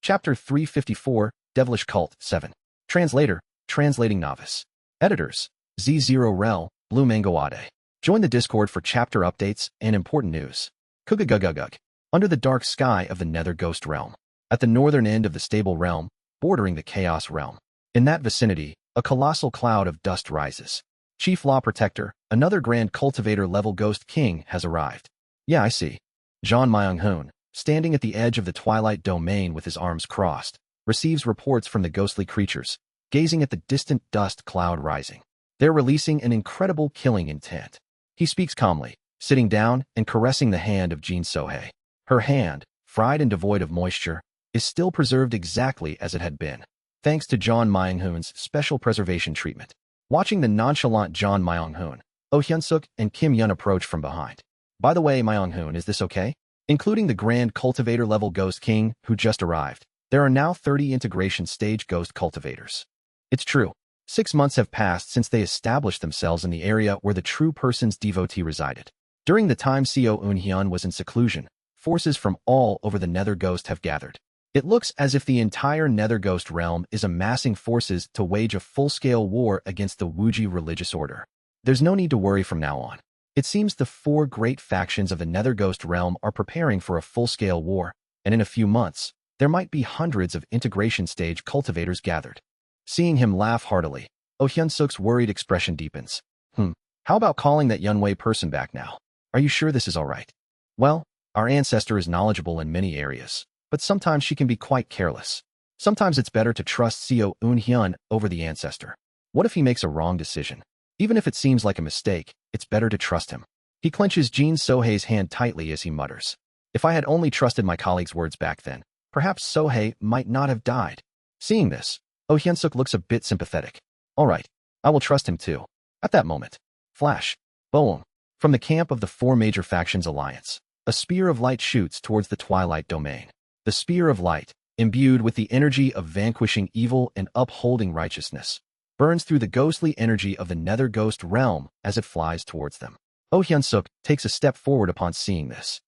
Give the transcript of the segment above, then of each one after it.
Chapter 354, Devilish Cult 7. Translator, Translating Novice. Editors, Z0 Rel, Blue Mango Ade. Join the Discord for chapter updates and important news. Kugagugugug. Under the dark sky of the Nether Ghost Realm. At the northern end of the stable realm, bordering the Chaos Realm. In that vicinity, a colossal cloud of dust rises. Chief Law Protector, another Grand Cultivator-level Ghost King, has arrived. Yeah, I see. John Myung-hoon, standing at the edge of the Twilight Domain with his arms crossed, receives reports from the ghostly creatures, gazing at the distant dust cloud rising. They're releasing an incredible killing intent. He speaks calmly, sitting down and caressing the hand of Jin Sohei. Her hand, fried and devoid of moisture, is still preserved exactly as it had been, thanks to John Myung-hoon's special preservation treatment. Watching the nonchalant John Myung-hoon, Oh Hyun-suk and Kim Yun approach from behind. By the way, Myung-hoon, is this okay? Including the Grand Cultivator-level Ghost King who just arrived, there are now 30 integration stage Ghost Cultivators. It's true. 6 months have passed since they established themselves in the area where the true person's devotee resided. During the time Seo Eun-hyun was in seclusion, forces from all over the Nether Ghost have gathered. It looks as if the entire Nether Ghost realm is amassing forces to wage a full-scale war against the Wuji religious order. There's no need to worry from now on. It seems the 4 great factions of the Nether Ghost realm are preparing for a full-scale war, and in a few months, there might be hundreds of integration stage cultivators gathered. Seeing him laugh heartily, Oh Hyun-suk's worried expression deepens. How about calling that Yunwei person back now? Are you sure this is all right? Well, our ancestor is knowledgeable in many areas, but sometimes she can be quite careless. Sometimes it's better to trust Seo Eun-hyun over the ancestor. What if he makes a wrong decision? Even if it seems like a mistake, it's better to trust him. He clenches Jin Sohei's hand tightly as he mutters. If I had only trusted my colleague's words back then, perhaps Sohei might not have died. Seeing this, Oh Hyun-suk looks a bit sympathetic. All right, I will trust him too. At that moment, flash, boom, from the camp of the 4 major factions alliance, a spear of light shoots towards the Twilight Domain. The spear of light, imbued with the energy of vanquishing evil and upholding righteousness, burns through the ghostly energy of the Nether Ghost realm as it flies towards them. Oh Hyun-suk takes a step forward upon seeing this.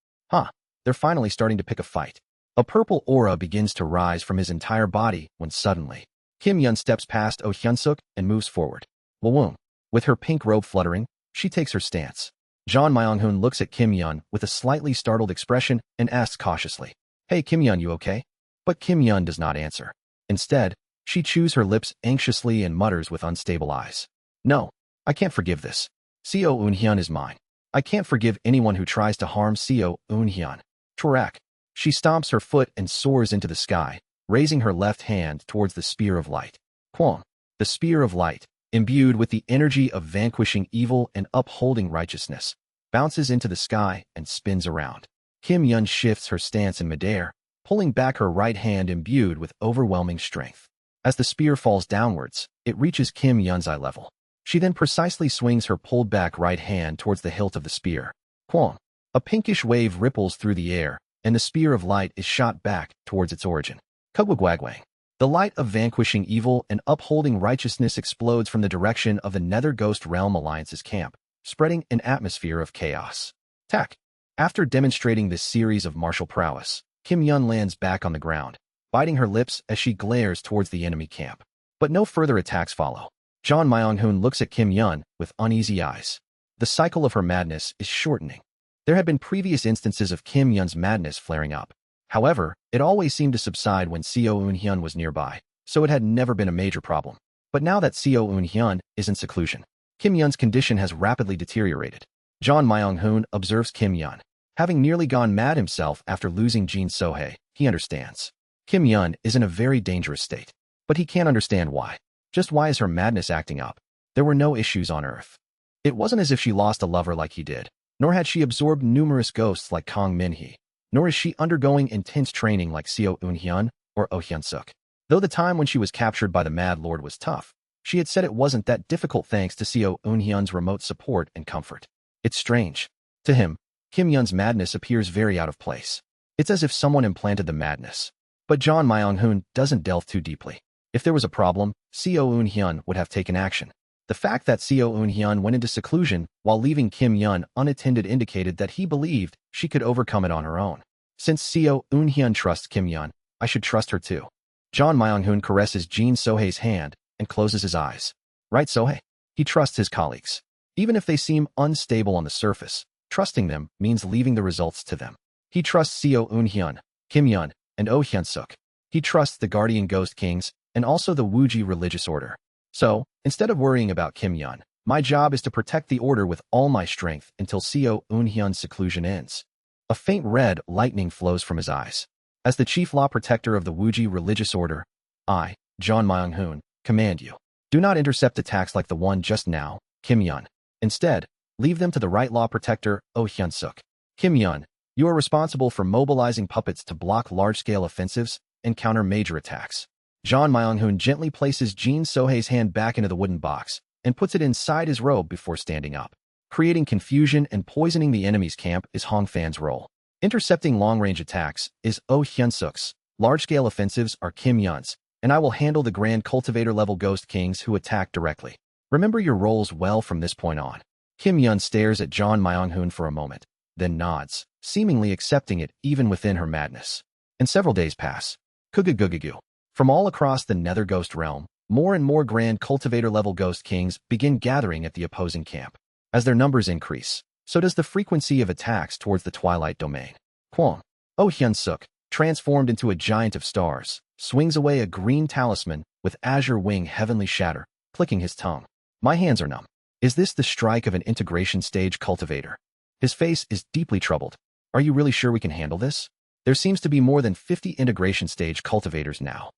They're finally starting to pick a fight. A purple aura begins to rise from his entire body when suddenly, Kim Yun steps past Oh Hyun-suk and moves forward. Wawoom. With her pink robe fluttering, she takes her stance. John Myung-hoon looks at Kim Yun with a slightly startled expression and asks cautiously, "Hey Kim Yun, you okay?" But Kim Yun does not answer. Instead, she chews her lips anxiously and mutters with unstable eyes. "No, I can't forgive this. Seo Eun-hyun is mine. I can't forgive anyone who tries to harm Seo Eun-hyun." Turak. She stomps her foot and soars into the sky, raising her left hand towards the spear of light. Quam. The spear of light, imbued with the energy of vanquishing evil and upholding righteousness, bounces into the sky and spins around. Kim Yun shifts her stance in midair, pulling back her right hand imbued with overwhelming strength. As the spear falls downwards, it reaches Kim Yun's eye level. She then precisely swings her pulled back right hand towards the hilt of the spear. Quam. A pinkish wave ripples through the air, and the spear of light is shot back towards its origin. Kugwagwagwang. The light of vanquishing evil and upholding righteousness explodes from the direction of the Nether Ghost Realm Alliance's camp, spreading an atmosphere of chaos. Tak. After demonstrating this series of martial prowess, Kim Yun lands back on the ground, biting her lips as she glares towards the enemy camp. But no further attacks follow. John Myung-hoon looks at Kim Yun with uneasy eyes. The cycle of her madness is shortening. There had been previous instances of Kim Yun's madness flaring up. However, it always seemed to subside when Seo Eun-hyun was nearby, so it had never been a major problem. But now that Seo Eun-hyun is in seclusion, Kim Yun's condition has rapidly deteriorated. John Myung-hoon observes Kim Yun. Having nearly gone mad himself after losing Jin Sohei, he understands. Kim Yun is in a very dangerous state, but he can't understand why. Just why is her madness acting up? There were no issues on Earth. It wasn't as if she lost a lover like he did, nor had she absorbed numerous ghosts like Kang Min-hee, nor is she undergoing intense training like Seo Eun-hyun or Oh Hyun-suk. Though the time when she was captured by the Mad Lord was tough, she had said it wasn't that difficult thanks to Seo Eun-hyun's remote support and comfort. It's strange. To him, Kim Yun's madness appears very out of place. It's as if someone implanted the madness. But John Myung-hoon doesn't delve too deeply. If there was a problem, Seo Eun-hyun would have taken action. The fact that Seo Eun-hyun went into seclusion while leaving Kim Yun unattended indicated that he believed she could overcome it on her own. Since Seo Eun-hyun trusts Kim Yun, I should trust her too. John Myung-hoon caresses Jin Sohei's hand and closes his eyes. Right, Sohei? He trusts his colleagues. Even if they seem unstable on the surface, trusting them means leaving the results to them. He trusts Seo Eun-hyun, Kim Yun, and Oh Hyun-suk. He trusts the Guardian Ghost Kings and also the Wuji religious order. So, instead of worrying about Kim Yun, my job is to protect the order with all my strength until Seo Eun-hyun's seclusion ends. A faint red lightning flows from his eyes. As the chief law protector of the Wuji religious order, I, John Myung-hoon, command you. Do not intercept attacks like the one just now, Kim Yun. Instead, leave them to the right law protector, Oh Hyun-suk. Kim Yun, you are responsible for mobilizing puppets to block large-scale offensives and counter major attacks. John Myung-hoon gently places Jin Sohei's hand back into the wooden box and puts it inside his robe before standing up. Creating confusion and poisoning the enemy's camp is Hong Fan's role. Intercepting long-range attacks is Oh Hyun-suk's. Large-scale offensives are Kim Yun's, and I will handle the Grand Cultivator-level Ghost Kings who attack directly. Remember your roles well from this point on. Kim Yun stares at John Myung-hoon for a moment, then nods, seemingly accepting it even within her madness. And several days pass. Kugugugugu. From all across the Nether Ghost realm, more and more Grand Cultivator-level Ghost Kings begin gathering at the opposing camp. As their numbers increase, so does the frequency of attacks towards the Twilight Domain. Kwon. Oh Hyun-suk, transformed into a giant of stars, swings away a green talisman with azure wing heavenly shatter, clicking his tongue. My hands are numb. Is this the strike of an integration stage cultivator? His face is deeply troubled. Are you really sure we can handle this? There seems to be more than 50 integration stage cultivators now.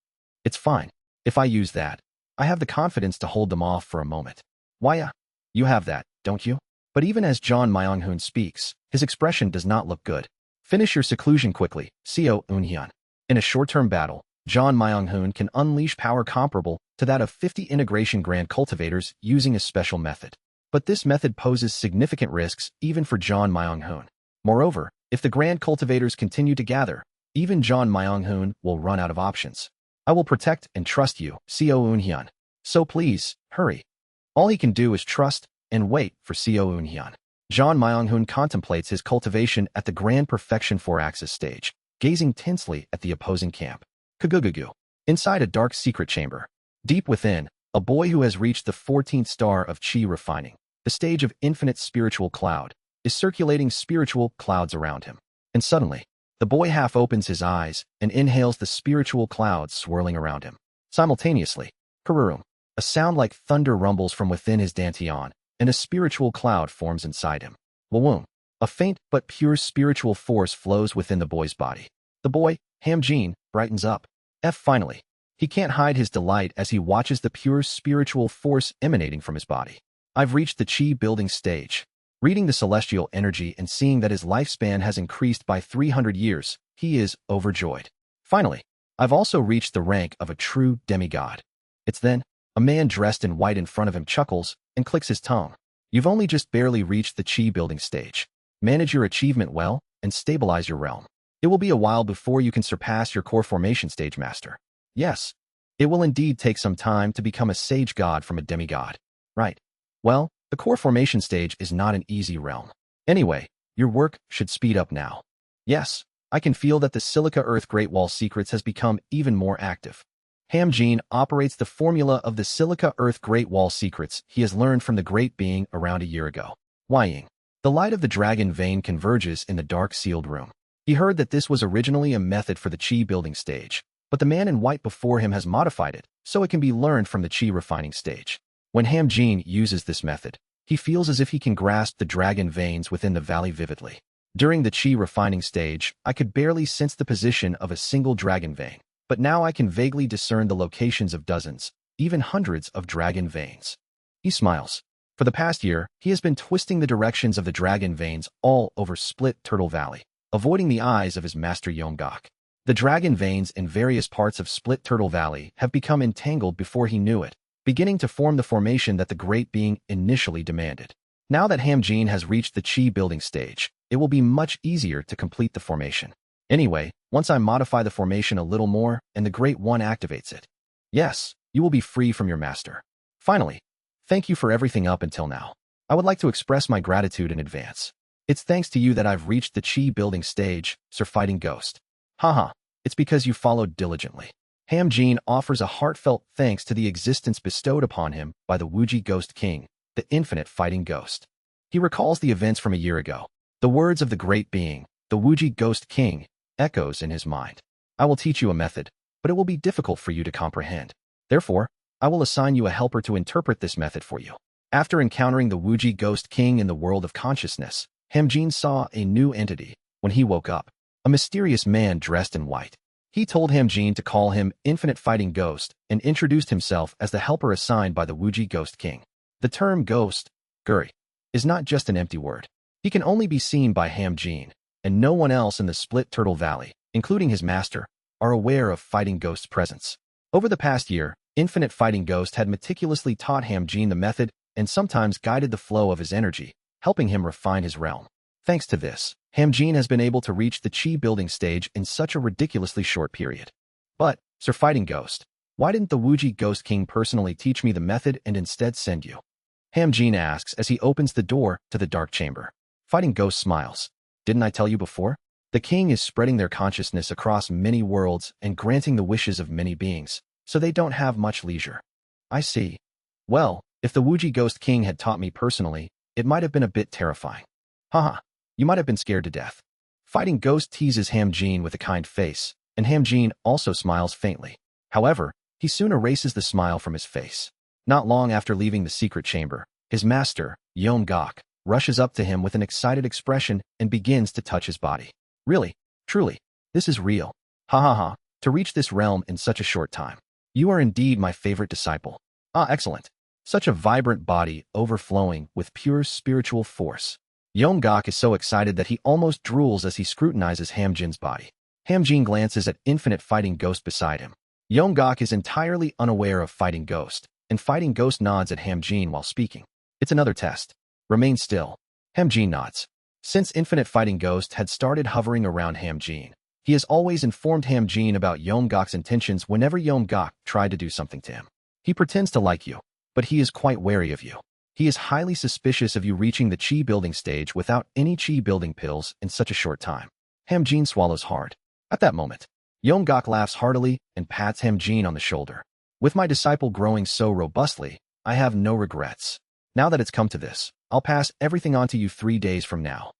It's fine. If I use that, I have the confidence to hold them off for a moment. Why, you have that, don't you? But even as John Myung-hoon speaks, his expression does not look good. Finish your seclusion quickly, Seo Eun-hyun. In a short-term battle, John Myung-hoon can unleash power comparable to that of 50 integration grand cultivators using a special method. But this method poses significant risks even for John Myung-hoon. Moreover, if the grand cultivators continue to gather, even John Myung-hoon will run out of options. I will protect and trust you, Seo Eun-hyun. So please, hurry. All he can do is trust and wait for Seo Eun-hyun. John Myung-hoon contemplates his cultivation at the Grand Perfection 4-axis stage, gazing tensely at the opposing camp. Kugugugu. Inside a dark secret chamber. Deep within, a boy who has reached the 14th star of Chi refining, the stage of infinite spiritual cloud, is circulating spiritual clouds around him. And suddenly, the boy half opens his eyes and inhales the spiritual clouds swirling around him. Simultaneously, Kururum, a sound like thunder rumbles from within his dantian, and a spiritual cloud forms inside him. Wawum, a faint but pure spiritual force flows within the boy's body. The boy, Hamjin, brightens up. Finally, he can't hide his delight as he watches the pure spiritual force emanating from his body. I've reached the Chi building stage. Reading the celestial energy and seeing that his lifespan has increased by 300 years, he is overjoyed. Finally, I've also reached the rank of a true demigod. It's then, a man dressed in white in front of him chuckles and clicks his tongue. You've only just barely reached the Chi building stage. Manage your achievement well and stabilize your realm. It will be a while before you can surpass your core formation stage master. Yes, it will indeed take some time to become a sage god from a demigod. Right. Well, the core formation stage is not an easy realm. Anyway, your work should speed up now. Yes, I can feel that the Silica Earth Great Wall Secrets has become even more active. Hamjin operates the formula of the Silica Earth Great Wall Secrets he has learned from the Great Being around a year ago. Ying. The light of the dragon vein converges in the dark sealed room. He heard that this was originally a method for the Chi building stage, but the man in white before him has modified it, so it can be learned from the Chi refining stage. When Hamjin uses this method, he feels as if he can grasp the dragon veins within the valley vividly. During the Chi refining stage, I could barely sense the position of a single dragon vein, but now I can vaguely discern the locations of dozens, even hundreds of dragon veins. He smiles. For the past year, he has been twisting the directions of the dragon veins all over Split Turtle Valley, avoiding the eyes of his master Yonggak. The dragon veins in various parts of Split Turtle Valley have become entangled before he knew it, beginning to form the formation that the Great Being initially demanded. Now that Hamjin has reached the Chi building stage, it will be much easier to complete the formation. Anyway, once I modify the formation a little more and the Great One activates it, yes, you will be free from your master. Finally, thank you for everything up until now. I would like to express my gratitude in advance. It's thanks to you that I've reached the Chi building stage, Sir Fighting Ghost. Haha, It's because you followed diligently. Hamjin offers a heartfelt thanks to the existence bestowed upon him by the Wuji Ghost King, the infinite fighting ghost. He recalls the events from a year ago. The words of the great being, the Wuji Ghost King, echoes in his mind. I will teach you a method, but it will be difficult for you to comprehend. Therefore, I will assign you a helper to interpret this method for you. After encountering the Wuji Ghost King in the world of consciousness, Hamjin saw a new entity. When he woke up, a mysterious man dressed in white. He told Hamjin to call him Infinite Fighting Ghost and introduced himself as the helper assigned by the Wuji Ghost King. The term ghost, Guri, is not just an empty word. He can only be seen by Hamjin, and no one else in the Split Turtle Valley, including his master, are aware of Fighting Ghost's presence. Over the past year, Infinite Fighting Ghost had meticulously taught Hamjin the method and sometimes guided the flow of his energy, helping him refine his realm. Thanks to this, Hamjin has been able to reach the Chi building stage in such a ridiculously short period. But, Sir Fighting Ghost, why didn't the Wuji Ghost King personally teach me the method and instead send you? Hamjin asks as he opens the door to the dark chamber. Fighting Ghost smiles. Didn't I tell you before? The king is spreading their consciousness across many worlds and granting the wishes of many beings, so they don't have much leisure. I see. Well, if the Wuji Ghost King had taught me personally, it might have been a bit terrifying. Haha, you might have been scared to death. Fighting Ghost teases Hamjin with a kind face, and Hamjin also smiles faintly. However, he soon erases the smile from his face. Not long after leaving the secret chamber, his master, Gok, rushes up to him with an excited expression and begins to touch his body. Really, truly, this is real. Ha ha ha, to reach this realm in such a short time. You are indeed my favorite disciple. Ah, excellent. Such a vibrant body overflowing with pure spiritual force. Gok is so excited that he almost drools as he scrutinizes Hamjin's body. Hamjin glances at Infinite Fighting Ghost beside him. Gok is entirely unaware of Fighting Ghost, and Fighting Ghost nods at Hamjin while speaking. It's another test. Remain still. Hamjin nods. Since Infinite Fighting Ghost had started hovering around Hamjin, he has always informed Hamjin about Gok's intentions whenever Gok tried to do something to him. He pretends to like you, but he is quite wary of you. He is highly suspicious of you reaching the Chi building stage without any Chi building pills in such a short time. Hamjin swallows hard. At that moment, Gok laughs heartily and pats Hamjin on the shoulder. With my disciple growing so robustly, I have no regrets. Now that it's come to this, I'll pass everything on to you 3 days from now.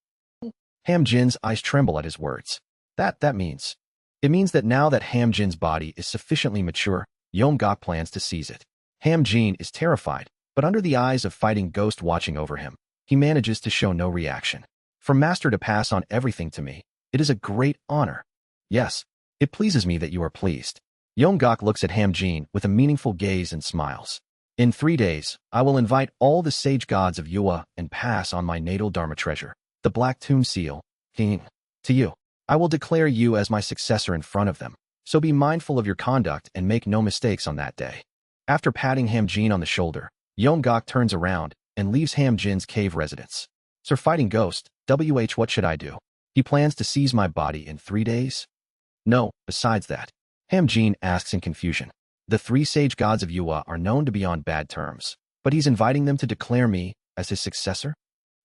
Hamjin's eyes tremble at his words. That means. It means that now that Hamjin's body is sufficiently mature, Gok plans to seize it. Hamjin is terrified, but under the eyes of Fighting Ghost watching over him, he manages to show no reaction. For Master to pass on everything to me, it is a great honor. Yes, it pleases me that you are pleased. Gok looks at Hamjin with a meaningful gaze and smiles. In 3 days, I will invite all the sage gods of Yua and pass on my natal Dharma treasure, the Black Tomb Seal, King, to you. I will declare you as my successor in front of them, so be mindful of your conduct and make no mistakes on that day. After patting Hamjin on the shoulder, Gok turns around and leaves Hamjin's cave residence. Sir Fighting Ghost, what should I do? He plans to seize my body in 3 days? No, besides that. Hamjin asks in confusion. The 3 sage gods of Yua are known to be on bad terms, but he's inviting them to declare me as his successor?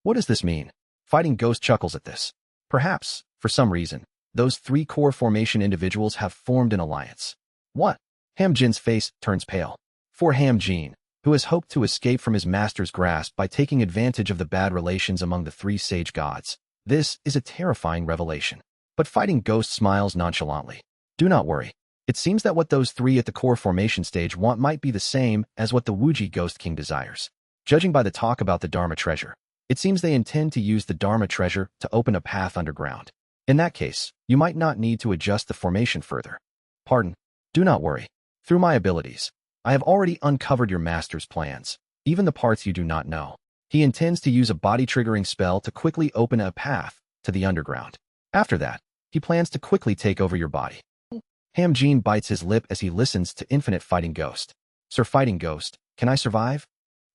What does this mean? Fighting Ghost chuckles at this. Perhaps, for some reason, those 3 core formation individuals have formed an alliance. What? Hamjin's face turns pale. For Hamjin, who has hoped to escape from his master's grasp by taking advantage of the bad relations among the 3 sage gods, this is a terrifying revelation. But Fighting Ghost smiles nonchalantly. Do not worry. It seems that what those 3 at the core formation stage want might be the same as what the Wuji Ghost King desires. Judging by the talk about the Dharma treasure, it seems they intend to use the Dharma treasure to open a path underground. In that case, you might not need to adjust the formation further. Pardon. Do not worry. Through my abilities, I have already uncovered your master's plans, even the parts you do not know. He intends to use a body-triggering spell to quickly open a path to the underground. After that, he plans to quickly take over your body. Hamjin bites his lip as he listens to Infinite Fighting Ghost. Sir Fighting Ghost, can I survive?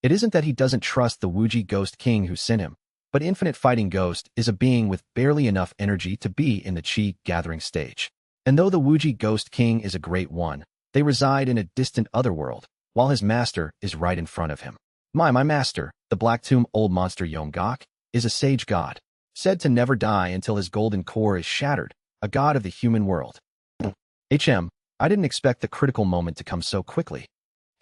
It isn't that he doesn't trust the Wuji Ghost King who sent him, but Infinite Fighting Ghost is a being with barely enough energy to be in the Chi gathering stage. And though the Wuji Ghost King is a great one, they reside in a distant otherworld, while his master is right in front of him. My master, the Black Tomb Old Monster Gok, is a sage god, said to never die until his golden core is shattered, a god of the human world. I didn't expect the critical moment to come so quickly.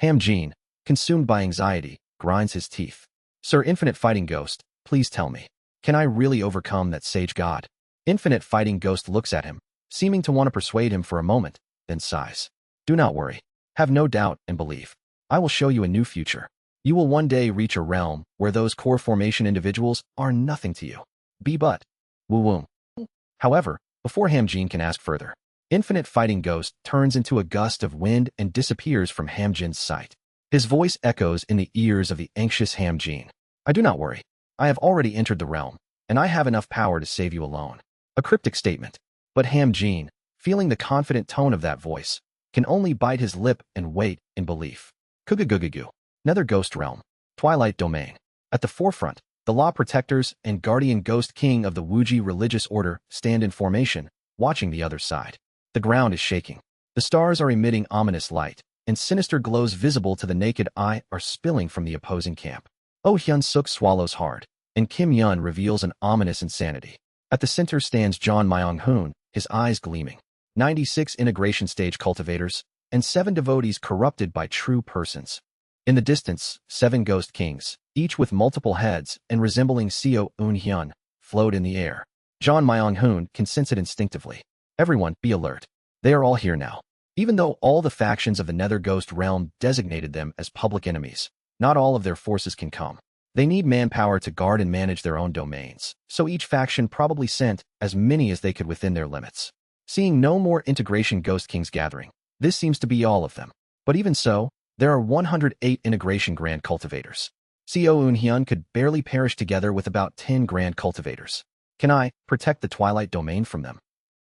Hamjin, consumed by anxiety, grinds his teeth. Sir Infinite Fighting Ghost, please tell me. Can I really overcome that sage god? Infinite Fighting Ghost looks at him, seeming to want to persuade him for a moment, then sighs. Do not worry. Have no doubt and believe. I will show you a new future. You will one day reach a realm where those core formation individuals are nothing to you. Be but. Woo-woo. However, before Hamjin can ask further, Infinite Fighting Ghost turns into a gust of wind and disappears from Hamjin's sight. His voice echoes in the ears of the anxious Hamjin. I do not worry. I have already entered the realm, and I have enough power to save you alone. A cryptic statement. But Hamjin, feeling the confident tone of that voice, can only bite his lip and wait in belief. Kugugugugu. Nether Ghost Realm. Twilight Domain. At the forefront, the Law Protectors and Guardian Ghost King of the Wuji Religious Order stand in formation, watching the other side. The ground is shaking. The stars are emitting ominous light, and sinister glows visible to the naked eye are spilling from the opposing camp. Oh Hyun Suk swallows hard, and Kim Yun reveals an ominous insanity. At the center stands John Myung-hoon, his eyes gleaming. 96 integration stage cultivators, and 7 devotees corrupted by true persons. In the distance, 7 ghost kings, each with multiple heads and resembling Seo Eun-hyun, float in the air. John Myung-hoon can sense it instinctively. Everyone, be alert. They are all here now. Even though all the factions of the Nether Ghost Realm designated them as public enemies, not all of their forces can come. They need manpower to guard and manage their own domains, so each faction probably sent as many as they could within their limits. Seeing no more integration Ghost Kings gathering, this seems to be all of them. But even so, there are 108 integration Grand Cultivators. Seo Eun-hyun could barely perish together with about 10 Grand Cultivators. Can I protect the Twilight Domain from them?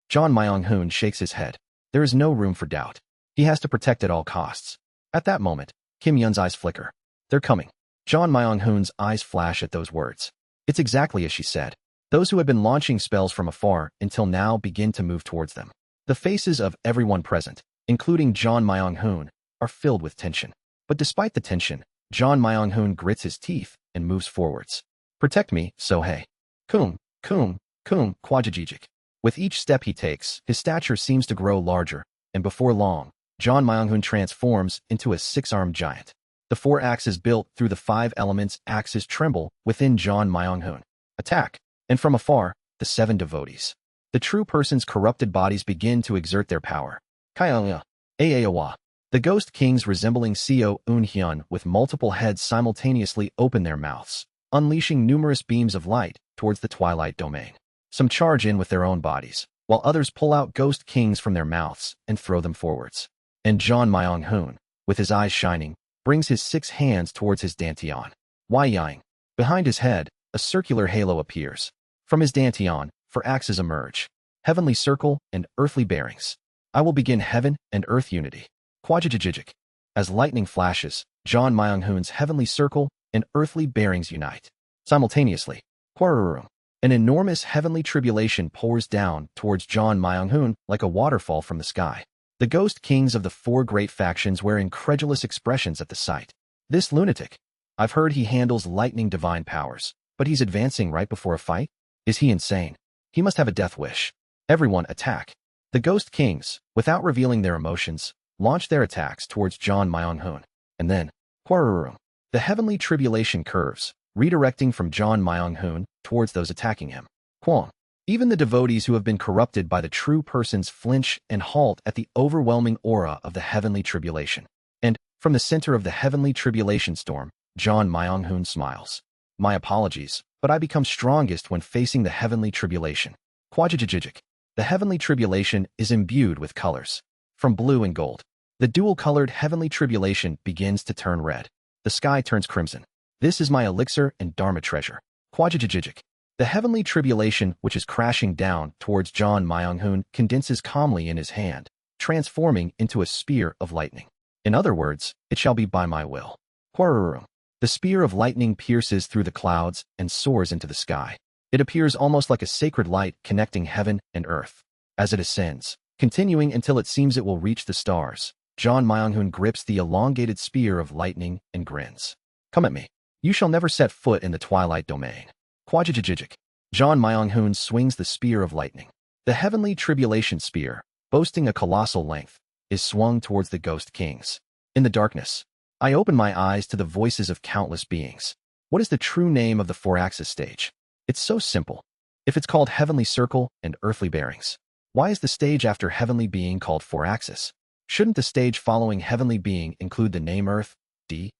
John Myung-hoon shakes his head. There is no room for doubt. He has to protect at all costs. At that moment, Kim Yun's eyes flicker. They're coming. John Myung-hoon's eyes flash at those words. It's exactly as she said. Those who had been launching spells from afar until now begin to move towards them. The faces of everyone present, including John Myung-hoon, are filled with tension. But despite the tension, John Myung-hoon grits his teeth and moves forwards. Protect me, Sohei. Kum, Kwajajijik. With each step he takes, his stature seems to grow larger, and before long, John Myung-hoon transforms into a 6-armed giant. The 4 axes built through the 5 elements axes tremble within John Myung-hoon. Attack! And from afar, the 7 devotees. The true person's corrupted bodies begin to exert their power. Kaya Aawa. The ghost kings resembling Seo Eun-hyun with multiple heads simultaneously open their mouths, unleashing numerous beams of light towards the Twilight Domain. Some charge in with their own bodies, while others pull out ghost kings from their mouths and throw them forwards. And John Myung-hoon, with his eyes shining, brings his 6 hands towards his dantian. Yang. Behind his head, a circular halo appears. From his dantian, 4 axes emerge. Heavenly circle and earthly bearings. I will begin heaven and earth unity. Kwajajajijik. As lightning flashes, John Myung-hoon's heavenly circle and earthly bearings unite. Simultaneously, Kwarurum. An enormous heavenly tribulation pours down towards John Myung-hoon like a waterfall from the sky. The ghost kings of the 4 great factions wear incredulous expressions at the sight. This lunatic. I've heard he handles lightning divine powers, but he's advancing right before a fight? Is he insane? He must have a death wish. Everyone attack. The ghost kings, without revealing their emotions, launch their attacks towards John Myung-hoon. And then, Kwarurum. The heavenly tribulation curves, redirecting from John Myung-hoon towards those attacking him. Kwon. Even the devotees who have been corrupted by the true persons flinch and halt at the overwhelming aura of the heavenly tribulation. And, from the center of the heavenly tribulation storm, John Myung-hoon smiles. My apologies, but I become strongest when facing the heavenly tribulation. Kwajajajijik. The heavenly tribulation is imbued with colors. From blue and gold, the dual-colored heavenly tribulation begins to turn red. The sky turns crimson. This is my elixir and dharma treasure. Kwajajajijik. The heavenly tribulation which is crashing down towards John Myung-hoon condenses calmly in his hand, transforming into a spear of lightning. In other words, it shall be by my will. Kwarurum. The spear of lightning pierces through the clouds and soars into the sky. It appears almost like a sacred light connecting heaven and earth. As it ascends, continuing until it seems it will reach the stars, John Myung-hoon grips the elongated spear of lightning and grins. Come at me. You shall never set foot in the Twilight Domain. Kwajajajijik. John Myung-hoon swings the spear of lightning. The heavenly tribulation spear, boasting a colossal length, is swung towards the ghost kings. In the darkness, I open my eyes to the voices of countless beings. What is the true name of the four-axis stage? It's so simple. If it's called Heavenly Circle and Earthly Bearings, why is the stage after Heavenly Being called four-axis? Shouldn't the stage following Heavenly Being include the name Earth, D?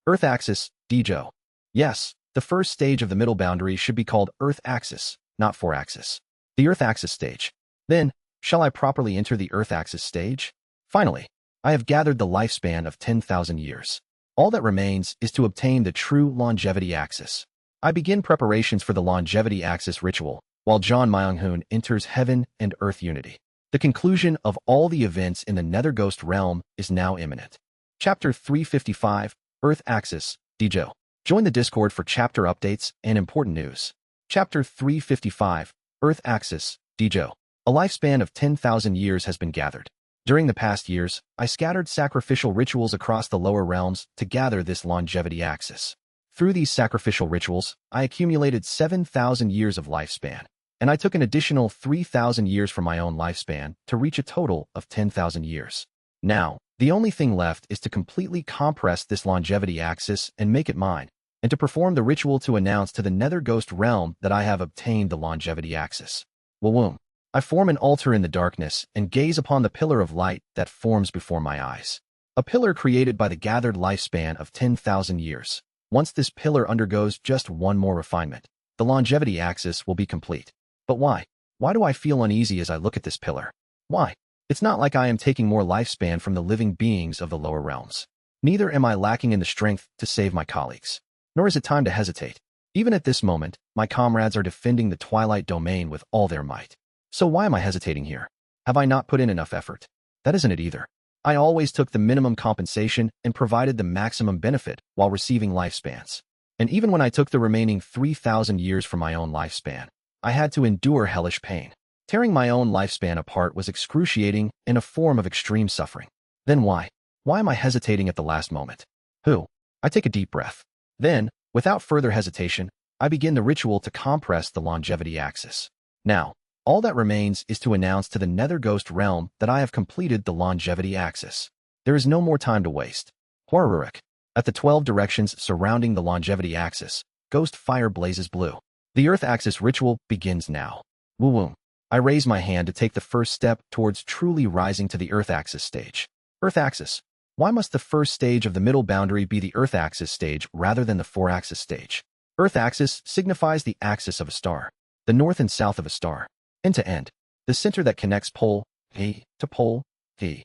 Earth Axis, D-Jo. Yes, the first stage of the middle boundary should be called Earth Axis, not four-axis. The Earth Axis stage. Then, shall I properly enter the Earth Axis stage? Finally, I have gathered the lifespan of 10,000 years. All that remains is to obtain the true longevity axis. I begin preparations for the longevity axis ritual, while John Myung-hoon enters heaven and earth unity. The conclusion of all the events in the Nether Ghost realm is now imminent. Chapter 355, Earth Axis, D-Jo. Join the Discord for chapter updates and important news. Chapter 355, Earth Axis, D-Jo. A lifespan of 10,000 years has been gathered. During the past years, I scattered sacrificial rituals across the lower realms to gather this longevity axis. Through these sacrificial rituals, I accumulated 7,000 years of lifespan, and I took an additional 3,000 years from my own lifespan to reach a total of 10,000 years. Now, the only thing left is to completely compress this longevity axis and make it mine, and to perform the ritual to announce to the Nether Ghost realm that I have obtained the longevity axis. Wawoom. I form an altar in the darkness and gaze upon the pillar of light that forms before my eyes. A pillar created by the gathered lifespan of 10,000 years. Once this pillar undergoes just one more refinement, the longevity axis will be complete. But why? Why do I feel uneasy as I look at this pillar? Why? It's not like I am taking more lifespan from the living beings of the lower realms. Neither am I lacking in the strength to save my colleagues. Nor is it time to hesitate. Even at this moment, my comrades are defending the Twilight Domain with all their might. So why am I hesitating here? Have I not put in enough effort? That isn't it either. I always took the minimum compensation and provided the maximum benefit while receiving lifespans. And even when I took the remaining 3,000 years from my own lifespan, I had to endure hellish pain. Tearing my own lifespan apart was excruciating and a form of extreme suffering. Then why? Why am I hesitating at the last moment? I take a deep breath. Then, without further hesitation, I begin the ritual to compress the longevity axis. Now, all that remains is to announce to the Nether Ghost realm that I have completed the longevity axis. There is no more time to waste. Horroruk. At the 12 directions surrounding the longevity axis, ghost fire blazes blue. The Earth Axis ritual begins now. Woo-woo. I raise my hand to take the first step towards truly rising to the Earth Axis stage. Earth Axis. Why must the first stage of the middle boundary be the Earth Axis stage rather than the four-axis stage? Earth Axis signifies the axis of a star, the north and south of a star. End to end, the center that connects pole A to pole B.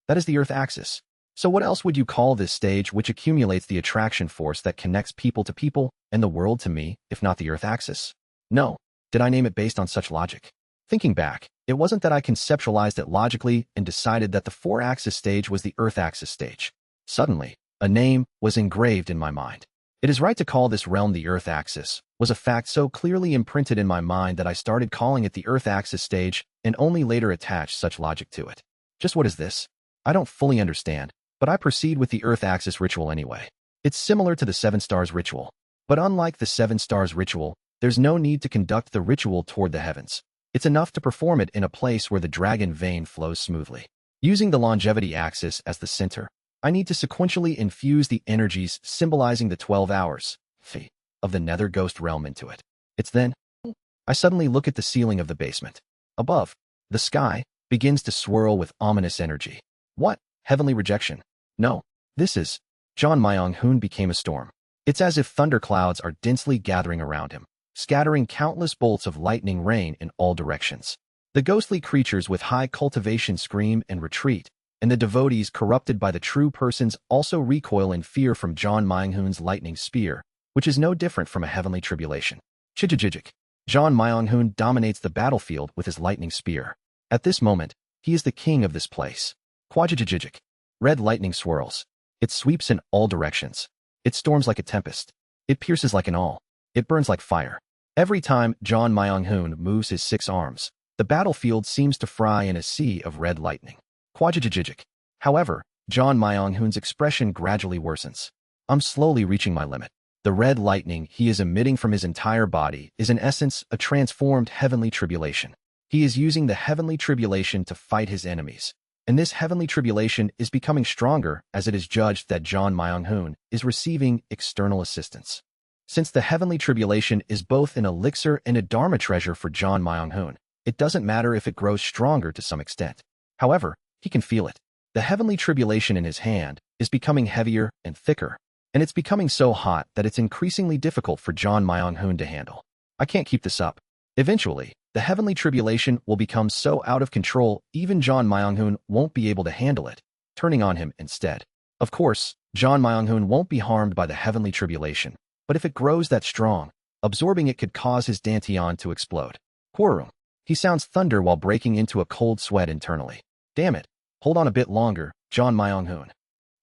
That is the Earth Axis. So what else would you call this stage which accumulates the attraction force that connects people to people and the world to me, if not the Earth Axis? No. Did I name it based on such logic? Thinking back, it wasn't that I conceptualized it logically and decided that the four-axis stage was the Earth Axis stage. Suddenly, a name was engraved in my mind. It is right to call this realm the Earth Axis, was a fact so clearly imprinted in my mind that I started calling it the Earth Axis stage and only later attached such logic to it. Just what is this? I don't fully understand, but I proceed with the Earth Axis ritual anyway. It's similar to the Seven Stars ritual, but unlike the Seven Stars ritual, there's no need to conduct the ritual toward the heavens. It's enough to perform it in a place where the dragon vein flows smoothly. Using the longevity axis as the center, I need to sequentially infuse the energies symbolizing the 12 hours of the Nether Ghost realm into it. It's then I suddenly look at the ceiling of the basement. Above, the sky begins to swirl with ominous energy. What? Heavenly rejection? No. This is John Myung-hoon became a storm. It's as if thunderclouds are densely gathering around him, scattering countless bolts of lightning rain in all directions. The ghostly creatures with high cultivation scream and retreat, and the devotees corrupted by the true persons also recoil in fear from John Myung-hoon's lightning spear, which is no different from a heavenly tribulation. Chijijijik. John Myung-hoon dominates the battlefield with his lightning spear. At this moment, he is the king of this place. Quajijijijik. Red lightning swirls. It sweeps in all directions. It storms like a tempest. It pierces like an awl. It burns like fire. Every time John Myung-hoon moves his 6 arms, the battlefield seems to fry in a sea of red lightning. Quajijijijik. However, John Myung-hoon's expression gradually worsens. I'm slowly reaching my limit. The red lightning he is emitting from his entire body is in essence a transformed heavenly tribulation. He is using the heavenly tribulation to fight his enemies, and this heavenly tribulation is becoming stronger as it is judged that John Myung-hoon is receiving external assistance. Since the heavenly tribulation is both an elixir and a dharma treasure for John Myung-hoon, it doesn't matter if it grows stronger to some extent. However, he can feel it. The heavenly tribulation in his hand is becoming heavier and thicker, and it's becoming so hot that it's increasingly difficult for John Myung-hoon to handle. I can't keep this up. Eventually, the heavenly tribulation will become so out of control even John Myung-hoon won't be able to handle it, turning on him instead. Of course, John Myung-hoon won't be harmed by the heavenly tribulation, but if it grows that strong, absorbing it could cause his dantian to explode. Quorum. He sounds thunder while breaking into a cold sweat internally. Damn it. Hold on a bit longer, John Myung-hoon.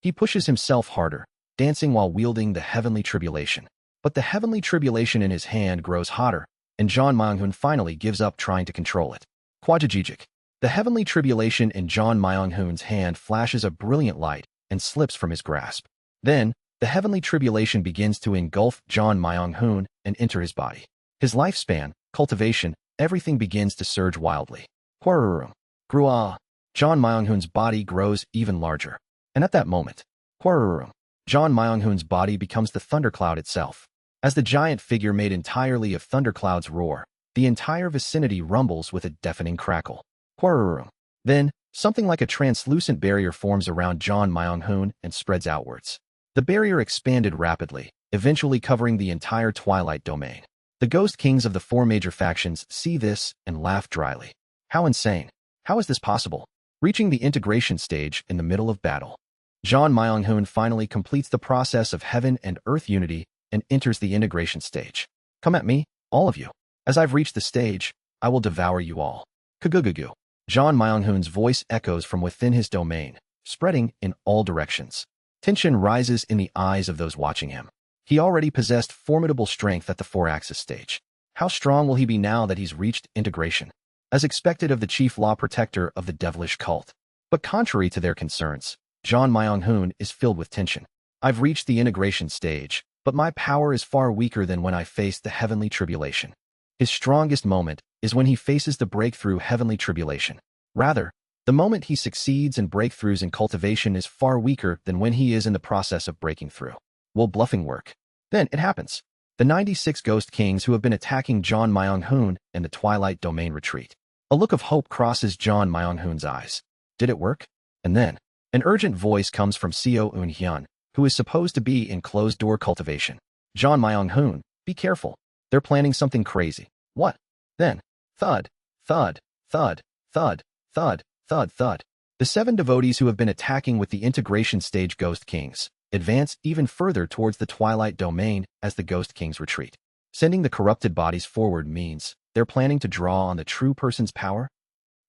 He pushes himself harder, dancing while wielding the heavenly tribulation. But the heavenly tribulation in his hand grows hotter, and John Myung-hoon finally gives up trying to control it. Quadragigic. The heavenly tribulation in John Myung-hoon's hand flashes a brilliant light and slips from his grasp. Then, the heavenly tribulation begins to engulf John Myung-hoon and enter his body. His lifespan, cultivation, everything begins to surge wildly. Quarurum. Grua. John Myung-hoon's body grows even larger. And at that moment, Quarurum. John Myung-hoon's body becomes the thundercloud itself. As the giant figure made entirely of thunderclouds roar, the entire vicinity rumbles with a deafening crackle. Quarurum. Then, something like a translucent barrier forms around John Myung-hoon and spreads outwards. The barrier expanded rapidly, eventually covering the entire Twilight domain. The Ghost Kings of the four major factions see this and laugh dryly. How insane. How is this possible? Reaching the integration stage in the middle of battle, John Myung-hoon finally completes the process of heaven and earth unity and enters the integration stage. Come at me, all of you. As I've reached the stage, I will devour you all. Kagugugu. John Myung-hoon's voice echoes from within his domain, spreading in all directions. Tension rises in the eyes of those watching him. He already possessed formidable strength at the 4-axis stage. How strong will he be now that he's reached integration? As expected of the chief law protector of the Devilish cult. But contrary to their concerns, John Myung-hoon is filled with tension. I've reached the integration stage, but my power is far weaker than when I faced the heavenly tribulation. His strongest moment is when he faces the breakthrough heavenly tribulation. Rather, the moment he succeeds in breakthroughs in cultivation is far weaker than when he is in the process of breaking through. Will bluffing work? Then it happens. The 96 Ghost Kings who have been attacking John Myung-hoon in the Twilight domain retreat. A look of hope crosses John Myung-hoon's eyes. Did it work? And then, an urgent voice comes from Seo Eun-hyun, who is supposed to be in closed-door cultivation. John Myung-hoon, be careful. They're planning something crazy. What? Then, thud, thud, thud, thud, thud, thud, thud. The 7 devotees who have been attacking with the integration stage Ghost Kings advance even further towards the Twilight domain as the Ghost Kings retreat. Sending the corrupted bodies forward means they're planning to draw on the true person's power?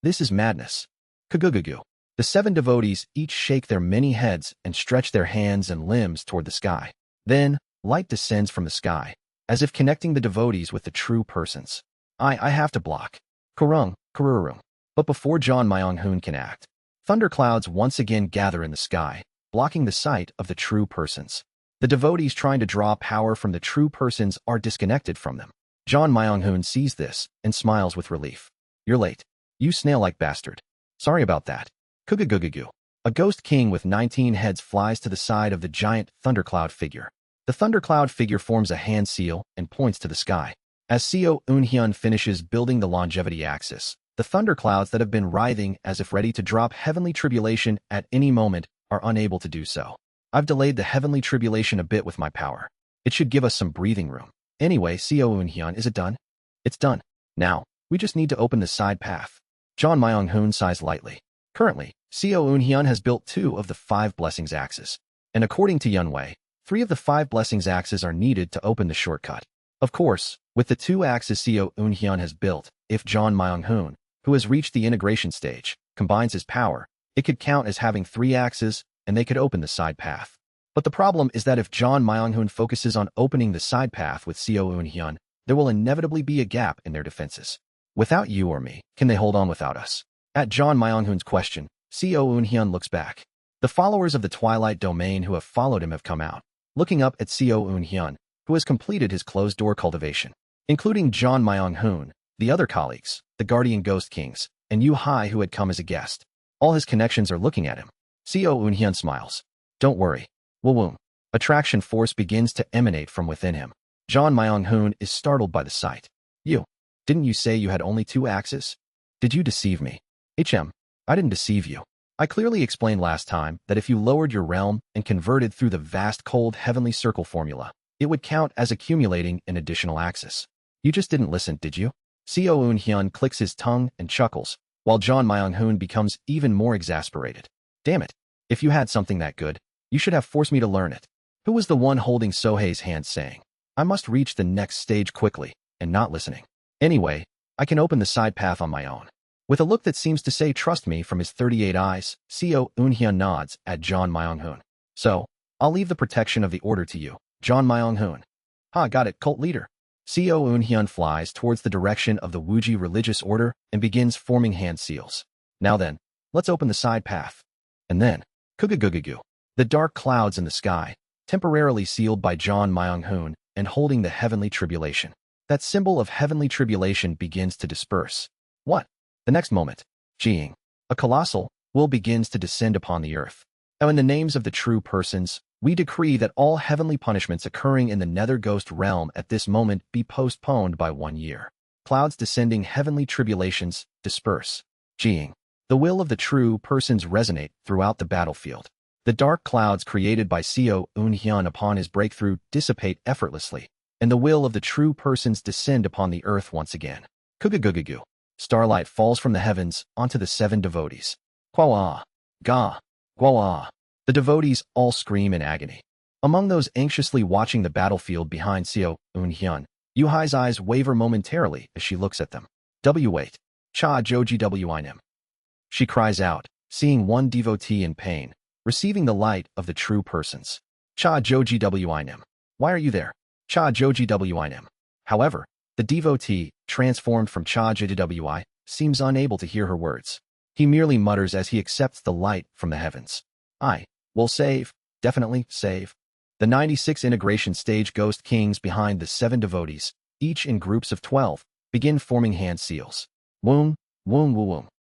This is madness. Kagugugu. The 7 devotees each shake their many heads and stretch their hands and limbs toward the sky. Then, light descends from the sky, as if connecting the devotees with the true persons. I have to block. Kurung, Kururum. But before John Myung-hoon can act, thunderclouds once again gather in the sky, blocking the sight of the true persons. The devotees trying to draw power from the true persons are disconnected from them. John Myung-hoon sees this and smiles with relief. You're late. You snail-like bastard. Sorry about that. Kugugugugu. A ghost king with 19 heads flies to the side of the giant thundercloud figure. The thundercloud figure forms a hand seal and points to the sky. As Seo Eun-hyun finishes building the longevity axis, the thunderclouds that have been writhing as if ready to drop heavenly tribulation at any moment are unable to do so. I've delayed the heavenly tribulation a bit with my power. It should give us some breathing room. Anyway, Seo Eun-hyun, is it done? It's done. Now, we just need to open the side path. John Myung-hoon sighs lightly. Currently, Seo Eun-hyun has built 2 of the 5 blessings axes. And according to Yunwei, 3 of the 5 blessings axes are needed to open the shortcut. Of course, with the 2 axes Seo Eun-hyun has built, if John Myung-hoon, who has reached the integration stage, combines his power, it could count as having 3 axes, and they could open the side path. But the problem is that if John Myung-hoon focuses on opening the side path with Seo Eun-hyun, there will inevitably be a gap in their defenses. Without you or me, can they hold on without us? At John Myung-hoon's question, Seo Eun-hyun looks back. The followers of the Twilight domain who have followed him have come out, looking up at Seo Eun-hyun, who has completed his closed-door cultivation. Including John Myung-hoon, the other colleagues, the guardian ghost kings, and Yu Hai who had come as a guest. All his connections are looking at him. Co Eunhyun smiles. Don't worry. Woom. Attraction force begins to emanate from within him. John Myung-hoon is startled by the sight. You. Didn't you say you had only 2 axes? Did you deceive me? I didn't deceive you. I clearly explained last time that if you lowered your realm and converted through the vast cold heavenly circle formula, it would count as accumulating an additional axis. You just didn't listen, did you? Co Eunhyun clicks his tongue and chuckles, while John Myung-hoon becomes even more exasperated. Damn it. If you had something that good, you should have forced me to learn it. Who was the one holding Sohei's hand saying, I must reach the next stage quickly, and not listening? Anyway, I can open the side path on my own. With a look that seems to say trust me from his 38 eyes, Co Eunhyun nods at John Myung-hoon. So, I'll leave the protection of the order to you, John Myung-hoon. Got it, cult leader. Co Eunhyun flies towards the direction of the Wuji religious order and begins forming hand seals. Now then, let's open the side path. And then, kugugugugu. The dark clouds in the sky, temporarily sealed by John Myung-hoon and holding the heavenly tribulation. That symbol of heavenly tribulation begins to disperse. What? The next moment, Jing, a colossal will begins to descend upon the earth. Now in the names of the true persons, we decree that all heavenly punishments occurring in the nether ghost realm at this moment be postponed by 1 year. Clouds descending heavenly tribulations disperse. Jing, the will of the true persons resonate throughout the battlefield. The dark clouds created by Co Eunhyun upon his breakthrough dissipate effortlessly, and the will of the true persons descend upon the earth once again. Kugugugugu. Starlight falls from the heavens onto the 7 devotees. Kwa ga, gwa. The devotees all scream in agony. Among those anxiously watching the battlefield behind Co Eunhyun, Yu Hai's eyes waver momentarily as she looks at them. Wait. Cha Joji Wim. She cries out, seeing one devotee in pain, receiving the light of the true persons. Cha Joji Wim. Why are you there? Cha Joji Wim. However, the devotee, transformed from Cha Jwi, seems unable to hear her words. He merely mutters as he accepts the light from the heavens. I will save, definitely save. The 96 integration stage ghost kings behind the 7 devotees, each in groups of 12, begin forming hand seals. Woom.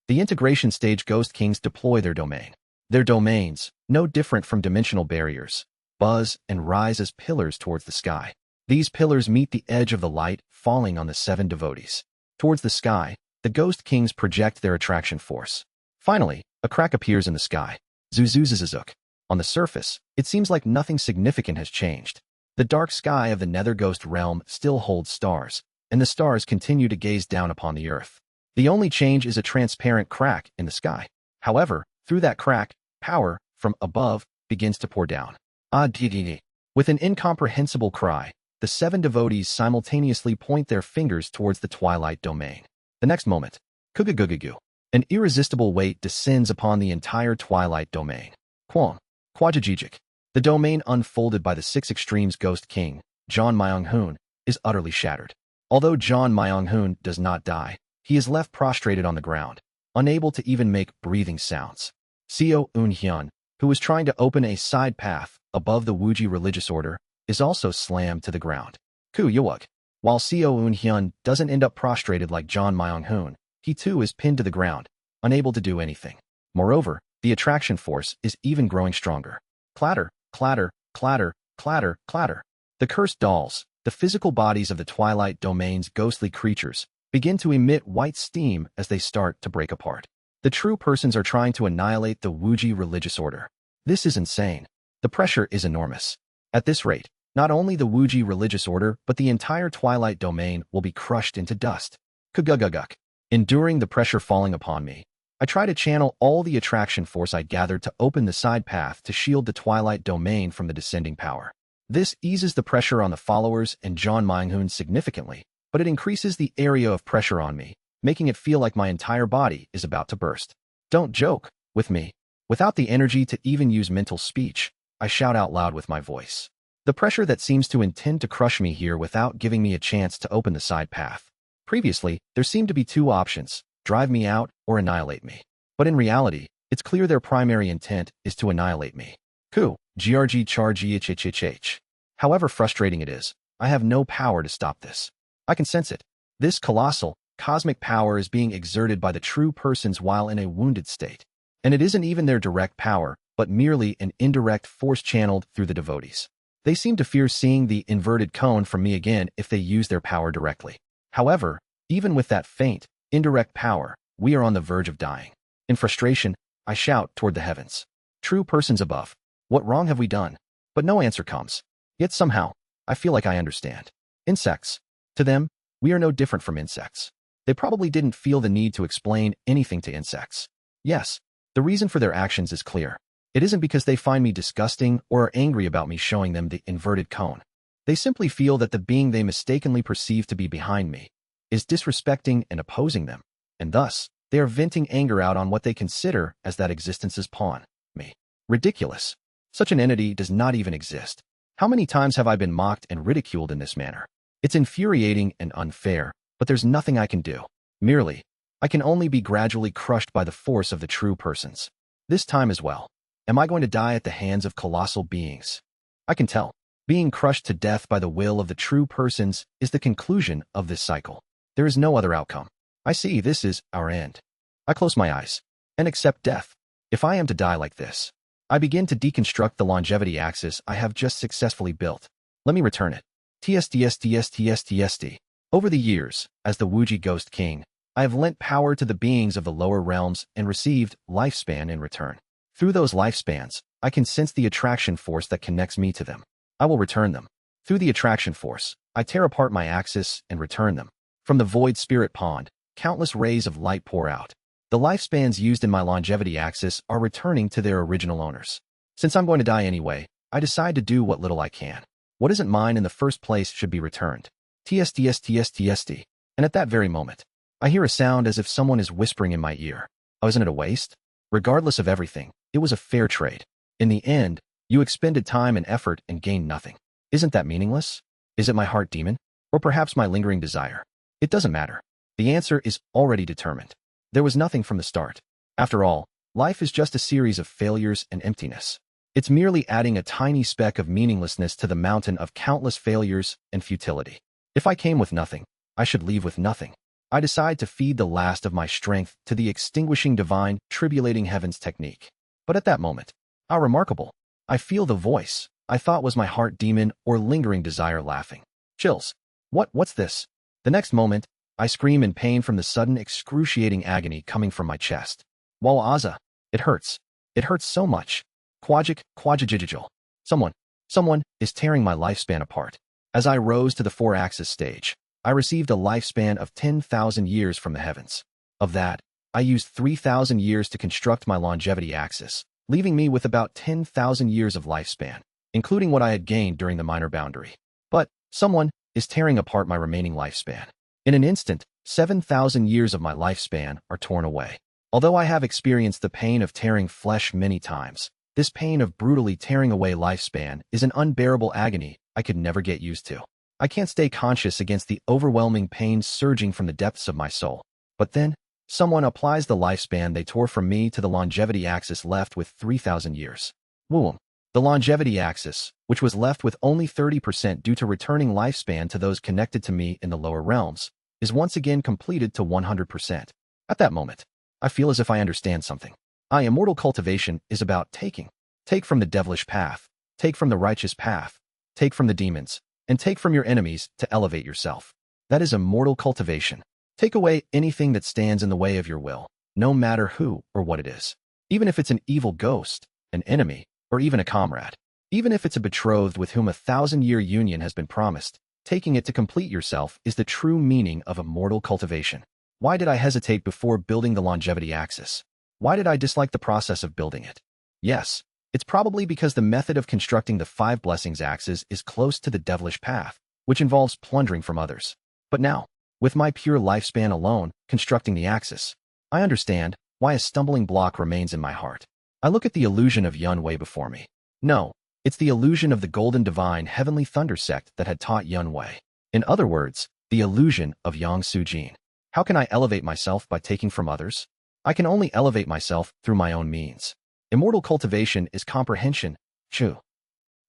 The integration stage ghost kings deploy their domain. Their domains, no different from dimensional barriers, buzz and rise as pillars towards the sky. These pillars meet the edge of the light, falling on the 7 devotees. Towards the sky, the ghost kings project their attraction force. Finally, a crack appears in the sky. Zuzuzuzuzuk. On the surface, it seems like nothing significant has changed. The dark sky of the nether ghost realm still holds stars, and the stars continue to gaze down upon the earth. The only change is a transparent crack in the sky. However, through that crack, power, from above, begins to pour down. With an incomprehensible cry, the 7 devotees simultaneously point their fingers towards the twilight domain. The next moment, kugugugugu, an irresistible weight descends upon the entire twilight domain. Quajajijik. The domain unfolded by the 6 extremes ghost king, John Myung-hoon, is utterly shattered. Although John Myung-hoon does not die, he is left prostrated on the ground, unable to even make breathing sounds. Co Eunhyun, who was trying to open a side path above the Wuji religious order, is also slammed to the ground. While Co Eunhyun doesn't end up prostrated like John Myung-hoon, he too is pinned to the ground, unable to do anything. Moreover, the attraction force is even growing stronger. Clatter, clatter, clatter, clatter, clatter. The cursed dolls, the physical bodies of the twilight domain's ghostly creatures, begin to emit white steam as they start to break apart. The true persons are trying to annihilate the Wuji religious order. This is insane. The pressure is enormous. At this rate, not only the Wuji religious order, but the entire twilight domain will be crushed into dust. Kuguguguk. Enduring the pressure falling upon me, I try to channel all the attraction force I gathered to open the side path to shield the twilight domain from the descending power. This eases the pressure on the followers and John Myung-hoon significantly, but it increases the area of pressure on me, making it feel like my entire body is about to burst. Don't joke with me. Without the energy to even use mental speech, I shout out loud with my voice. The pressure that seems to intend to crush me here without giving me a chance to open the side path. Previously, there seemed to be 2 options, drive me out or annihilate me. But in reality, it's clear their primary intent is to annihilate me. Grg charge hhhh. However frustrating it is, I have no power to stop this. I can sense it. This colossal, cosmic power is being exerted by the true persons while in a wounded state. And it isn't even their direct power, but merely an indirect force channeled through the devotees. They seem to fear seeing the inverted cone from me again if they use their power directly. However, even with that faint, indirect power, we are on the verge of dying. In frustration, I shout toward the heavens. True persons above, what wrong have we done? But no answer comes. Yet somehow, I feel like I understand. Insects. To them, we are no different from insects. They probably didn't feel the need to explain anything to insects. Yes, the reason for their actions is clear. It isn't because they find me disgusting or are angry about me showing them the inverted cone. They simply feel that the being they mistakenly perceive to be behind me is disrespecting and opposing them, and thus, they are venting anger out on what they consider as that existence's pawn, me. Ridiculous. Such an entity does not even exist. How many times have I been mocked and ridiculed in this manner? It's infuriating and unfair, but there's nothing I can do. Merely, I can only be gradually crushed by the force of the true persons. This time as well. Am I going to die at the hands of colossal beings? I can tell. Being crushed to death by the will of the true persons is the conclusion of this cycle. There is no other outcome. I see this is our end. I close my eyes and accept death. If I am to die like this, I begin to deconstruct the longevity axis I have just successfully built. Let me return it. TSD. Over the years, as the Wuji Ghost King, I have lent power to the beings of the lower realms and received lifespan in return. Through those lifespans, I can sense the attraction force that connects me to them. I will return them. Through the attraction force, I tear apart my axis and return them. From the void spirit pond, countless rays of light pour out. The lifespans used in my longevity axis are returning to their original owners. Since I'm going to die anyway, I decide to do what little I can. What isn't mine in the first place should be returned. TSD. And at that very moment, I hear a sound as if someone is whispering in my ear. Oh, isn't it a waste? Regardless of everything, it was a fair trade. In the end, you expended time and effort and gained nothing. Isn't that meaningless? Is it my heart demon? Or perhaps my lingering desire? It doesn't matter. The answer is already determined. There was nothing from the start. After all, life is just a series of failures and emptiness. It's merely adding a tiny speck of meaninglessness to the mountain of countless failures and futility. If I came with nothing, I should leave with nothing. I decide to feed the last of my strength to the extinguishing divine, tribulating heavens technique. But at that moment, how remarkable, I feel the voice I thought was my heart demon or lingering desire laughing. Chills. What's this? The next moment, I scream in pain from the sudden excruciating agony coming from my chest. Wawaza. It hurts. It hurts so much. Quajijijijil. Someone is tearing my lifespan apart. As I rose to the 4-axis stage, I received a lifespan of 10,000 years from the heavens. Of that, I used 3,000 years to construct my longevity axis, leaving me with about 10,000 years of lifespan, including what I had gained during the minor boundary. But someone is tearing apart my remaining lifespan. In an instant, 7,000 years of my lifespan are torn away. Although I have experienced the pain of tearing flesh many times, this pain of brutally tearing away lifespan is an unbearable agony I could never get used to. I can't stay conscious against the overwhelming pain surging from the depths of my soul. But then, someone applies the lifespan they tore from me to the longevity axis left with 3,000 years. Whoom. The longevity axis, which was left with only 30% due to returning lifespan to those connected to me in the lower realms, is once again completed to 100%. At that moment, I feel as if I understand something. Immortal cultivation is about taking. Take from the devilish path, take from the righteous path, take from the demons, and take from your enemies to elevate yourself. That is immortal cultivation. Take away anything that stands in the way of your will, no matter who or what it is. Even if it's an evil ghost, an enemy, or even a comrade. Even if it's a betrothed with whom a 1,000-year union has been promised, taking it to complete yourself is the true meaning of immortal cultivation. Why did I hesitate before building the longevity axis? Why did I dislike the process of building it? Yes, it's probably because the method of constructing the 5 blessings axis is close to the devilish path, which involves plundering from others. But now, with my pure lifespan alone, constructing the axis, I understand why a stumbling block remains in my heart. I look at the illusion of Yunwei before me. No, it's the illusion of the golden divine heavenly thunder sect that had taught Yunwei. In other words, the illusion of Yang Sujin. How can I elevate myself by taking from others? I can only elevate myself through my own means. Immortal cultivation is comprehension, Chu.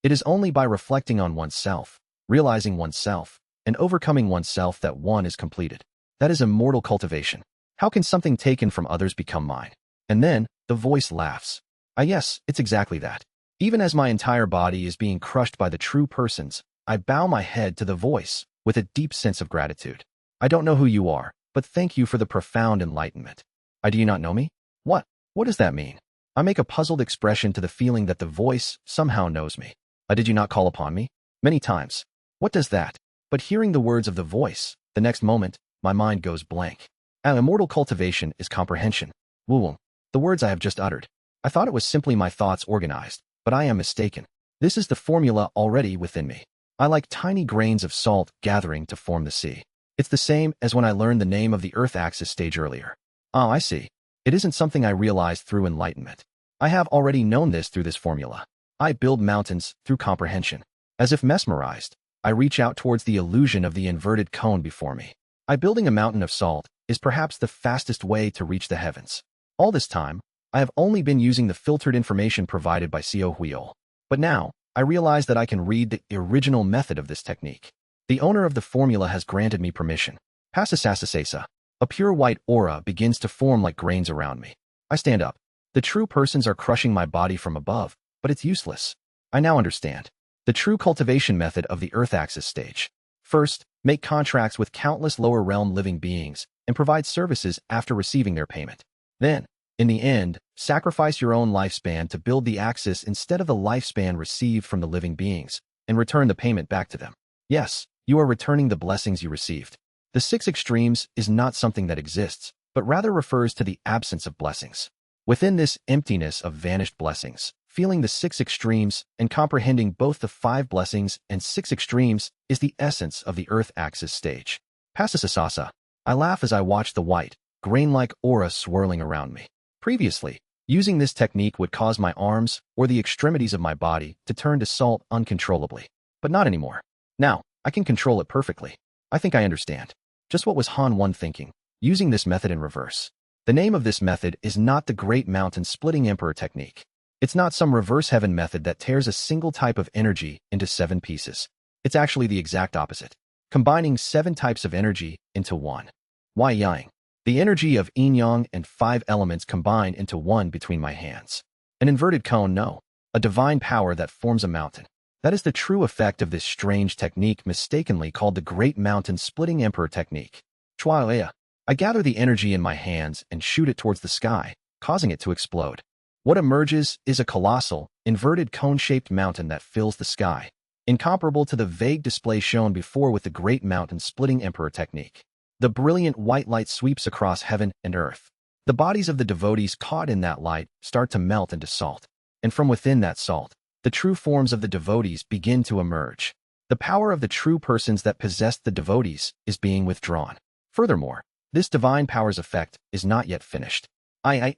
It is only by reflecting on oneself, realizing oneself, and overcoming oneself that one is completed. That is immortal cultivation. How can something taken from others become mine? And then, the voice laughs. Ah yes, it's exactly that. Even as my entire body is being crushed by the true persons, I bow my head to the voice with a deep sense of gratitude. I don't know who you are, but thank you for the profound enlightenment. Do you not know me? What? What does that mean? I make a puzzled expression to the feeling that the voice somehow knows me. Did you not call upon me? Many times. What does that? But hearing the words of the voice, the next moment, my mind goes blank. Immortal cultivation is comprehension. Woo. The words I have just uttered. I thought it was simply my thoughts organized, but I am mistaken. This is the formula already within me. I like tiny grains of salt gathering to form the sea. It's the same as when I learned the name of the Earth axis stage earlier. I see. It isn't something I realized through enlightenment. I have already known this through this formula. I build mountains through comprehension. As if mesmerized, I reach out towards the illusion of the inverted cone before me. Building a mountain of salt is perhaps the fastest way to reach the heavens. All this time, I have only been using the filtered information provided by Xiao Huiol. But now, I realize that I can read the original method of this technique. The owner of the formula has granted me permission. Pasasasasasa. A pure white aura begins to form like grains around me. I stand up. The true persons are crushing my body from above, but it's useless. I now understand. The true cultivation method of the Earth axis stage. First, make contracts with countless lower realm living beings and provide services after receiving their payment. Then, in the end, sacrifice your own lifespan to build the axis instead of the lifespan received from the living beings, and return the payment back to them. Yes, you are returning the blessings you received. The 6 extremes is not something that exists, but rather refers to the absence of blessings. Within this emptiness of vanished blessings, feeling the 6 extremes and comprehending both the 5 blessings and 6 extremes is the essence of the Earth axis stage. Pasasasasa. I laugh as I watch the white, grain-like aura swirling around me. Previously, using this technique would cause my arms or the extremities of my body to turn to salt uncontrollably. But not anymore. Now, I can control it perfectly. I think I understand. Just what was Han 1 thinking, using this method in reverse. The name of this method is not the Great Mountain Splitting Emperor technique. It's not some reverse heaven method that tears a single type of energy into 7 pieces. It's actually the exact opposite, combining 7 types of energy into 1. Why yang? The energy of yin-yang and 5 elements combine into 1 between my hands. An inverted cone, no. A divine power that forms a mountain. That is the true effect of this strange technique mistakenly called the Great Mountain Splitting Emperor technique. Chua. I gather the energy in my hands and shoot it towards the sky, causing it to explode. What emerges is a colossal, inverted cone-shaped mountain that fills the sky, incomparable to the vague display shown before with the Great Mountain Splitting Emperor technique. The brilliant white light sweeps across heaven and earth. The bodies of the devotees caught in that light start to melt into salt, and from within that salt, the true forms of the devotees begin to emerge. The power of the true persons that possessed the devotees is being withdrawn. Furthermore, this divine power's effect is not yet finished. Kuga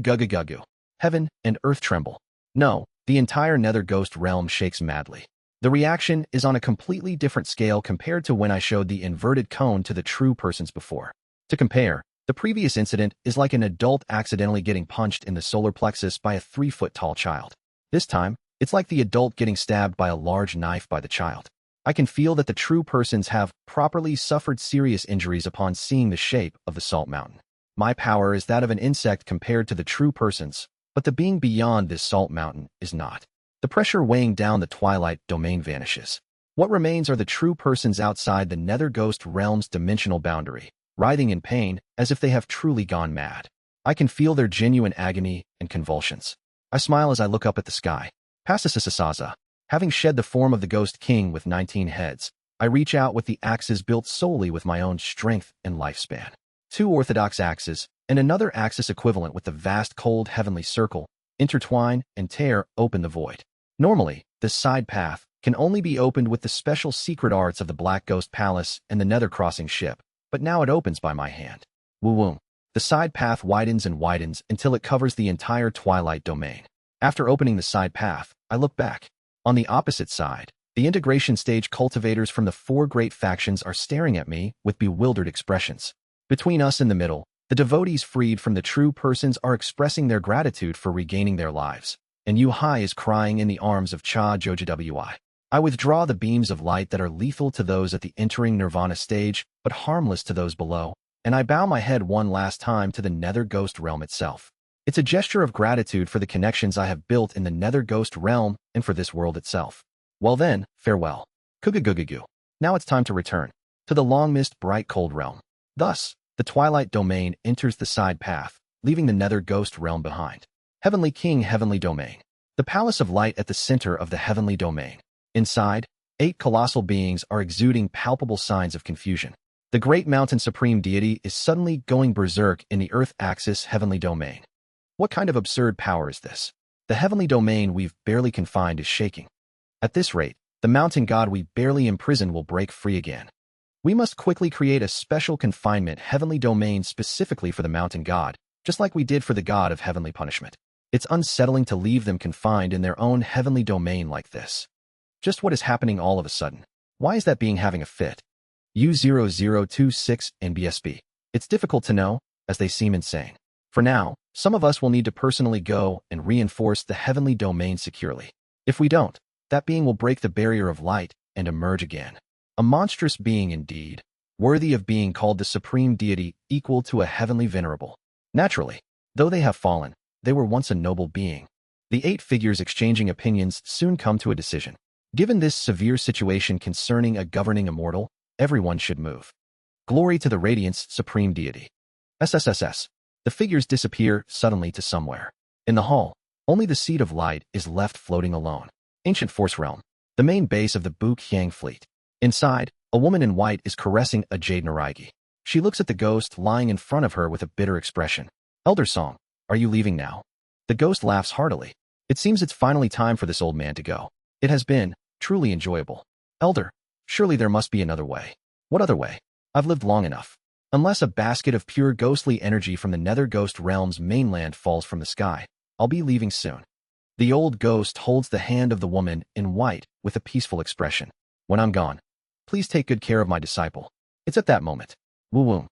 guga gugu. Heaven and earth tremble. No, the entire nether ghost realm shakes madly. The reaction is on a completely different scale compared to when I showed the inverted cone to the true persons before. To compare, the previous incident is like an adult accidentally getting punched in the solar plexus by a 3-foot-tall child. This time, it's like the adult getting stabbed by a large knife by the child. I can feel that the true persons have properly suffered serious injuries upon seeing the shape of the salt mountain. My power is that of an insect compared to the true persons, but the being beyond this salt mountain is not. The pressure weighing down the twilight domain vanishes. What remains are the true persons outside the nether ghost realm's dimensional boundary, writhing in pain as if they have truly gone mad. I can feel their genuine agony and convulsions. I smile as I look up at the sky. Pasasasasaza. Having shed the form of the ghost king with 19 heads, I reach out with the axes built solely with my own strength and lifespan. 2 orthodox axes, and another axis equivalent with the vast cold heavenly circle, intertwine and tear open the void. Normally, this side path can only be opened with the special secret arts of the Black Ghost Palace and the Nether Crossing ship, but now it opens by my hand. Woo-woo. The side path widens and widens until it covers the entire twilight domain. After opening the side path, I look back. On the opposite side, the integration stage cultivators from the 4 great factions are staring at me with bewildered expressions. Between us in the middle, the devotees freed from the true persons are expressing their gratitude for regaining their lives. and Yu Hai is crying in the arms of Cha Joji. I withdraw the beams of light that are lethal to those at the entering nirvana stage, but harmless to those below, and I bow my head one last time to the nether ghost realm itself. It's a gesture of gratitude for the connections I have built in the nether ghost realm and for this world itself. Well then, farewell. Kugugugugu. Now it's time to return to the long-missed bright cold realm. Thus, the Twilight Domain enters the side path, leaving the nether ghost realm behind. Heavenly King Heavenly Domain. The Palace of Light at the center of the Heavenly Domain. Inside, 8 colossal beings are exuding palpable signs of confusion. The Great Mountain Supreme Deity is suddenly going berserk in the Earth Axis Heavenly Domain. What kind of absurd power is this? The Heavenly Domain we've barely confined is shaking. At this rate, the mountain god we barely imprisoned will break free again. We must quickly create a special confinement Heavenly Domain specifically for the mountain god, just like we did for the god of heavenly punishment. It's unsettling to leave them confined in their own heavenly domain like this. Just what is happening all of a sudden? Why is that being having a fit? U0026 and BSB. It's difficult to know, as they seem insane. For now, some of us will need to personally go and reinforce the heavenly domain securely. If we don't, that being will break the barrier of light and emerge again. A monstrous being indeed, worthy of being called the supreme deity, equal to a heavenly venerable. Naturally, though they have fallen, they were once a noble being. The 8 figures exchanging opinions soon come to a decision. Given this severe situation concerning a governing immortal, everyone should move. Glory to the Radiance Supreme Deity. SSSS. The figures disappear suddenly to somewhere. In the hall, only the Seed of Light is left floating alone. Ancient Force Realm. The main base of the Buqiang fleet. Inside, a woman in white is caressing a jade Naraigi. She looks at the ghost lying in front of her with a bitter expression. Elder Song, are you leaving now? The ghost laughs heartily. It seems it's finally time for this old man to go. It has been truly enjoyable. Elder, surely there must be another way. What other way? I've lived long enough. Unless a basket of pure ghostly energy from the nether ghost realm's mainland falls from the sky, I'll be leaving soon. The old ghost holds the hand of the woman in white with a peaceful expression. When I'm gone, please take good care of my disciple. It's at that moment. Woo-woo.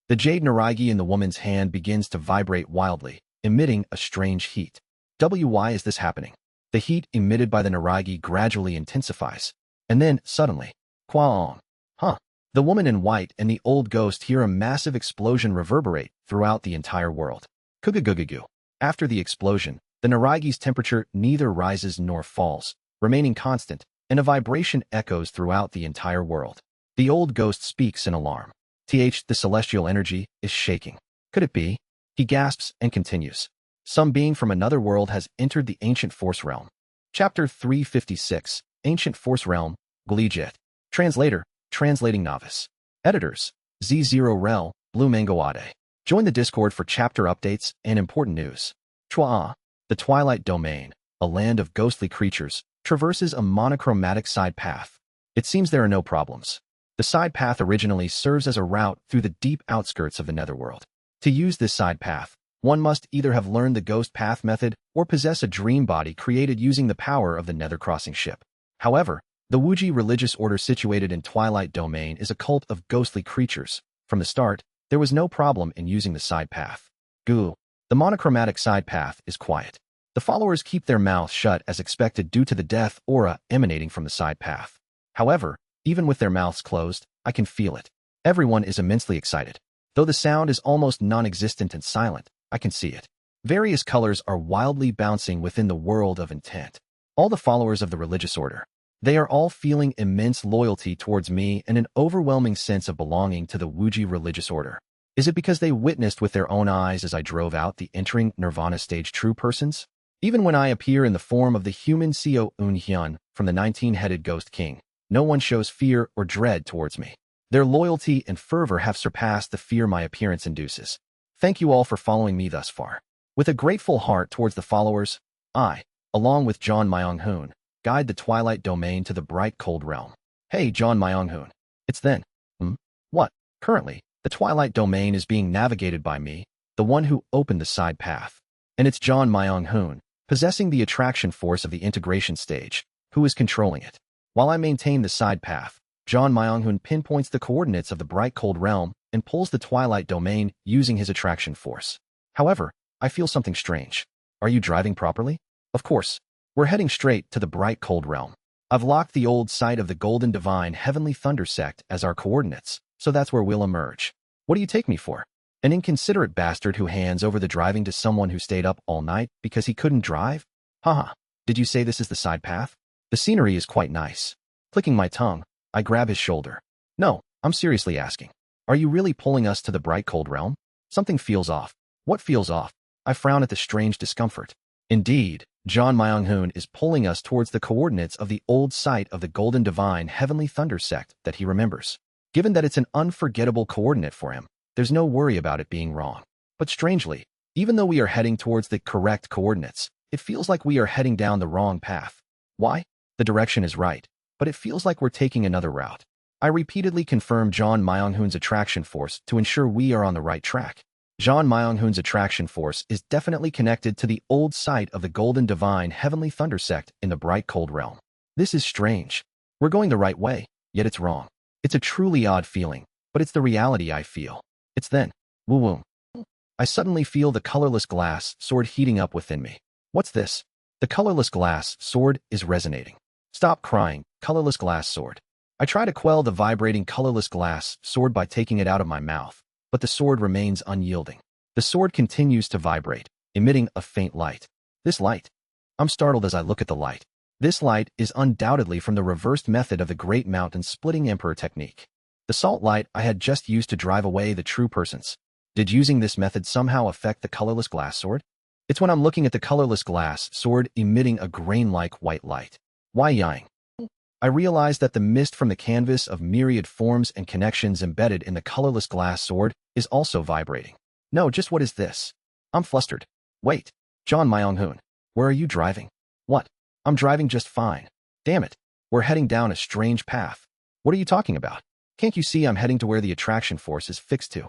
The jade Naraigi in the woman's hand begins to vibrate wildly, emitting a strange heat. Why is this happening? The heat emitted by the Naraigi gradually intensifies. And then, suddenly, Kwaong. The woman in white and the old ghost hear a massive explosion reverberate throughout the entire world. Kugugugugu. After the explosion, the Naraigi's temperature neither rises nor falls, remaining constant, and a vibration echoes throughout the entire world. The old ghost speaks in alarm. The celestial energy is shaking. Could it be? He gasps and continues. Some being from another world has entered the Ancient Force Realm. Chapter 356, Ancient Force Realm, Glejet. Translator, Translating Novice. Editors, Z0 Rel, Blue Mango Ade. Join the Discord for chapter updates and important news. Chua. The Twilight Domain, a land of ghostly creatures, traverses a monochromatic side path. It seems there are no problems. The side path originally serves as a route through the deep outskirts of the netherworld. To use this side path, one must either have learned the ghost path method or possess a dream body created using the power of the nether crossing ship. However, the Wuji religious order situated in Twilight Domain is a cult of ghostly creatures. From the start, there was no problem in using the side path. The monochromatic side path is quiet. The followers keep their mouths shut as expected due to the death aura emanating from the side path. However, even with their mouths closed, I can feel it. Everyone is immensely excited. Though the sound is almost non-existent and silent, I can see it. Various colors are wildly bouncing within the world of intent. All the followers of the religious order. They are all feeling immense loyalty towards me and an overwhelming sense of belonging to the Wuji religious order. Is it because they witnessed with their own eyes as I drove out the entering nirvana stage true persons? Even when I appear in the form of the human Seo Un-hyun from the 19-headed Ghost King, no one shows fear or dread towards me. Their loyalty and fervor have surpassed the fear my appearance induces. Thank you all for following me thus far. With a grateful heart towards the followers, I, along with John Myung-hoon, guide the Twilight Domain to the bright cold realm. Hey John Myung-hoon. It's then. What? Currently, the Twilight Domain is being navigated by me, the one who opened the side path. And it's John Myung-hoon, possessing the attraction force of the integration stage, who is controlling it. While I maintain the side path, John Myung-hoon pinpoints the coordinates of the bright cold realm and pulls the Twilight Domain using his attraction force. However, I feel something strange. Are you driving properly? Of course, we're heading straight to the bright cold realm. I've locked the old site of the Golden Divine Heavenly Thunder Sect as our coordinates, so that's where we'll emerge. What do you take me for? An inconsiderate bastard who hands over the driving to someone who stayed up all night because he couldn't drive? Haha, did you say this is the side path? The scenery is quite nice. Clicking my tongue, I grab his shoulder. No, I'm seriously asking. Are you really pulling us to the bright cold realm? Something feels off. What feels off? I frown at the strange discomfort. Indeed, John Myung-hoon is pulling us towards the coordinates of the old site of the Golden Divine Heavenly Thunder Sect that he remembers. Given that it's an unforgettable coordinate for him, there's no worry about it being wrong. But strangely, even though we are heading towards the correct coordinates, it feels like we are heading down the wrong path. Why? The direction is right, but it feels like we're taking another route. I repeatedly confirm John Myung-hoon's attraction force to ensure we are on the right track. John Myung-hoon's attraction force is definitely connected to the old site of the Golden Divine Heavenly Thunder Sect in the bright cold realm. This is strange. We're going the right way, yet it's wrong. It's a truly odd feeling, but it's the reality I feel. It's then. Woo-woo. I suddenly feel the colorless glass sword heating up within me. What's this? The colorless glass sword is resonating. Stop crying, colorless glass sword. I try to quell the vibrating colorless glass sword by taking it out of my mouth, but the sword remains unyielding. The sword continues to vibrate, emitting a faint light. This light. I'm startled as I look at the light. This light is undoubtedly from the reversed method of the Great Mountain Splitting Emperor technique. The salt light I had just used to drive away the true persons. Did using this method somehow affect the colorless glass sword? It's when I'm looking at the colorless glass sword emitting a grain-like white light. Why yang? I realize that the mist from the canvas of myriad forms and connections embedded in the colorless glass sword is also vibrating. No, just what is this? I'm flustered. Wait, John Myung-hoon, where are you driving? What? I'm driving just fine. Damn it, we're heading down a strange path. What are you talking about? Can't you see I'm heading to where the attraction force is fixed to?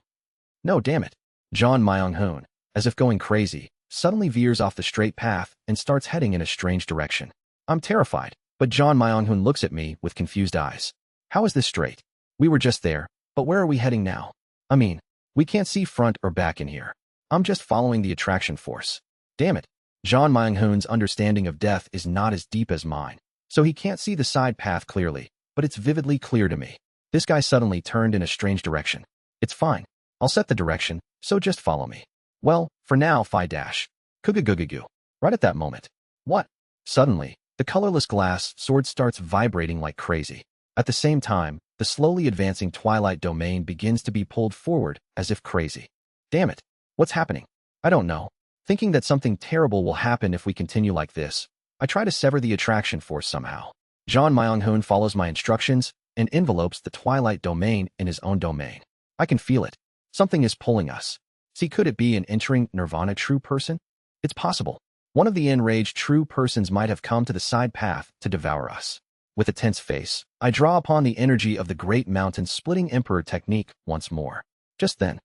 No, damn it. John Myung-hoon, as if going crazy, suddenly veers off the straight path and starts heading in a strange direction. I'm terrified, but John Myung-hoon looks at me with confused eyes. How is this straight? We were just there, but where are we heading now? I mean, we can't see front or back in here. I'm just following the attraction force. Damn it. John Myung-hoon's understanding of death is not as deep as mine, so he can't see the side path clearly, but it's vividly clear to me. This guy suddenly turned in a strange direction. It's fine. I'll set the direction, so just follow me. Well, for now, phi dash. Kugagugagoo. Right at that moment. What? Suddenly, the colorless glass sword starts vibrating like crazy. At the same time, the slowly advancing twilight domain begins to be pulled forward as if crazy. Damn it. What's happening? I don't know. Thinking that something terrible will happen if we continue like this, I try to sever the attraction force somehow. John Myung-hoon follows my instructions and envelopes the twilight domain in his own domain. I can feel it. Something is pulling us. See, could it be an entering nirvana true person? It's possible. One of the enraged true persons might have come to the side path to devour us. With a tense face, I draw upon the energy of the Great Mountain Splitting Emperor technique once more. Just then,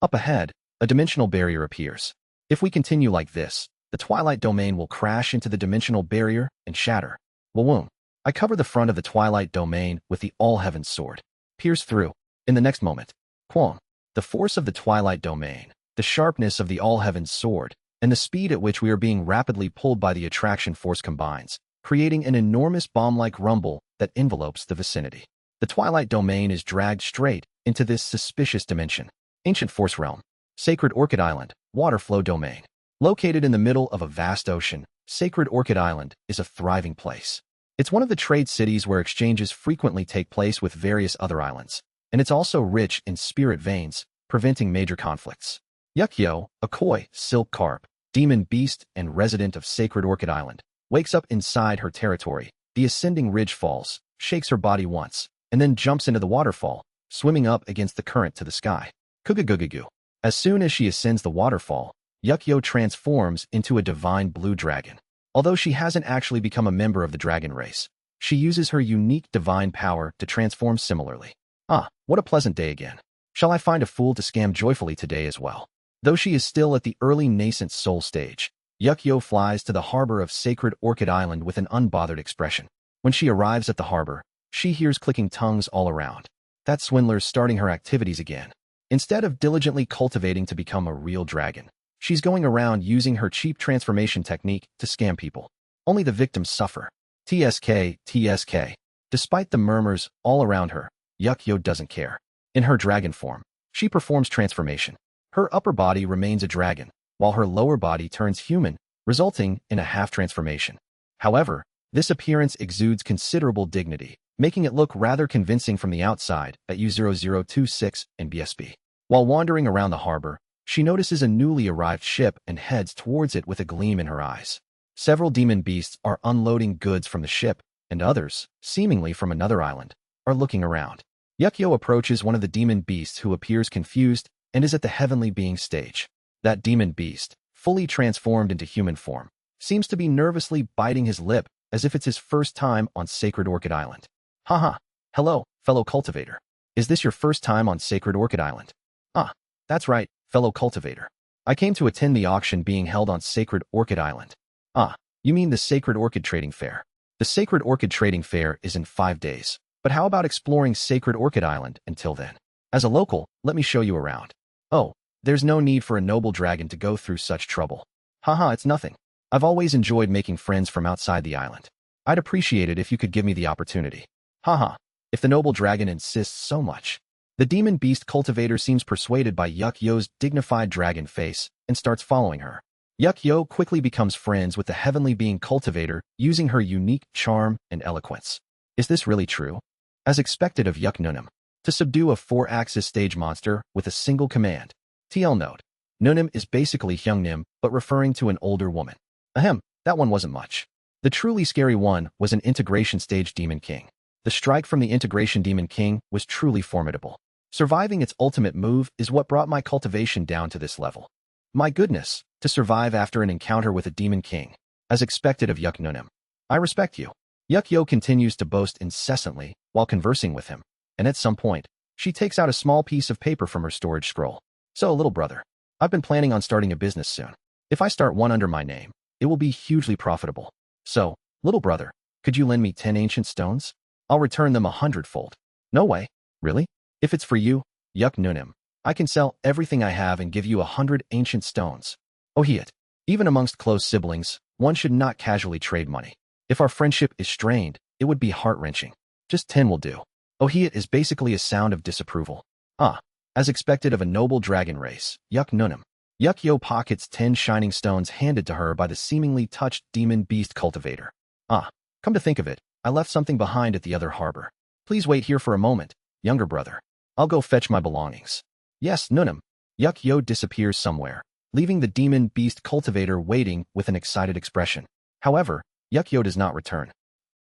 up ahead, a dimensional barrier appears. If we continue like this, the twilight domain will crash into the dimensional barrier and shatter. Wawoom. I cover the front of the twilight domain with the All-Heaven's sword. Pierce through. In the next moment, Quong. The force of the twilight domain, the sharpness of the All-Heaven's sword, and the speed at which we are being rapidly pulled by the attraction force combines, creating an enormous bomb-like rumble that envelopes the vicinity. The twilight domain is dragged straight into this suspicious dimension. Ancient Force Realm. Sacred Orchid Island, Water Flow Domain. Located in the middle of a vast ocean, Sacred Orchid Island is a thriving place. It's one of the trade cities where exchanges frequently take place with various other islands, and it's also rich in spirit veins, preventing major conflicts. Yukyo, a koi, silk carp, demon beast and resident of Sacred Orchid Island, wakes up inside her territory. The ascending ridge falls, shakes her body once, and then jumps into the waterfall, swimming up against the current to the sky. Kugagugagoo. As soon as she ascends the waterfall, Yukyo transforms into a divine blue dragon. Although she hasn't actually become a member of the dragon race, she uses her unique divine power to transform similarly. Ah, what a pleasant day again. Shall I find a fool to scam joyfully today as well? Though she is still at the early nascent soul stage, Yukyo flies to the harbor of Sacred Orchid Island with an unbothered expression. When she arrives at the harbor, she hears clicking tongues all around. That swindler's starting her activities again. Instead of diligently cultivating to become a real dragon, She's going around using her cheap transformation technique to scam people. Only the victims suffer. TSK, TSK. Despite the murmurs all around her, Yukio doesn't care. In her dragon form, she performs transformation. Her upper body remains a dragon, while her lower body turns human, resulting in a half-transformation. However, this appearance exudes considerable dignity, making it look rather convincing from the outside at U0026 and BSB. While wandering around the harbor, she notices a newly arrived ship and heads towards it with a gleam in her eyes. Several demon beasts are unloading goods from the ship, and others, seemingly from another island, are looking around. Yukio approaches one of the demon beasts who appears confused and is at the heavenly being stage. That demon beast, fully transformed into human form, seems to be nervously biting his lip as if it's his first time on Sacred Orchid Island. Haha. Hello, fellow cultivator. Is this your first time on Sacred Orchid Island? Ah, that's right, fellow cultivator. I came to attend the auction being held on Sacred Orchid Island. Ah, you mean the Sacred Orchid Trading Fair. The Sacred Orchid Trading Fair is in 5 days, but how about exploring Sacred Orchid Island until then? As a local, let me show you around. Oh, there's no need for a noble dragon to go through such trouble. Haha, it's nothing. I've always enjoyed making friends from outside the island. I'd appreciate it if you could give me the opportunity. Haha, if the noble dragon insists so much. The demon beast cultivator seems persuaded by Yukio's dignified dragon face and starts following her. Yukio quickly becomes friends with the heavenly being cultivator using her unique charm and eloquence. Is this really true? As expected of Yuk Nunim, to subdue a 4-axis stage monster with a single command. TL note. Nunim is basically Hyung Nim, but referring to an older woman. Ahem, that one wasn't much. The truly scary one was an integration stage demon king. The strike from the integration demon king was truly formidable. Surviving its ultimate move is what brought my cultivation down to this level. My goodness, to survive after an encounter with a demon king, as expected of Yuk Nunim. I respect you. Yukio continues to boast incessantly while conversing with him, and at some point, she takes out a small piece of paper from her storage scroll. So, little brother, I've been planning on starting a business soon. If I start one under my name, it will be hugely profitable. So, little brother, could you lend me 10 ancient stones? I'll return them 100-fold. No way. Really? If it's for you, Yuk Nunim, I can sell everything I have and give you 100 ancient stones. Oh Hiat, even amongst close siblings, one should not casually trade money. If our friendship is strained, it would be heart-wrenching. Just 10 will do. Oh Hiat is basically a sound of disapproval. Ah, as expected of a noble dragon race, Yuk Nunim. Yukio pockets 10 shining stones handed to her by the seemingly touched demon beast cultivator. Ah, come to think of it, I left something behind at the other harbor. Please wait here for a moment, younger brother. I'll go fetch my belongings. Yes, Nunim. Yukio disappears somewhere, leaving the demon beast cultivator waiting with an excited expression. However, Yukio does not return.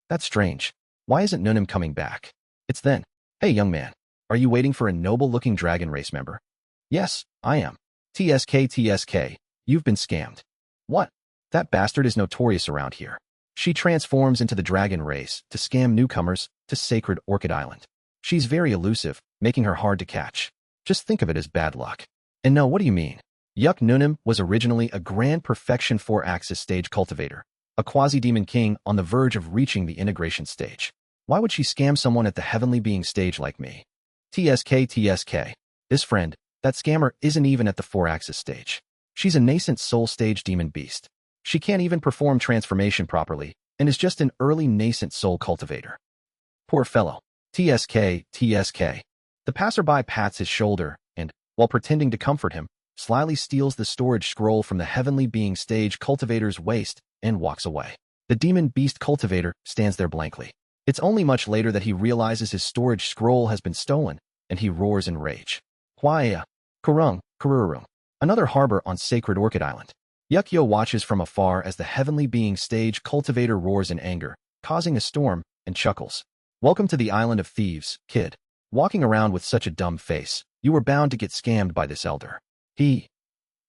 That's strange. Why isn't Nunim coming back? It's then. Hey, young man. Are you waiting for a noble-looking dragon race member? Yes, I am. TSK, TSK. You've been scammed. What? That bastard is notorious around here. She transforms into the dragon race to scam newcomers to Sacred Orchid Island. She's very elusive, making her hard to catch. Just think of it as bad luck. And no, what do you mean? Yuk Nunim was originally a grand perfection 4-axis stage cultivator, a quasi-demon king on the verge of reaching the integration stage. Why would she scam someone at the heavenly being stage like me? TSK, TSK. This friend, that scammer isn't even at the 4-axis stage. She's a nascent soul stage demon beast. She can't even perform transformation properly and is just an early nascent soul cultivator. Poor fellow. TSK, TSK. The passerby pats his shoulder and, while pretending to comfort him, slyly steals the storage scroll from the heavenly being stage cultivator's waist and walks away. The demon beast cultivator stands there blankly. It's only much later that he realizes his storage scroll has been stolen, and he roars in rage. Why, Kurung, Kururung. Another harbor on Sacred Orchid Island. Yukio watches from afar as the heavenly being stage cultivator roars in anger, causing a storm, and chuckles. Welcome to the island of thieves, kid. Walking around with such a dumb face, you were bound to get scammed by this elder.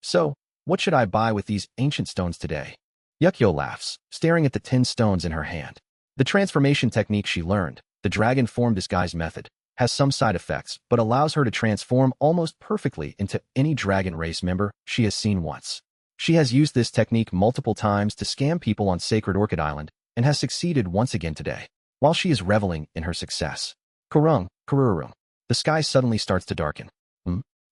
So, what should I buy with these ancient stones today? Yukio laughs, staring at the 10 stones in her hand. The transformation technique she learned, the dragon form disguise method, has some side effects, but allows her to transform almost perfectly into any dragon race member she has seen once. She has used this technique multiple times to scam people on Sacred Orchid Island and has succeeded once again today, while she is reveling in her success. Kurung, Kururung. The sky suddenly starts to darken.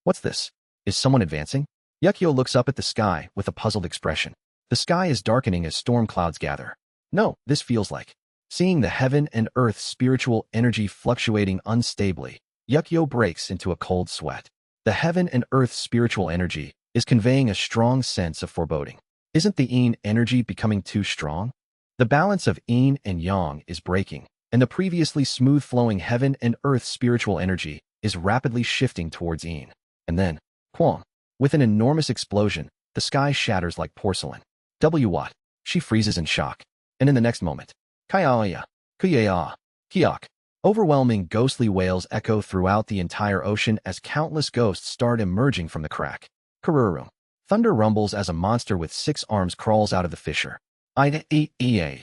What's this? Is someone advancing? Yukio looks up at the sky with a puzzled expression. The sky is darkening as storm clouds gather. No, this feels like seeing the heaven and earth spiritual energy fluctuating unstably. Yukio breaks into a cold sweat. The heaven and earth spiritual energy is conveying a strong sense of foreboding. Isn't the yin energy becoming too strong? The balance of yin and yang is breaking, and the previously smooth-flowing heaven and earth spiritual energy is rapidly shifting towards yin. And then, quang. With an enormous explosion, the sky shatters like porcelain. What? She freezes in shock. And in the next moment, Kaya, Kuya, Kiok. Overwhelming ghostly wails echo throughout the entire ocean as countless ghosts start emerging from the crack. Karuru. Thunder rumbles as a monster with 6 arms crawls out of the fissure. The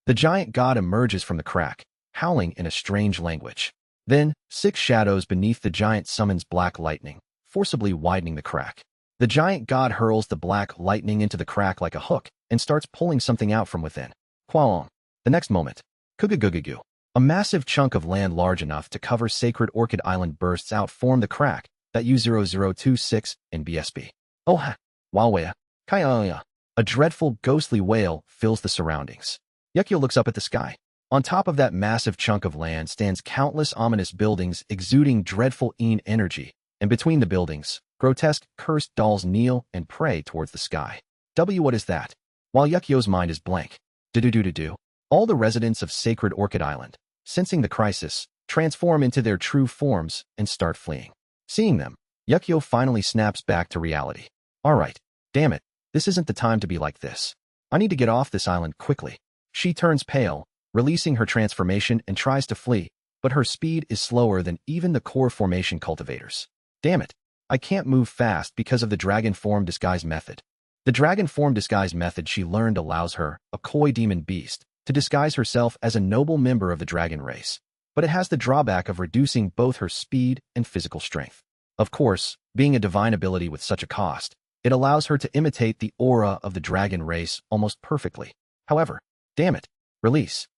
giant god emerges from the crack, howling in a strange language. Then, 6 shadows beneath the giant summons black lightning, forcibly widening the crack. The giant god hurls the black lightning into the crack like a hook and starts pulling something out from within. Quaong. The next moment, Kugugugugu. A massive chunk of land large enough to cover Sacred Orchid Island bursts out from the crack that U0026 in BSB. Oh ha! Wawea. Kaya. A dreadful, ghostly wail fills the surroundings. Yukio looks up at the sky. On top of that massive chunk of land stands countless ominous buildings exuding dreadful yin energy, and between the buildings, grotesque, cursed dolls kneel and pray towards the sky. What is that? While Yukio's mind is blank. Do. All the residents of Sacred Orchid Island, sensing the crisis, transform into their true forms and start fleeing. Seeing them, Yukio finally snaps back to reality. Alright, damn it, this isn't the time to be like this. I need to get off this island quickly. She turns pale, releasing her transformation and tries to flee, but her speed is slower than even the core formation cultivators. Damn it, I can't move fast because of the dragon form disguise method. The dragon form disguise method she learned allows her, a coy demon beast, to disguise herself as a noble member of the dragon race, but it has the drawback of reducing both her speed and physical strength. Of course, being a divine ability with such a cost, it allows her to imitate the aura of the dragon race almost perfectly. However, damn it, release.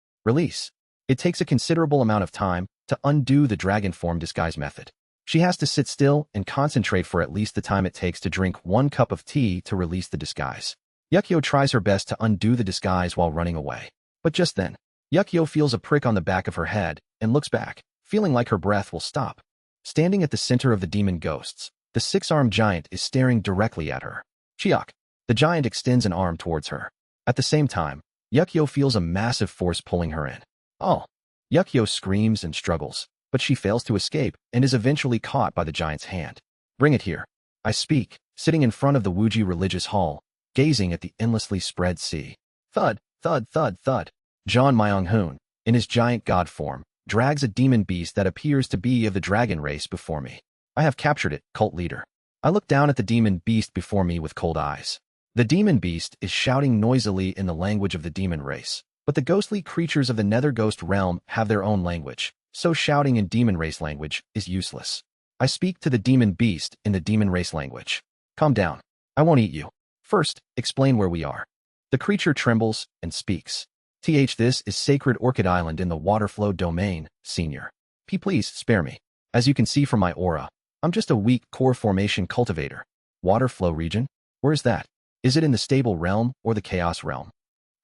It takes a considerable amount of time to undo the dragon form disguise method. She has to sit still and concentrate for at least the time it takes to drink 1 cup of tea to release the disguise. Yukio tries her best to undo the disguise while running away. But just then, Yukio feels a prick on the back of her head and looks back, feeling like her breath will stop. Standing at the center of the demon ghosts, the 6-armed giant is staring directly at her. Chiok. The giant extends an arm towards her. At the same time, Yukio feels a massive force pulling her in. Oh! Yukio screams and struggles, but she fails to escape and is eventually caught by the giant's hand. Bring it here. I speak, sitting in front of the Wuji religious hall, gazing at the endlessly spread sea. Thud, thud, thud, thud. John Myung-hoon, in his giant god form, drags a demon beast that appears to be of the dragon race before me. I have captured it, cult leader. I look down at the demon beast before me with cold eyes. The demon beast is shouting noisily in the language of the demon race, but the ghostly creatures of the nether ghost realm have their own language, so shouting in demon race language is useless. I speak to the demon beast in the demon race language. Calm down. I won't eat you. First, explain where we are. The creature trembles and speaks. This is Sacred Orchid Island in the Waterflow Domain, Senior. Please spare me. As you can see from my aura, I'm just a weak core formation cultivator. Waterflow region? Where is that? Is it in the stable realm or the chaos realm?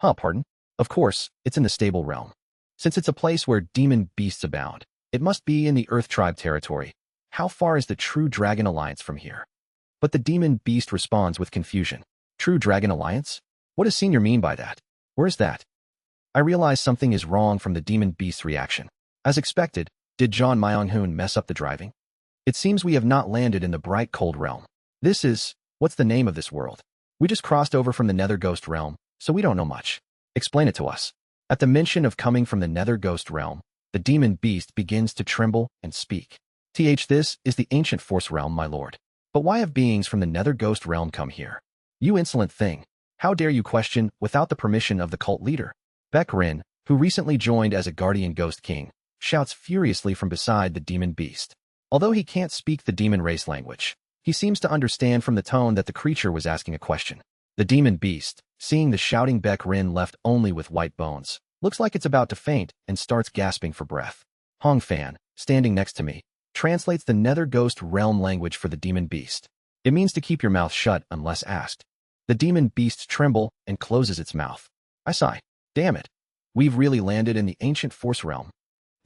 Pardon? Of course, it's in the stable realm. Since it's a place where demon beasts abound, it must be in the Earth Tribe territory. How far is the True Dragon Alliance from here? But the demon beast responds with confusion. True Dragon Alliance? What does Senior mean by that? Where's that? I realize something is wrong from the demon beast's reaction. As expected, did John Myung-hoon mess up the driving? It seems we have not landed in the bright cold realm. What's the name of this world? We just crossed over from the nether ghost realm, so we don't know much. Explain it to us. At the mention of coming from the nether ghost realm, the demon beast begins to tremble and speak. This is the ancient force realm, my lord. But why have beings from the nether ghost realm come here? You insolent thing. How dare you question without the permission of the cult leader? Baek Rin, who recently joined as a guardian ghost king, shouts furiously from beside the demon beast. Although he can't speak the demon race language, he seems to understand from the tone that the creature was asking a question. The demon beast, seeing the shouting Baek Rin left only with white bones, looks like it's about to faint and starts gasping for breath. Hong Fan, standing next to me, translates the nether ghost realm language for the demon beast. It means to keep your mouth shut unless asked. The demon beast trembles and closes its mouth. I sigh. Damn it. We've really landed in the ancient force realm.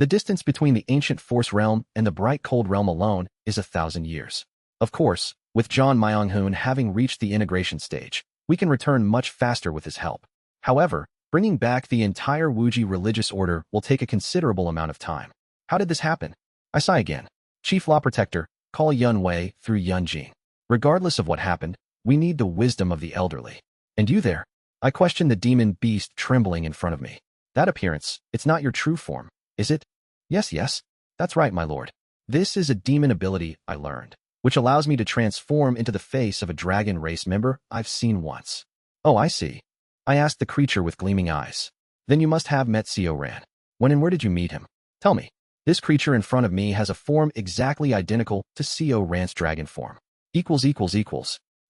The distance between the ancient force realm and the bright cold realm alone is 1,000 years. Of course, with John Myung-hoon having reached the integration stage, we can return much faster with his help. However, bringing back the entire Wuji religious order will take a considerable amount of time. How did this happen? I sigh again. Chief Law Protector, call Yun Wei through Yun Jing. Regardless of what happened, we need the wisdom of the elderly. And you there? I question the demon beast trembling in front of me. That appearance, it's not your true form, is it? Yes, that's right, my lord. This is a demon ability I learned, which allows me to transform into the face of a dragon race member I've seen once. Oh, I see. I asked the creature with gleaming eyes. Then you must have met Seo Ran. When and where did you meet him? Tell me. This creature in front of me has a form exactly identical to Seo Ran's dragon form.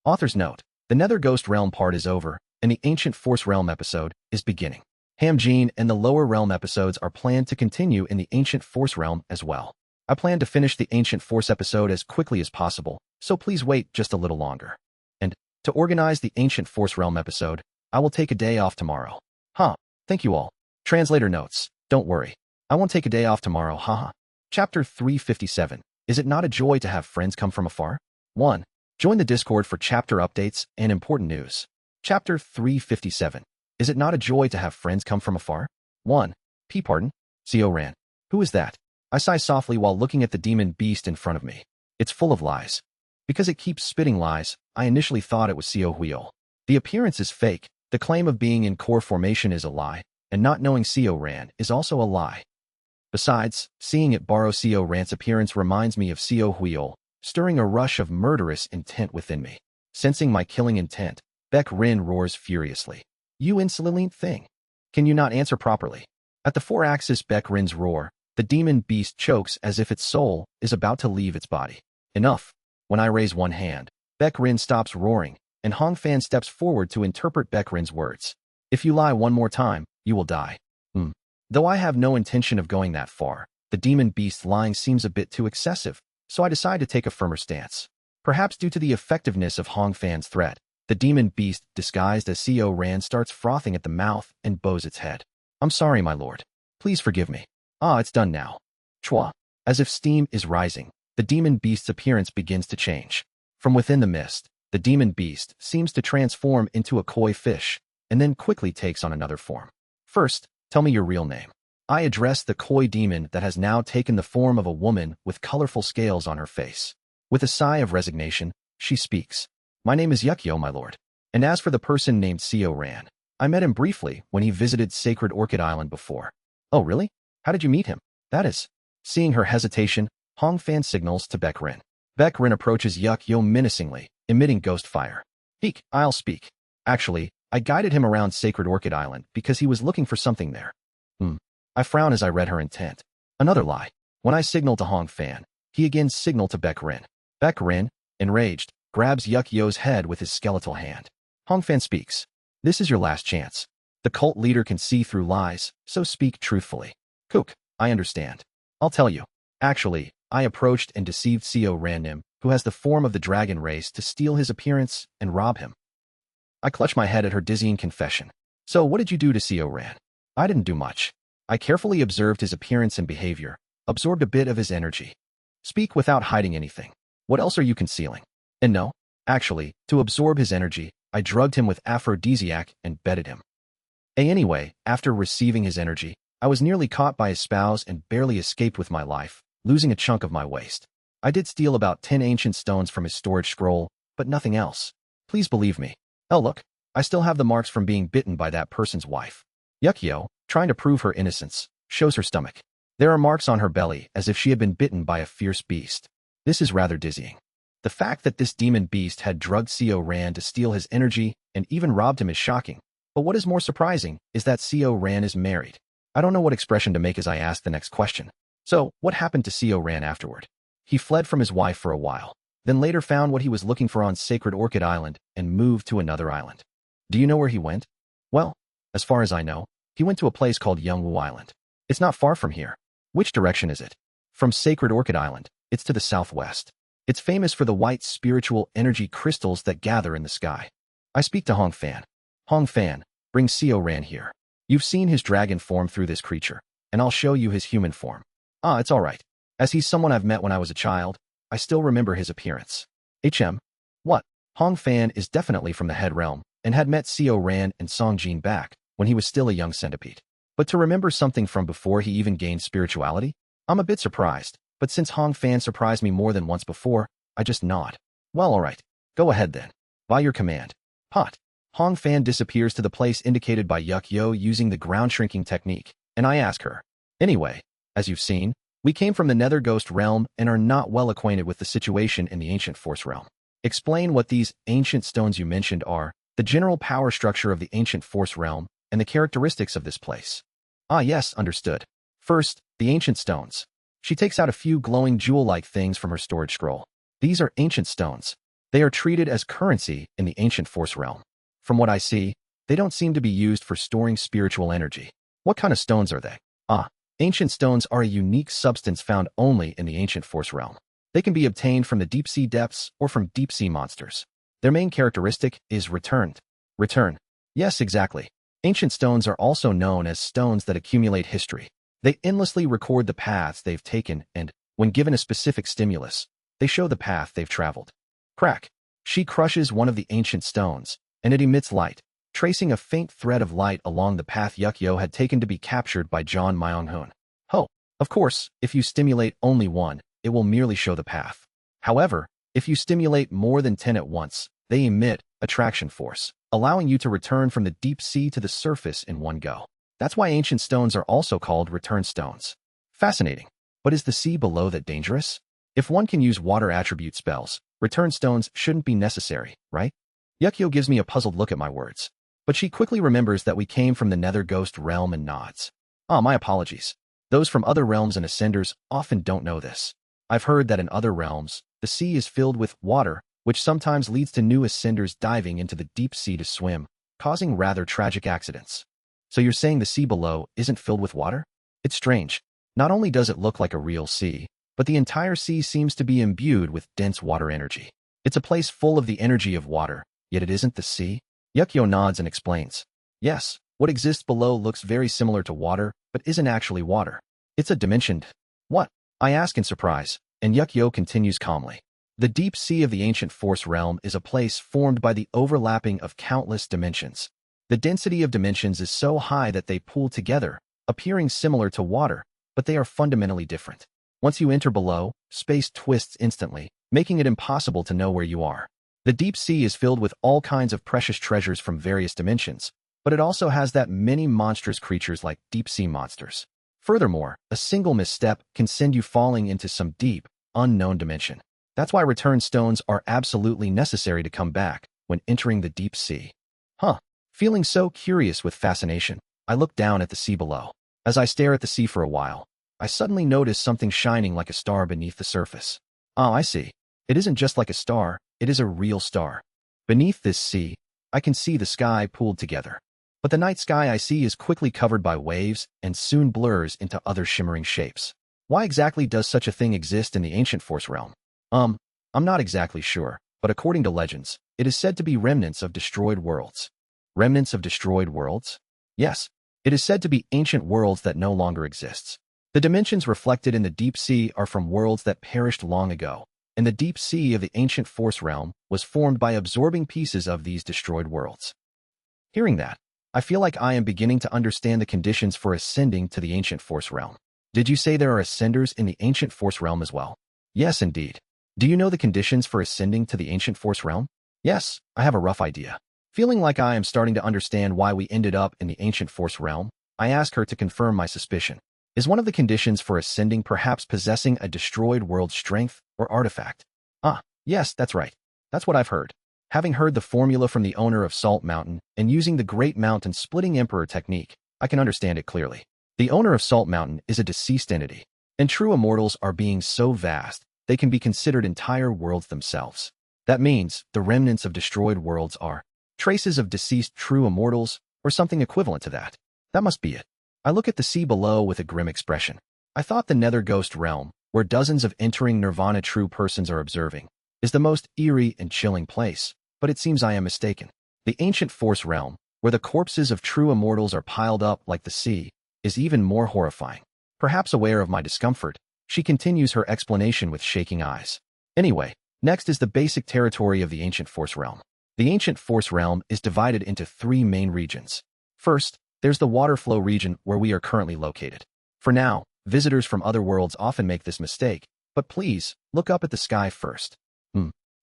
Author's note. The Nether Ghost Realm part is over, and the Ancient Force Realm episode is beginning. Hamjin and the Lower Realm episodes are planned to continue in the Ancient Force Realm as well. I plan to finish the Ancient Force episode as quickly as possible, so please wait just a little longer. And, to organize the Ancient Force Realm episode, I will take a day off tomorrow. Thank you all. Translator notes. Don't worry. I won't take a day off tomorrow, Chapter 357. Is it not a joy to have friends come from afar? 1. Join the Discord for chapter updates and important news. Chapter 357. Is it not a joy to have friends come from afar? 1. Pardon? Seo Ran. Who is that? I sigh softly while looking at the demon beast in front of me. It's full of lies. Because it keeps spitting lies, I initially thought it was Seo Huiol. The appearance is fake, the claim of being in core formation is a lie, and not knowing Seo Ran is also a lie. Besides, seeing it borrow Seo Ran's appearance reminds me of Seo Huiol, stirring a rush of murderous intent within me. Sensing my killing intent, Baek Rin roars furiously. You insolent thing! Can you not answer properly? At the 4-axis Baek Rin's roar, the demon beast chokes as if its soul is about to leave its body. Enough! When I raise one hand, Baek Rin stops roaring, and Hong Fan steps forward to interpret Baek Rin's words. If you lie one more time, you will die. Though I have no intention of going that far, the demon beast's lying seems a bit too excessive, so I decide to take a firmer stance. Perhaps due to the effectiveness of Hong Fan's threat, the demon beast, disguised as Seo Ran, starts frothing at the mouth and bows its head. I'm sorry, my lord. Please forgive me. It's done now. Chua. As if steam is rising, the demon beast's appearance begins to change. From within the mist, the demon beast seems to transform into a koi fish, and then quickly takes on another form. First, tell me your real name. I address the koi demon that has now taken the form of a woman with colorful scales on her face. With a sigh of resignation, she speaks. My name is Yuckyo, my lord. And as for the person named Seo Ran, I met him briefly when he visited Sacred Orchid Island before. Oh, really? How did you meet him? That is. Seeing her hesitation, Hong Fan signals to Baek Rin. Baek Rin approaches Yuckyo menacingly, emitting ghost fire. Eek, I'll speak. Actually, I guided him around Sacred Orchid Island because he was looking for something there. I frown as I read her intent. Another lie. When I signal to Hong Fan, he again signaled to Baek Rin. Baek Rin, enraged, grabs Yuckyo's head with his skeletal hand. Hong Fan speaks. This is your last chance. The cult leader can see through lies, so speak truthfully. Kook, I understand. I'll tell you. Actually, I approached and deceived Seo Ran, who has the form of the dragon race, to steal his appearance and rob him. I clutch my head at her dizzying confession. So what did you do to Seo Ran? I didn't do much. I carefully observed his appearance and behavior, absorbed a bit of his energy. Speak without hiding anything. What else are you concealing? And no, actually, to absorb his energy, I drugged him with aphrodisiac and bedded him. Anyway, after receiving his energy, I was nearly caught by his spouse and barely escaped with my life, losing a chunk of my waist. I did steal about 10 ancient stones from his storage scroll, but nothing else. Please believe me. Oh look, I still have the marks from being bitten by that person's wife. Yuckyo, trying to prove her innocence, shows her stomach. There are marks on her belly as if she had been bitten by a fierce beast. This is rather dizzying. The fact that this demon beast had drugged Seo Ran to steal his energy and even robbed him is shocking. But what is more surprising is that Seo Ran is married. I don't know what expression to make as I ask the next question. So, what happened to Seo Ran afterward? He fled from his wife for a while, then later found what he was looking for on Sacred Orchid Island and moved to another island. Do you know where he went? Well, as far as I know, he went to a place called Youngwoo Island. It's not far from here. Which direction is it? From Sacred Orchid Island, it's to the southwest. It's famous for the white spiritual energy crystals that gather in the sky. I speak to Hong Fan. Hong Fan, bring Seo Ran here. You've seen his dragon form through this creature, and I'll show you his human form. Ah, it's all right. As he's someone I've met when I was a child, I still remember his appearance. What? Hong Fan is definitely from the head realm, and had met Seo Ran and Song Jin back when he was still a young centipede. But to remember something from before he even gained spirituality? I'm a bit surprised, but since Hong Fan surprised me more than once before, I just nod. Well, all right. Go ahead then. By your command. Pot. Hong Fan disappears to the place indicated by Yuk Yo using the ground shrinking technique, and I ask her. Anyway, as you've seen, we came from the Nether Ghost realm and are not well acquainted with the situation in the Ancient Force realm. Explain what these ancient stones you mentioned are, the general power structure of the Ancient Force realm, and the characteristics of this place. Ah yes, understood. First, the ancient stones. She takes out a few glowing jewel-like things from her storage scroll. These are ancient stones. They are treated as currency in the Ancient Force realm. From what I see, they don't seem to be used for storing spiritual energy. What kind of stones are they? Ah, ancient stones are a unique substance found only in the Ancient Force realm. They can be obtained from the deep-sea depths or from deep-sea monsters. Their main characteristic is returned. Return. Yes, exactly. Ancient stones are also known as stones that accumulate history. They endlessly record the paths they've taken and, when given a specific stimulus, they show the path they've traveled. Crack. She crushes one of the ancient stones, and it emits light, tracing a faint thread of light along the path Yuk Yo had taken to be captured by John Myung-hoon. Ho! Of course, if you stimulate only one, it will merely show the path. However, if you stimulate more than 10 at once, they emit attraction force, allowing you to return from the deep sea to the surface in one go. That's why ancient stones are also called return stones. Fascinating. But is the sea below that dangerous? If one can use water attribute spells, return stones shouldn't be necessary, right? Yuk Yo gives me a puzzled look at my words, but she quickly remembers that we came from the Nether Ghost realm and nods. Ah, my apologies. Those from other realms and ascenders often don't know this. I've heard that in other realms, the sea is filled with water, which sometimes leads to new ascenders diving into the deep sea to swim, causing rather tragic accidents. So you're saying the sea below isn't filled with water? It's strange. Not only does it look like a real sea, but the entire sea seems to be imbued with dense water energy. It's a place full of the energy of water, yet it isn't the sea? Yuk Yo nods and explains. Yes, what exists below looks very similar to water, but isn't actually water. It's a dimensioned. What? I ask in surprise, and Yuk Yo continues calmly. The deep sea of the Ancient Force realm is a place formed by the overlapping of countless dimensions. The density of dimensions is so high that they pool together, appearing similar to water, but they are fundamentally different. Once you enter below, space twists instantly, making it impossible to know where you are. The deep sea is filled with all kinds of precious treasures from various dimensions, but it also has that many monstrous creatures like deep-sea monsters. Furthermore, a single misstep can send you falling into some deep, unknown dimension. That's why return stones are absolutely necessary to come back when entering the deep sea. Huh. Feeling so curious with fascination, I look down at the sea below. As I stare at the sea for a while, I suddenly notice something shining like a star beneath the surface. Ah, I see. It isn't just like a star, it is a real star. Beneath this sea, I can see the sky pooled together. But the night sky I see is quickly covered by waves and soon blurs into other shimmering shapes. Why exactly does such a thing exist in the Ancient Force realm? I'm not exactly sure, but according to legends, it is said to be remnants of destroyed worlds. Remnants of destroyed worlds? Yes, it is said to be ancient worlds that no longer exists. The dimensions reflected in the deep sea are from worlds that perished long ago, and the deep sea of the Ancient Force realm was formed by absorbing pieces of these destroyed worlds. Hearing that, I feel like I am beginning to understand the conditions for ascending to the Ancient Force realm. Did you say there are ascenders in the Ancient Force realm as well? Yes, indeed. Do you know the conditions for ascending to the Ancient Force realm? Yes, I have a rough idea. Feeling like I am starting to understand why we ended up in the Ancient Force realm, I ask her to confirm my suspicion. Is one of the conditions for ascending perhaps possessing a destroyed world strength or artifact? Ah, yes, that's right. That's what I've heard. Having heard the formula from the owner of Salt Mountain and using the Great Mountain Splitting Emperor technique, I can understand it clearly. The owner of Salt Mountain is a deceased entity, and true immortals are beings so vast, they can be considered entire worlds themselves. That means the remnants of destroyed worlds are traces of deceased true immortals, or something equivalent to that. That must be it. I look at the sea below with a grim expression. I thought the Nether Ghost realm where dozens of entering nirvana true persons are observing, is the most eerie and chilling place, but it seems I am mistaken. The ancient force realm, where the corpses of true immortals are piled up like the sea, is even more horrifying. Perhaps aware of my discomfort, she continues her explanation with shaking eyes. Anyway, next is the basic territory of the ancient force realm. The ancient force realm is divided into 3 main regions. First, there's the water flow region where we are currently located. For now, visitors from other worlds often make this mistake, but please, look up at the sky first.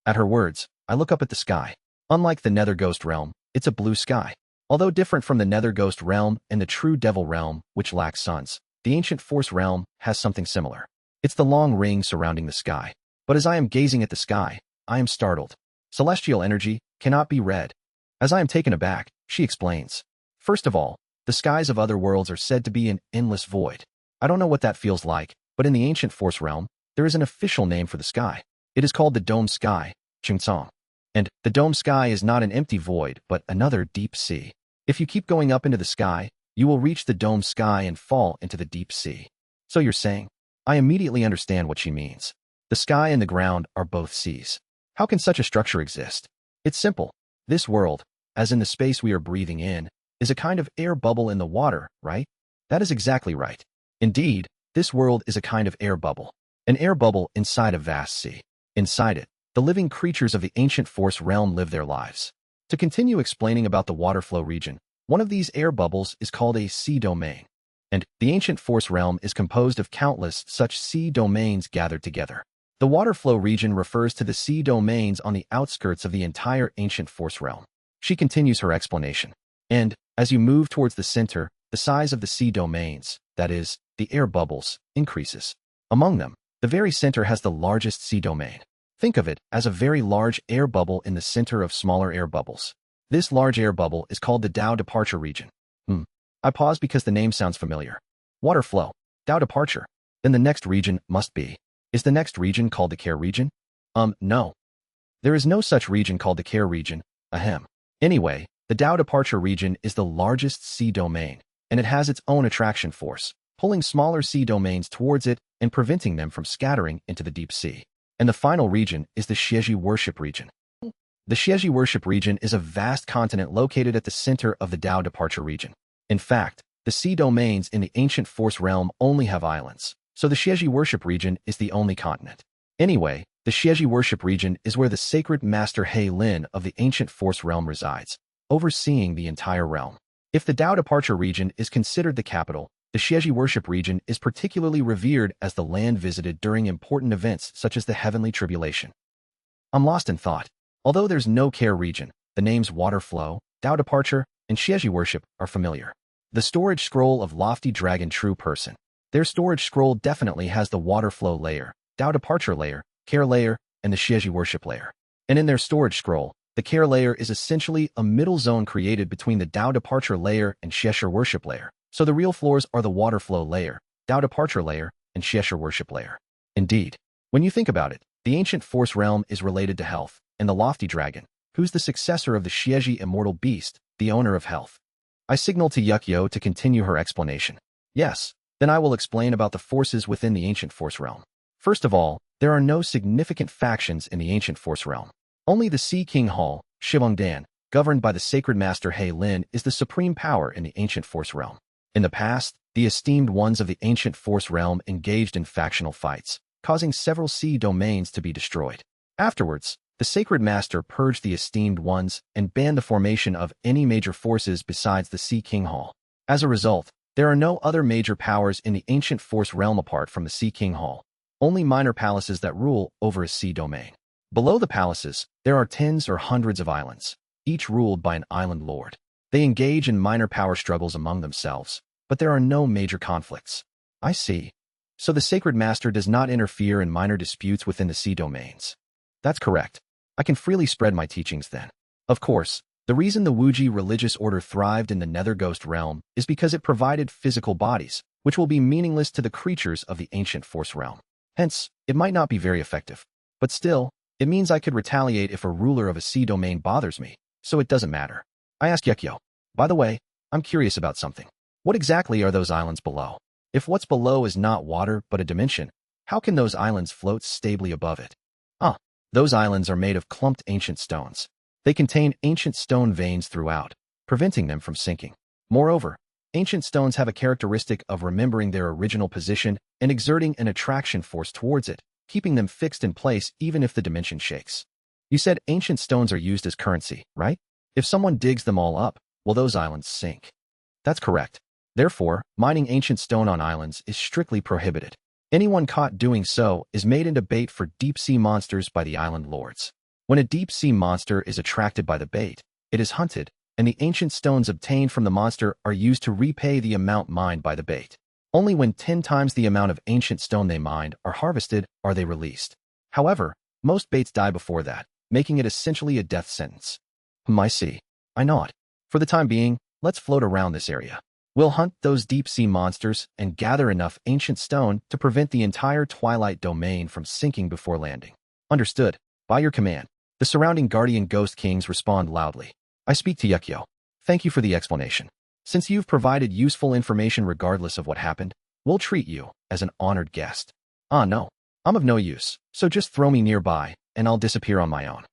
At her words, I look up at the sky. Unlike the Nether Ghost realm, it's a blue sky. Although different from the Nether Ghost realm and the true Devil realm, which lacks suns, the ancient force realm has something similar. It's the long ring surrounding the sky. But as I am gazing at the sky, I am startled. Celestial energy cannot be read. As I am taken aback, she explains. First of all, the skies of other worlds are said to be an endless void. I don't know what that feels like, but in the ancient force realm, there is an official name for the sky. It is called the dome sky, Chungtsong. And the dome sky is not an empty void, but another deep sea. If you keep going up into the sky, you will reach the dome sky and fall into the deep sea. So you're saying? I immediately understand what she means. The sky and the ground are both seas. How can such a structure exist? It's simple. This world, as in the space we are breathing in, is a kind of air bubble in the water, right? That is exactly right. Indeed, this world is a kind of air bubble. An air bubble inside a vast sea. Inside it, the living creatures of the ancient force realm live their lives. To continue explaining about the water flow region, one of these air bubbles is called a sea domain. And the ancient force realm is composed of countless such sea domains gathered together. The water flow region refers to the sea domains on the outskirts of the entire ancient force realm. She continues her explanation. And, as you move towards the center, the size of the sea domains, that is, the air bubbles, increases. Among them, the very center has the largest sea domain. Think of it as a very large air bubble in the center of smaller air bubbles. This large air bubble is called the Tao departure region. I pause because the name sounds familiar. Water flow, Tao departure. Then the next region must be. Is the next region called the care region? No. There is no such region called the care region, ahem. Anyway, the Tao departure region is the largest sea domain, and it has its own attraction force, pulling smaller sea domains towards it and preventing them from scattering into the deep sea. And the final region is the Xieji worship region. The Xieji worship region is a vast continent located at the center of the Tao departure region. In fact, the sea domains in the ancient force realm only have islands, so the Xieji worship region is the only continent. Anyway, the Xieji worship region is where the sacred master He Lin of the ancient force realm resides, overseeing the entire realm. If the Tao departure region is considered the capital, the Xieji worship region is particularly revered as the land visited during important events such as the heavenly tribulation. I'm lost in thought. Although there's no care region, the names water flow, Tao departure, and Xieji worship are familiar. The storage scroll of lofty dragon true person. Their storage scroll definitely has the water flow layer, Tao departure layer, care layer, and the Xieji worship layer. And in their storage scroll, the care layer is essentially a middle zone created between the Tao departure layer and Xieshi worship layer. So the real floors are the water flow layer, Tao departure layer, and Xieshi worship layer. Indeed, when you think about it, the ancient force realm is related to health, and the lofty dragon, who's the successor of the Xieji immortal beast, the owner of health. I signal to Yukio to continue her explanation. Yes, then I will explain about the forces within the ancient force realm. First of all, there are no significant factions in the ancient force realm. Only the Sea King Hall, Shibongdan, governed by the sacred master He Lin, is the supreme power in the ancient force realm. In the past, the esteemed ones of the ancient force realm engaged in factional fights, causing several sea domains to be destroyed. Afterwards, the sacred master purged the esteemed ones and banned the formation of any major forces besides the Sea King Hall. As a result, there are no other major powers in the ancient force realm apart from the Sea King Hall, only minor palaces that rule over a sea domain. Below the palaces, there are tens or hundreds of islands, each ruled by an island lord. They engage in minor power struggles among themselves, but there are no major conflicts. I see. So the sacred master does not interfere in minor disputes within the sea domains. That's correct. I can freely spread my teachings then. Of course, the reason the Wuji religious order thrived in the Nether Ghost realm is because it provided physical bodies, which will be meaningless to the creatures of the ancient force realm. Hence, it might not be very effective. But still, it means I could retaliate if a ruler of a sea domain bothers me, so it doesn't matter. I ask Yukio. By the way, I'm curious about something. What exactly are those islands below? If what's below is not water but a dimension, How can those islands float stably above it? Ah, those islands are made of clumped ancient stones. They contain ancient stone veins throughout, preventing them from sinking. Moreover, ancient stones have a characteristic of remembering their original position and exerting an attraction force towards it, keeping them fixed in place even if the dimension shakes. You said ancient stones are used as currency, right? If someone digs them all up, will those islands sink? That's correct. Therefore, mining ancient stone on islands is strictly prohibited. Anyone caught doing so is made into bait for deep-sea monsters by the island lords. When a deep-sea monster is attracted by the bait, it is hunted, and the ancient stones obtained from the monster are used to repay the amount mined by the bait. Only when 10 times the amount of ancient stone they mined are harvested are they released. However, most baits die before that, making it essentially a death sentence. I see. I nod. For the time being, let's float around this area. We'll hunt those deep-sea monsters and gather enough ancient stone to prevent the entire Twilight domain from sinking before landing. Understood. By your command. The surrounding guardian ghost kings respond loudly. I speak to Yukio. Thank you for the explanation. Since you've provided useful information regardless of what happened, we'll treat you as an honored guest. Ah, no. I'm of no use, so just throw me nearby, and I'll disappear on my own.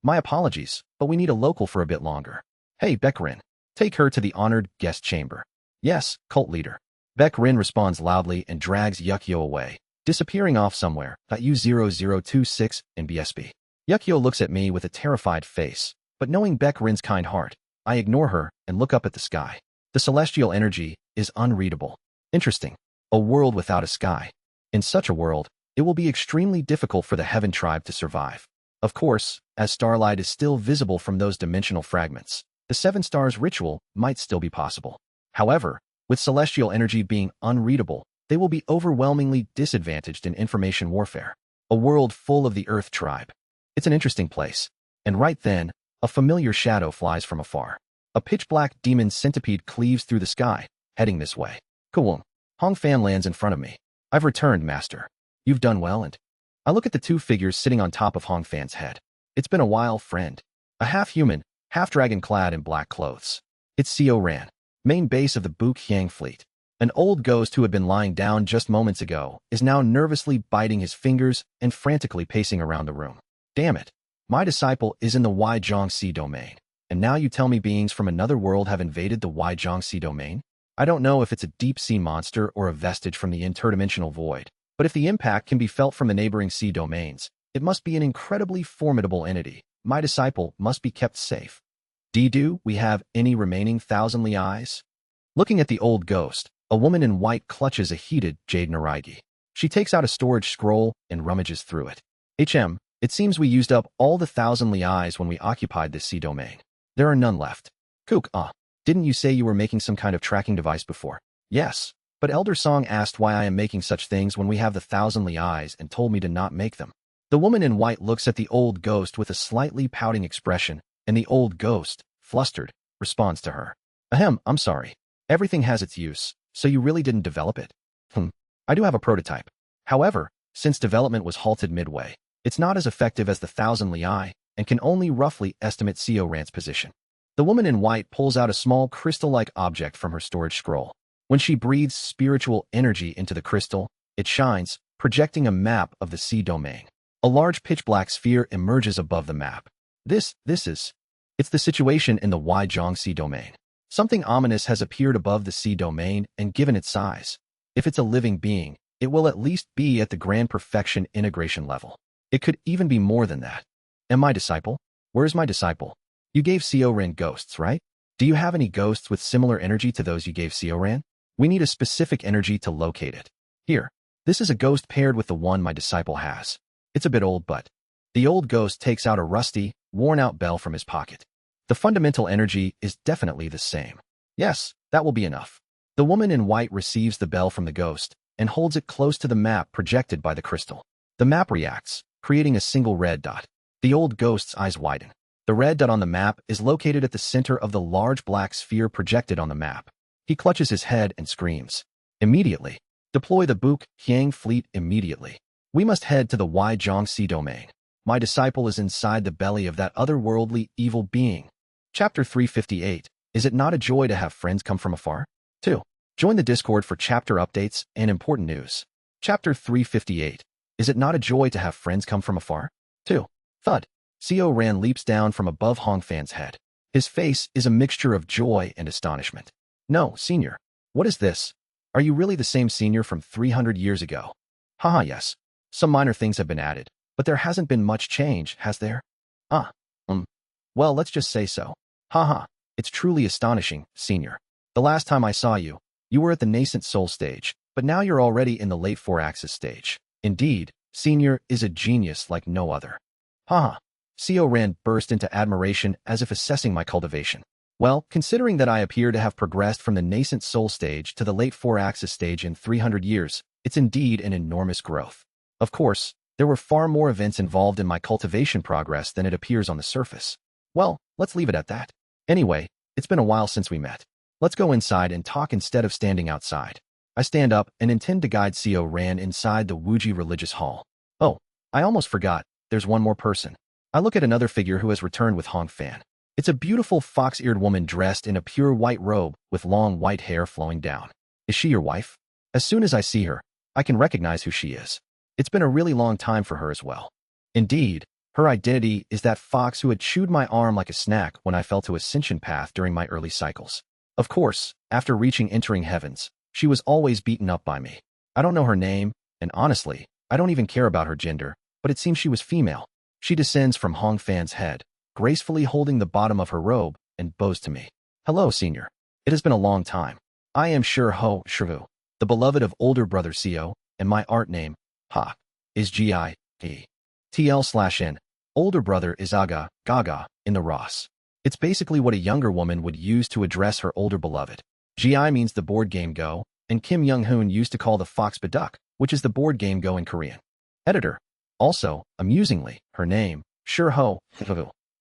My apologies, but we need a local for a bit longer. Hey, Beck-Rin. Take her to the honored guest chamber. Yes, cult leader. Beck-Rin responds loudly and drags Yukio away, disappearing off somewhere. U0026 in BSB. Yukio looks at me with a terrified face, but knowing Beck-Rin's kind heart, I ignore her and look up at the sky. The celestial energy is unreadable. Interesting. A world without a sky. In such a world, it will be extremely difficult for the Heaven tribe to survive. Of course, as starlight is still visible from those dimensional fragments, the 7 stars ritual might still be possible. However, with celestial energy being unreadable, they will be overwhelmingly disadvantaged in information warfare. A world full of the Earth tribe. It's an interesting place. And right then, a familiar shadow flies from afar. A pitch-black demon centipede cleaves through the sky, heading this way. Kawung. Hong Fan lands in front of me. I've returned, master. You've done well, and I look at the 2 figures sitting on top of Hong Fan's head. It's been a while, friend. A half-human, half-dragon clad in black clothes. It's Seo Ran, main base of the Buk Hyang fleet. An old ghost who had been lying down just moments ago is now nervously biting his fingers and frantically pacing around the room. Damn it. My disciple is in the Waijiangxi domain, and now you tell me beings from another world have invaded the Waijiangxi domain? I don't know if it's a deep-sea monster or a vestige from the interdimensional void, but if the impact can be felt from the neighboring sea domains, it must be an incredibly formidable entity. My disciple must be kept safe. Do we have any remaining thousandly eyes? Looking at the old ghost, a woman in white clutches a heated jade Naraigi. She takes out a storage scroll and rummages through it. It seems we used up all the thousandly eyes when we occupied this sea domain. There are none left. Kook, didn't you say you were making some kind of tracking device before? Yes. But Elder Song asked why I am making such things when we have the thousandly eyes and told me to not make them. The woman in white looks at the old ghost with a slightly pouting expression, and the old ghost, flustered, responds to her. I'm sorry. Everything has its use, so you really didn't develop it? I do have a prototype. However, since development was halted midway, it's not as effective as the thousandly eye and can only roughly estimate Seo Ran's position. The woman in white pulls out a small crystal-like object from her storage scroll. When she breathes spiritual energy into the crystal, it shines, projecting a map of the sea domain. A large pitch-black sphere emerges above the map. It's the situation in the Waijiangxi domain. Something ominous has appeared above the sea domain and given its size. If it's a living being, it will at least be at the grand perfection integration level. It could even be more than that. And my disciple? Where is my disciple? You gave Seo Ran ghosts, right? Do you have any ghosts with similar energy to those you gave Seo Ran? We need a specific energy to locate it. Here, this is a ghost paired with the one my disciple has. It's a bit old, but the old ghost takes out a rusty, worn-out bell from his pocket. The fundamental energy is definitely the same. Yes, that will be enough. The woman in white receives the bell from the ghost and holds it close to the map projected by the crystal. The map reacts, creating a single red dot. The old ghost's eyes widen. The red dot on the map is located at the center of the large black sphere projected on the map. He clutches his head and screams. Immediately. Deploy the Buk Hyang fleet immediately. We must head to the Waijiangxi domain. My disciple is inside the belly of that otherworldly evil being. Chapter 358. Is it not a joy to have friends come from afar? 2. Join the Discord for chapter updates and important news. Chapter 358. Is it not a joy to have friends come from afar? 2. Thud. Co Ran leaps down from above Hong Fan's head. His face is a mixture of joy and astonishment. No, senior. What is this? Are you really the same senior from 300 years ago? Haha, yes. Some minor things have been added, but there hasn't been much change, has there? Ah, well, let's just say so. Haha, it's truly astonishing, senior. The last time I saw you, you were at the nascent soul stage, but now you're already in the late 4-axis stage. Indeed, senior is a genius like no other. Haha. Co Ran burst into admiration as if assessing my cultivation. Well, considering that I appear to have progressed from the nascent soul stage to the late 4-axis stage in 300 years, it's indeed an enormous growth. Of course, there were far more events involved in my cultivation progress than it appears on the surface. Well, let's leave it at that. Anyway, it's been a while since we met. Let's go inside and talk instead of standing outside. I stand up and intend to guide Co Ran inside the Wuji religious hall. Oh, I almost forgot, there's one more person. I look at another figure who has returned with Hong Fan. It's a beautiful fox-eared woman dressed in a pure white robe with long white hair flowing down. Is she your wife? As soon as I see her, I can recognize who she is. It's been a really long time for her as well. Indeed, her identity is that fox who had chewed my arm like a snack when I fell to Ascension Path during my early cycles. Of course, after reaching Entering Heavens, she was always beaten up by me. I don't know her name, and honestly, I don't even care about her gender, but it seems she was female. She descends from Hong Fan's head, gracefully holding the bottom of her robe, and bows to me. Hello, senior. It has been a long time. I am Ho Shivu, the beloved of older brother Co, and my art name, Ha, is G-I-E. TL/N. Older brother is Gaga, in the Ross. It's basically what a younger woman would use to address her older beloved. Gi means the board game Go, and Kim Young-hoon used to call the fox Baduk, which is the board game Go in Korean. Editor. Also, amusingly, her name, Ho,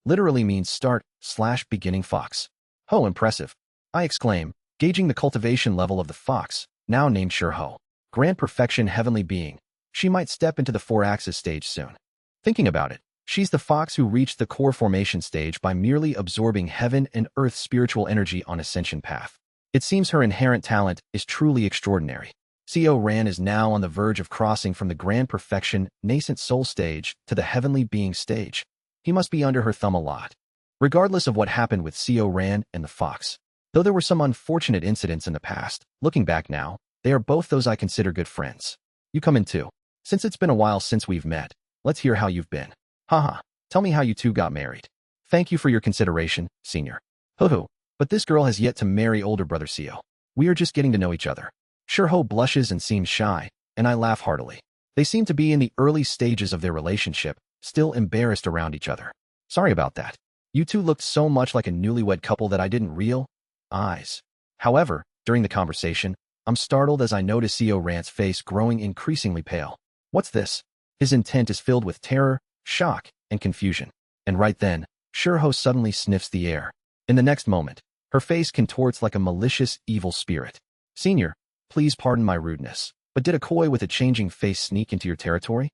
literally means start/beginning fox. Ho, impressive. I exclaim, gauging the cultivation level of the fox, now named Ho. Grand perfection heavenly being. She might step into the 4-axis stage soon. Thinking about it, she's the fox who reached the core formation stage by merely absorbing heaven and earth spiritual energy on Ascension Path. It seems her inherent talent is truly extraordinary. Co Ran is now on the verge of crossing from the grand perfection nascent soul stage to the heavenly being stage. He must be under her thumb a lot. Regardless of what happened with Co Ran and the fox, though there were some unfortunate incidents in the past, looking back now, they are both those I consider good friends. You come in too. Since it's been a while since we've met, let's hear how you've been. Haha, tell me how you two got married. Thank you for your consideration, senior. Hoo-hoo, but this girl has yet to marry older brother Co. We are just getting to know each other. Ho blushes and seems shy, and I laugh heartily. They seem to be in the early stages of their relationship, still embarrassed around each other. Sorry about that. You two looked so much like a newlywed couple that I didn't realize. However, during the conversation, I'm startled as I notice Co Ran's face growing increasingly pale. What's this? His intent is filled with terror, shock, and confusion. And right then, Ho suddenly sniffs the air. In the next moment, her face contorts like a malicious, evil spirit. Senior, please pardon my rudeness, but did a koi with a changing face sneak into your territory?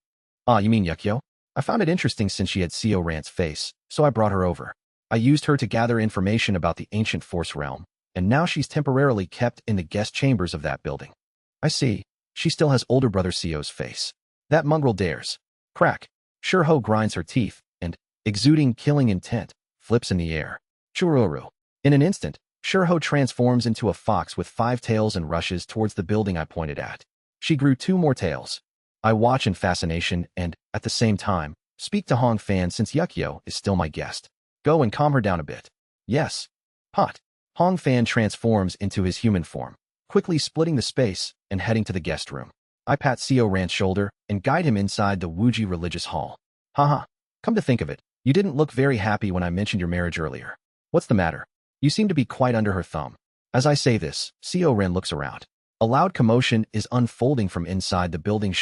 Ah, you mean Yukyo? I found it interesting since she had Co Ran's face, so I brought her over. I used her to gather information about the ancient force realm, and now she's temporarily kept in the guest chambers of that building. I see. She still has older brother Co's face. That mongrel dares. Crack. Ho grinds her teeth, and, exuding killing intent, flips in the air. Chururu. In an instant, Ho transforms into a fox with 5 tails and rushes towards the building I pointed at. She grew 2 more tails. I watch in fascination and, at the same time, speak to Hong Fan since Yukyo is still my guest. Go and calm her down a bit. Yes. Hot. Hong Fan transforms into his human form, quickly splitting the space and heading to the guest room. I pat Co Ran's shoulder and guide him inside the Wuji religious hall. Haha. Come to think of it, you didn't look very happy when I mentioned your marriage earlier. What's the matter? You seem to be quite under her thumb. As I say this, Co Ran looks around. A loud commotion is unfolding from inside the building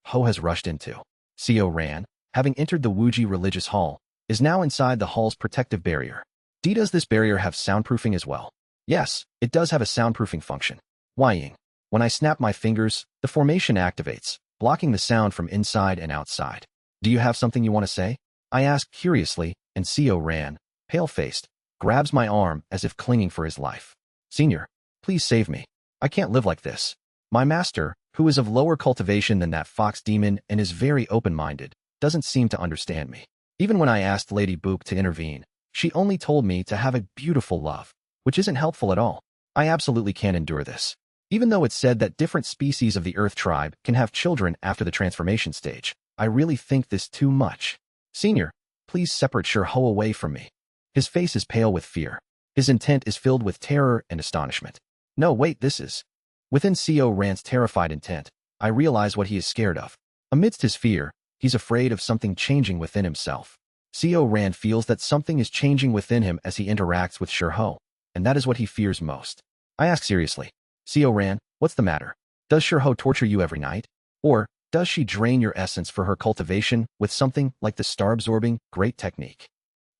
Ho has rushed into. Co Ran, having entered the Wuji religious hall, is now inside the hall's protective barrier. Does this barrier have soundproofing as well? Yes, it does have a soundproofing function. Ying. When I snap my fingers, the formation activates, blocking the sound from inside and outside. Do you have something you want to say? I ask curiously, and Co Ran, pale-faced, grabs my arm as if clinging for his life. Senior, please save me. I can't live like this. My master, who is of lower cultivation than that fox demon and is very open-minded, doesn't seem to understand me. Even when I asked Lady Book to intervene, she only told me to have a beautiful love, which isn't helpful at all. I absolutely can't endure this. Even though it's said that different species of the Earth tribe can have children after the transformation stage, I really think this too much. Senior, please separate Shirho away from me. His face is pale with fear. His intent is filled with terror and astonishment. No, wait, this is... Within Co Ran's terrified intent, I realize what he is scared of. Amidst his fear, he's afraid of something changing within himself. Co Ran feels that something is changing within him as he interacts with Shirho, and that is what he fears most. I ask seriously, Co Ran, what's the matter? Does Shirho torture you every night? Or does she drain your essence for her cultivation with something like the star-absorbing great technique?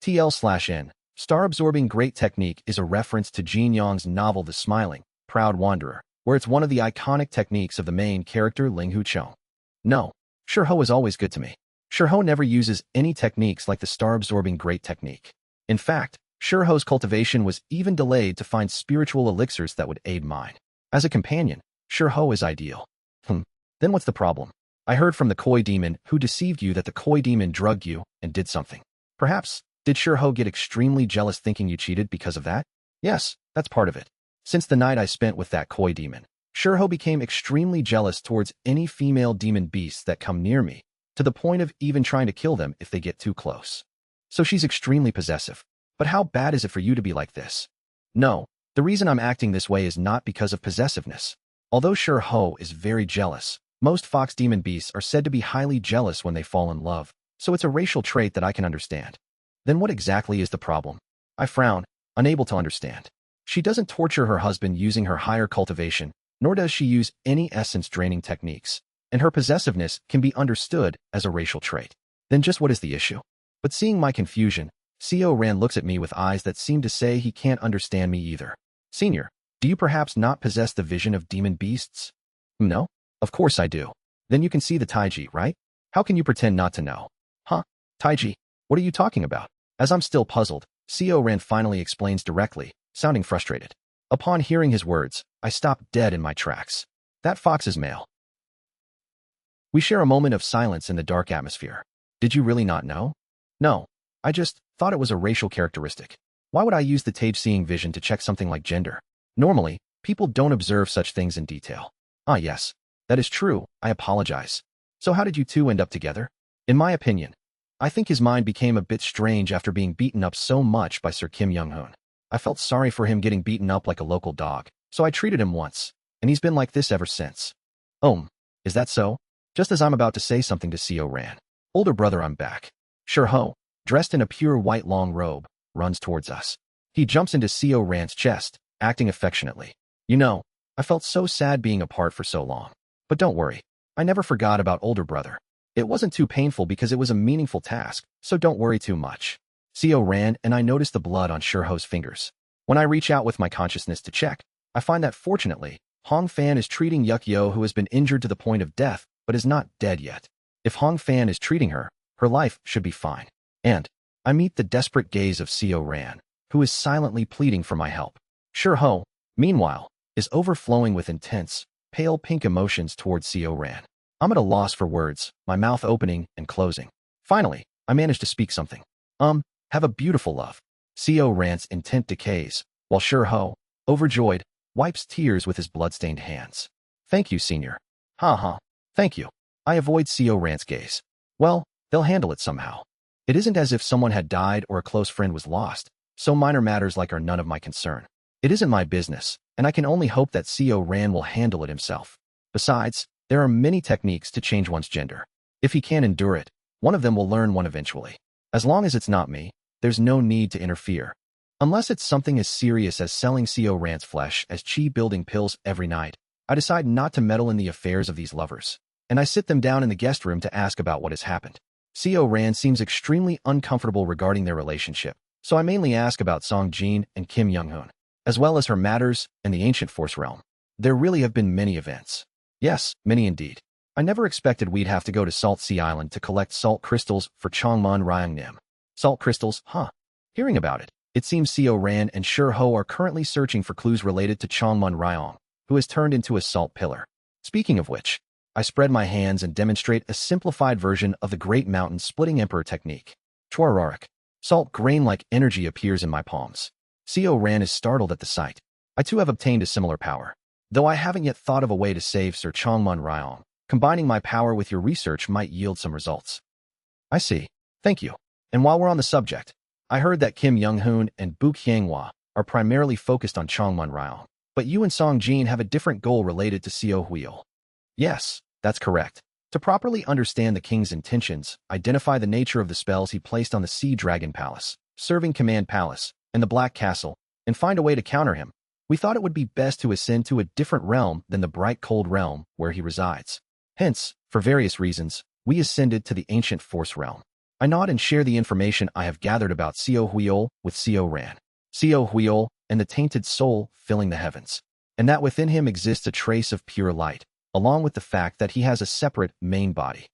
TL/N. Star-absorbing great technique is a reference to Jin Yong's novel The Smiling, Proud Wanderer, where it's one of the iconic techniques of the main character Ling Huchong. No, Shirho is always good to me. Shirho never uses any techniques like the star-absorbing great technique. In fact, Shirho's cultivation was even delayed to find spiritual elixirs that would aid mine. As a companion, Shirho is ideal. Then what's the problem? I heard from the Koi demon who deceived you that the Koi demon drugged you and did something. Perhaps, did Shirho get extremely jealous thinking you cheated because of that? Yes, that's part of it. Since the night I spent with that Koi demon, Shirho became extremely jealous towards any female demon beasts that come near me, to the point of even trying to kill them if they get too close. So she's extremely possessive. But how bad is it for you to be like this? No, the reason I'm acting this way is not because of possessiveness. Although Shirho is very jealous, most fox demon beasts are said to be highly jealous when they fall in love, so it's a racial trait that I can understand. Then what exactly is the problem? I frown, unable to understand. She doesn't torture her husband using her higher cultivation, nor does she use any essence-draining techniques, and her possessiveness can be understood as a racial trait. Then just what is the issue? But seeing my confusion, Co Ran looks at me with eyes that seem to say he can't understand me either. Senior, do you perhaps not possess the vision of demon beasts? No? Of course I do. Then you can see the Taiji, right? How can you pretend not to know? Huh? Taiji? What are you talking about? As I'm still puzzled, Co Ran finally explains directly, sounding frustrated. Upon hearing his words, I stop dead in my tracks. That fox is male. We share a moment of silence in the dark atmosphere. Did you really not know? No. I just thought it was a racial characteristic. Why would I use the Taiji-seeing vision to check something like gender? Normally, people don't observe such things in detail. Ah yes, that is true, I apologize. So how did you two end up together? In my opinion, I think his mind became a bit strange after being beaten up so much by Sir Kim Young-hoon. I felt sorry for him getting beaten up like a local dog, so I treated him once, and he's been like this ever since. Is that so? Just as I'm about to say something to Co Ran. Older brother, I'm back. Shirho, dressed in a pure white long robe, runs towards us. He jumps into Co Ran's chest, acting affectionately. You know, I felt so sad being apart for so long. But don't worry, I never forgot about older brother. It wasn't too painful because it was a meaningful task, so don't worry too much. Co Ran and I notice the blood on Shirho's fingers. When I reach out with my consciousness to check, I find that fortunately, Hong Fan is treating Yukyo, who has been injured to the point of death, but is not dead yet. If Hong Fan is treating her, her life should be fine. And I meet the desperate gaze of Co Ran, who is silently pleading for my help. Shirho, meanwhile, is overflowing with intense, pale pink emotions towards Co Ran. I'm at a loss for words, my mouth opening and closing. Finally, I manage to speak something. Have a beautiful love. Co Ran's intent decays, while Shirho, overjoyed, wipes tears with his blood-stained hands. Thank you, senior. Thank you. I avoid Co Ran's gaze. Well, they'll handle it somehow. It isn't as if someone had died or a close friend was lost, so minor matters like are none of my concern. It isn't my business, and I can only hope that Co Ran will handle it himself. Besides, there are many techniques to change one's gender. If he can't endure it, one of them will learn one eventually. As long as it's not me, there's no need to interfere. Unless it's something as serious as selling Co Ran's flesh as chi-building pills every night, I decide not to meddle in the affairs of these lovers, and I sit them down in the guest room to ask about what has happened. Co Ran seems extremely uncomfortable regarding their relationship, so I mainly ask about Song Jin and Kim Young-hoon, as well as her matters and the ancient force realm. There really have been many events. Yes, many indeed. I never expected we'd have to go to Salt Sea Island to collect salt crystals for Chongmon Ryangnim. Salt crystals, huh? Hearing about it, it seems Co Ran and Shirho are currently searching for clues related to Chongmon Ryong, who has turned into a salt pillar. Speaking of which, I spread my hands and demonstrate a simplified version of the Great Mountain Splitting Emperor technique. Chwararik. Salt grain-like energy appears in my palms. Co Ran is startled at the sight. I too have obtained a similar power. Though I haven't yet thought of a way to save Sir Chongmun Ryong, combining my power with your research might yield some results. I see. Thank you. And while we're on the subject, I heard that Kim Young-hoon and Bu Qianghua are primarily focused on Chongmun Ryong, but you and Song Jin have a different goal related to Co Huil. Yes, that's correct. To properly understand the king's intentions, identify the nature of the spells he placed on the Sea Dragon Palace, Serving Command Palace, and the Black Castle, and find a way to counter him, we thought it would be best to ascend to a different realm than the bright cold realm where he resides. Hence, for various reasons, we ascended to the Ancient Force realm. I nod and share the information I have gathered about Co Huil with Co Ran. Co Huil and the tainted soul filling the heavens, and that within him exists a trace of pure light, along with the fact that he has a separate main body.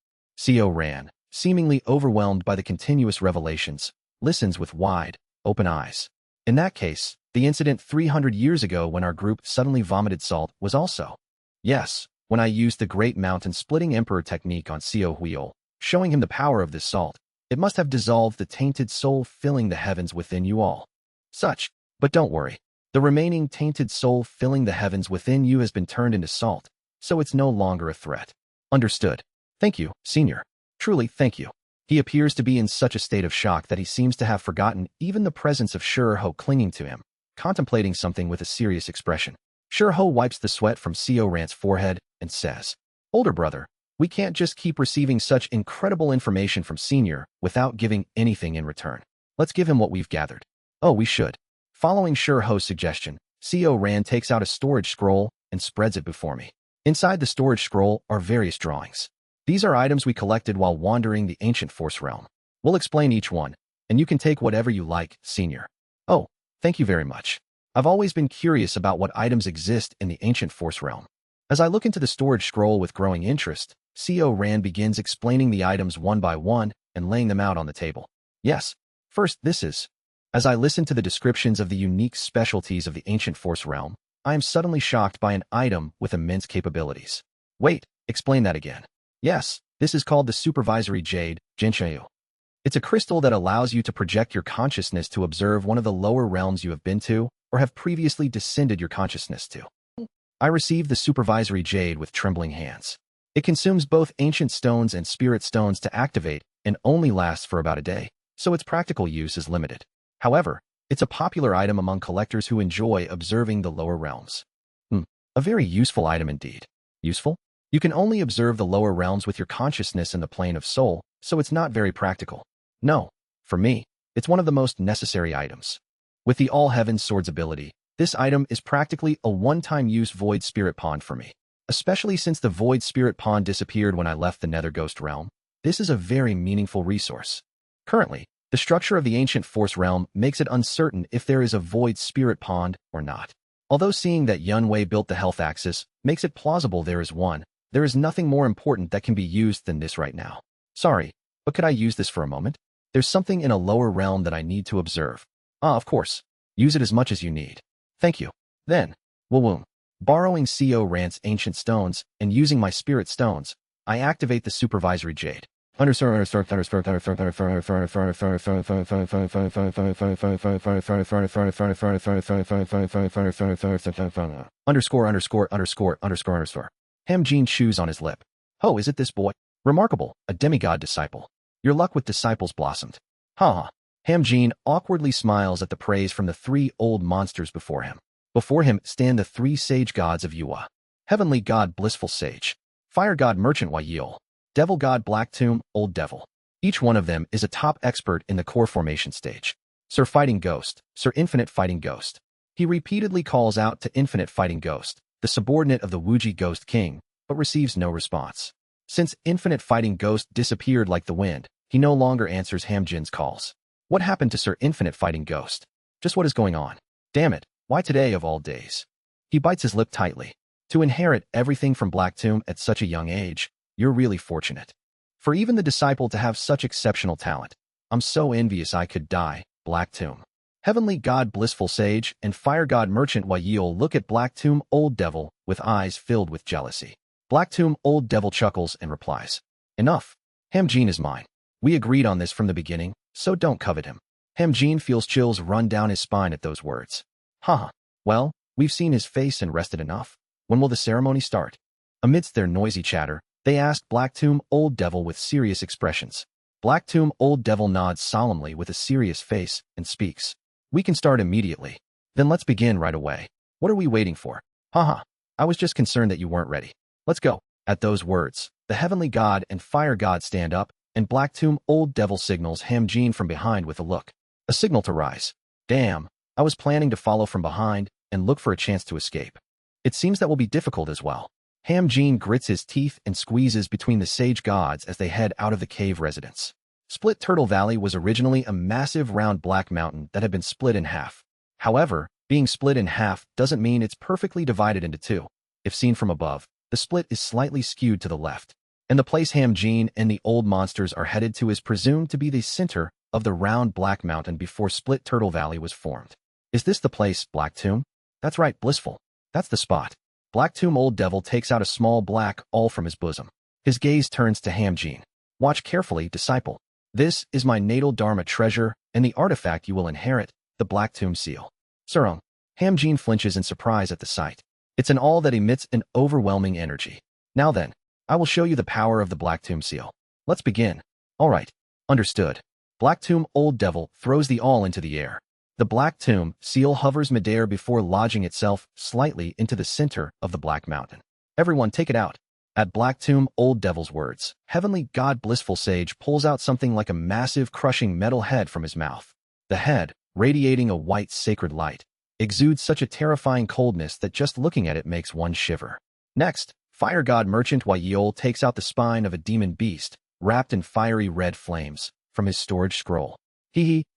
Co Ran, seemingly overwhelmed by the continuous revelations, listens with wide, open eyes. In that case, the incident 300 years ago when our group suddenly vomited salt was also. Yes, when I used the Great Mountain Splitting Emperor technique on Co Huil, showing him the power of this salt, it must have dissolved the tainted soul filling the heavens within you all. But don't worry. The remaining tainted soul filling the heavens within you has been turned into salt, so it's no longer a threat. Understood. Thank you, Senior. Truly, thank you. He appears to be in such a state of shock that he seems to have forgotten even the presence of Ho clinging to him, contemplating something with a serious expression. Ho wipes the sweat from Co Ran's forehead and says, "Older brother, we can't just keep receiving such incredible information from Senior without giving anything in return. Let's give him what we've gathered." Oh, we should. Following Ho's suggestion, Co Ran takes out a storage scroll and spreads it before me. Inside the storage scroll are various drawings. These are items we collected while wandering the Ancient Force realm. We'll explain each one, and you can take whatever you like, Senior. Oh, thank you very much. I've always been curious about what items exist in the Ancient Force realm. As I look into the storage scroll with growing interest, Co Ran begins explaining the items one by one and laying them out on the table. Yes, first this is. As I listen to the descriptions of the unique specialties of the Ancient Force realm, I am suddenly shocked by an item with immense capabilities. Wait, explain that again. Yes, this is called the Supervisory Jade, Jinshayu. It's a crystal that allows you to project your consciousness to observe one of the lower realms you have been to or have previously descended your consciousness to. I received the Supervisory Jade with trembling hands. It consumes both ancient stones and spirit stones to activate and only lasts for about a day, so its practical use is limited. However, it's a popular item among collectors who enjoy observing the lower realms. A very useful item indeed. Useful? You can only observe the lower realms with your consciousness in the plane of soul, so it's not very practical. No, for me, it's one of the most necessary items. With the All Heavens Sword's ability, this item is practically a one-time use Void Spirit Pond for me. Especially since the Void Spirit Pond disappeared when I left the Nether Ghost realm, this is a very meaningful resource. Currently, the structure of the Ancient Force realm makes it uncertain if there is a Void Spirit Pond or not. Although seeing that Yunwei built the health axis makes it plausible there is one, there is nothing more important that can be used than this right now. Sorry, but could I use this for a moment? There's something in a lower realm that I need to observe. Ah, of course. Use it as much as you need. Thank you. Then, borrowing Co Ran's ancient stones and using my spirit stones, I activate the Supervisory Jade. Underscore Hamjin chews on his lip. Oh, is it this boy? Remarkable, a demigod disciple. Your luck with disciples blossomed. Ha! Hamjin awkwardly smiles at the praise from the three old monsters before him. Before him stand the three sage gods of Yua. Heavenly God Blissful Sage. Fire God Merchant Wayil. Devil God Black Tomb, Old Devil. Each one of them is a top expert in the core formation stage. Sir Fighting Ghost, Sir Infinite Fighting Ghost. He repeatedly calls out to Infinite Fighting Ghost, the subordinate of the Wuji Ghost King, but receives no response. Since Infinite Fighting Ghost disappeared like the wind, he no longer answers Hamjin's calls. What happened to Sir Infinite Fighting Ghost? Just what is going on? Damn it, why today of all days? He bites his lip tightly. To inherit everything from Black Tomb at such a young age, you're really fortunate. For even the disciple to have such exceptional talent, I'm so envious I could die, Black Tomb. Heavenly God Blissful Sage and Fire God Merchant Wayil look at Black Tomb Old Devil with eyes filled with jealousy. Black Tomb Old Devil chuckles and replies, "Enough. Hamjin is mine. We agreed on this from the beginning, so don't covet him." Hamjin feels chills run down his spine at those words. Haha. Well, we've seen his face and rested enough. When will the ceremony start? Amidst their noisy chatter, they asked Black Tomb Old Devil with serious expressions. Black Tomb Old Devil nods solemnly with a serious face and speaks. "We can start immediately. Then let's begin right away. What are we waiting for? Haha. I was just concerned that you weren't ready. Let's go." At those words, the Heavenly God and Fire God stand up, and Black Tomb Old Devil signals Hamjin from behind with a look. A signal to rise. Damn, I was planning to follow from behind and look for a chance to escape. It seems that will be difficult as well. Hamjin grits his teeth and squeezes between the sage gods as they head out of the cave residence. Split Turtle Valley was originally a massive round black mountain that had been split in half. However, being split in half doesn't mean it's perfectly divided into two. If seen from above, the split is slightly skewed to the left, and the place Hamjin and the old monsters are headed to is presumed to be the center of the round black mountain before Split Turtle Valley was formed. Is this the place, Black Tomb? That's right, Blissful. That's the spot. Black Tomb Old Devil takes out a small black awl from his bosom. His gaze turns to Hamjin. "Watch carefully, disciple. This is my natal Dharma treasure and the artifact you will inherit, the Black Tomb seal." Surung. Hamjin flinches in surprise at the sight. It's an awl that emits an overwhelming energy. "Now then, I will show you the power of the Black Tomb seal. Let's begin." "All right. Understood." Black Tomb Old Devil throws the awl into the air. The Black Tomb seal hovers midair before lodging itself slightly into the center of the Black Mountain. "Everyone take it out." At Black Tomb Old Devil's words, Heavenly God Blissful Sage pulls out something like a massive crushing metal head from his mouth. The head, radiating a white sacred light, exudes such a terrifying coldness that just looking at it makes one shiver. Next, Fire God Merchant Wayol takes out the spine of a demon beast, wrapped in fiery red flames, from his storage scroll.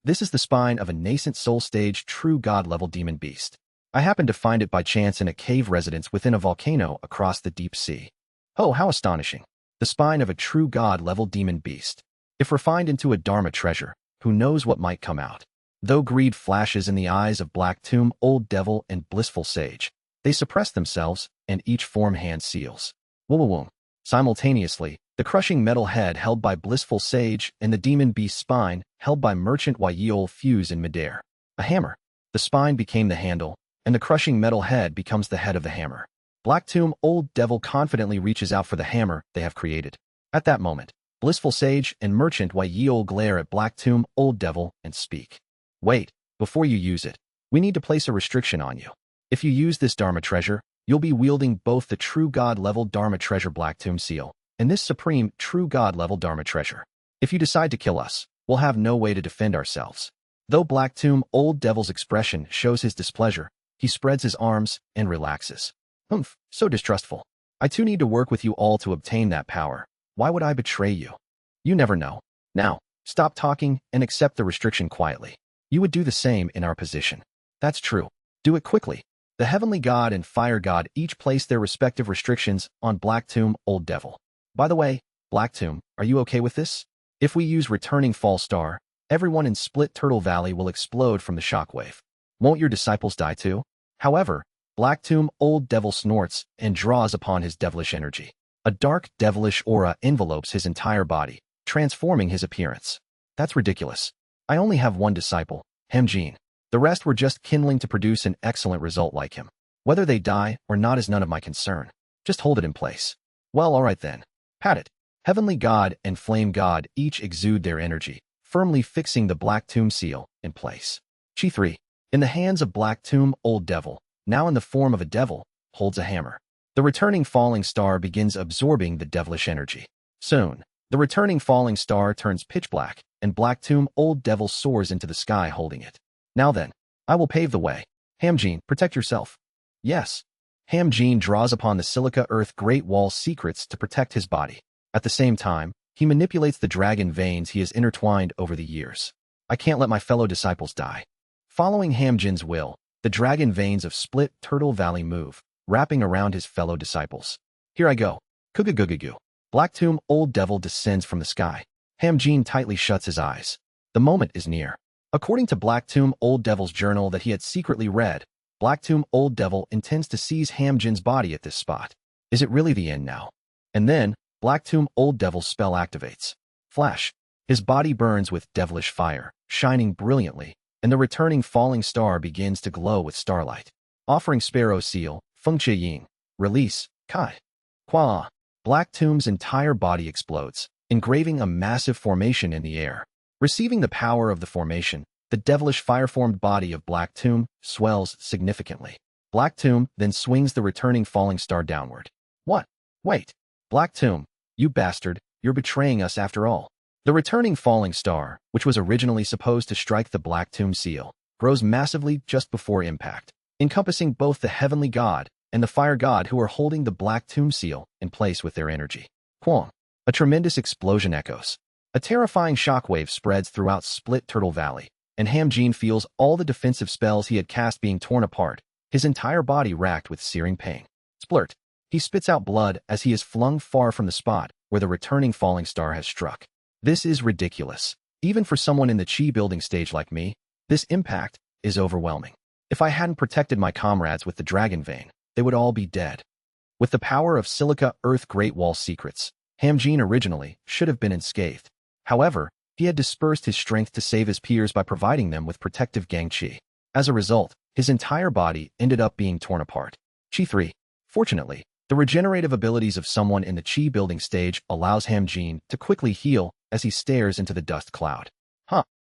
This is the spine of a nascent soul stage true god-level demon beast. I happened to find it by chance in a cave residence within a volcano across the deep sea. Oh, how astonishing. The spine of a true god-level demon beast. If refined into a Dharma treasure, who knows what might come out. Though greed flashes in the eyes of Black Tomb Old Devil and Blissful Sage, they suppress themselves, and each form hand seals. Woo-woo-woo. Simultaneously, the crushing metal head held by Blissful Sage and the demon beast spine held by Merchant Wayol fuse in midair. A hammer. The spine became the handle, and the crushing metal head becomes the head of the hammer. Black Tomb Old Devil confidently reaches out for the hammer they have created. At that moment, Blissful Sage and Merchant Wayol glare at Black Tomb Old Devil and speak. "Wait, before you use it, we need to place a restriction on you. If you use this Dharma treasure, you'll be wielding both the true god-level Dharma treasure Black Tomb seal and this supreme true god-level Dharma treasure. If you decide to kill us, we'll have no way to defend ourselves." Though Black Tomb Old Devil's expression shows his displeasure, he spreads his arms and relaxes. So distrustful. I too need to work with you all to obtain that power. Why would I betray you? You never know. Now, stop talking and accept the restriction quietly. You would do the same in our position. That's true. Do it quickly. The Heavenly God and Fire God each place their respective restrictions on Black Tomb Old Devil. By the way, Black Tomb, are you okay with this? If we use Returning Fall Star, everyone in Split Turtle Valley will explode from the shockwave. Won't your disciples die too? However, Black Tomb Old Devil snorts and draws upon his devilish energy. A dark devilish aura envelopes his entire body, transforming his appearance. That's ridiculous. I only have one disciple, Hamjin. The rest were just kindling to produce an excellent result like him. Whether they die or not is none of my concern. Just hold it in place. Well, all right then. Pat it. Heavenly God and Flame God each exude their energy, firmly fixing the Black Tomb seal in place. Chi 3. In the hands of Black Tomb Old Devil, now in the form of a devil, holds a hammer. The returning falling star begins absorbing the devilish energy. Soon, the returning falling star turns pitch black, and Black Tomb Old Devil soars into the sky holding it. Now then, I will pave the way. Hamjin, protect yourself. Yes. Hamjin draws upon the Silica Earth Great Wall secrets to protect his body. At the same time, he manipulates the dragon veins he has intertwined over the years. I can't let my fellow disciples die. Following Hamjin's will, the dragon veins of Split Turtle Valley move, wrapping around his fellow disciples. Here I go. Kugagugagu. Black Tomb Old Devil descends from the sky. Hamjin tightly shuts his eyes. The moment is near. According to Black Tomb Old Devil's journal that he had secretly read, Black Tomb Old Devil intends to seize Hamjin's body at this spot. Is it really the end now? And then, Black Tomb Old Devil's spell activates. Flash. His body burns with devilish fire, shining brilliantly, and the returning falling star begins to glow with starlight. Offering Sparrow Seal, Feng Ying. Release, Kai. Qua. Black Tomb's entire body explodes, engraving a massive formation in the air. Receiving the power of the formation, the devilish fire-formed body of Black Tomb swells significantly. Black Tomb then swings the returning falling star downward. What? Wait. Black Tomb, you bastard, you're betraying us after all. The returning falling star, which was originally supposed to strike the Black Tomb seal, grows massively just before impact, encompassing both the heavenly god and the fire god who are holding the Black Tomb seal in place with their energy. Quong. A tremendous explosion echoes. A terrifying shockwave spreads throughout Split Turtle Valley, and Hamjin feels all the defensive spells he had cast being torn apart, his entire body racked with searing pain. Splurt. He spits out blood as he is flung far from the spot where the returning falling star has struck. This is ridiculous. Even for someone in the chi building stage like me, this impact is overwhelming. If I hadn't protected my comrades with the Dragon Vein, they would all be dead. With the power of Silica Earth Great Wall secrets, Hamjin originally should have been unscathed. However, he had dispersed his strength to save his peers by providing them with protective Gang Chi. As a result, his entire body ended up being torn apart. Chi 3. Fortunately, the regenerative abilities of someone in the chi building stage allows Hamjin to quickly heal as he stares into the dust cloud.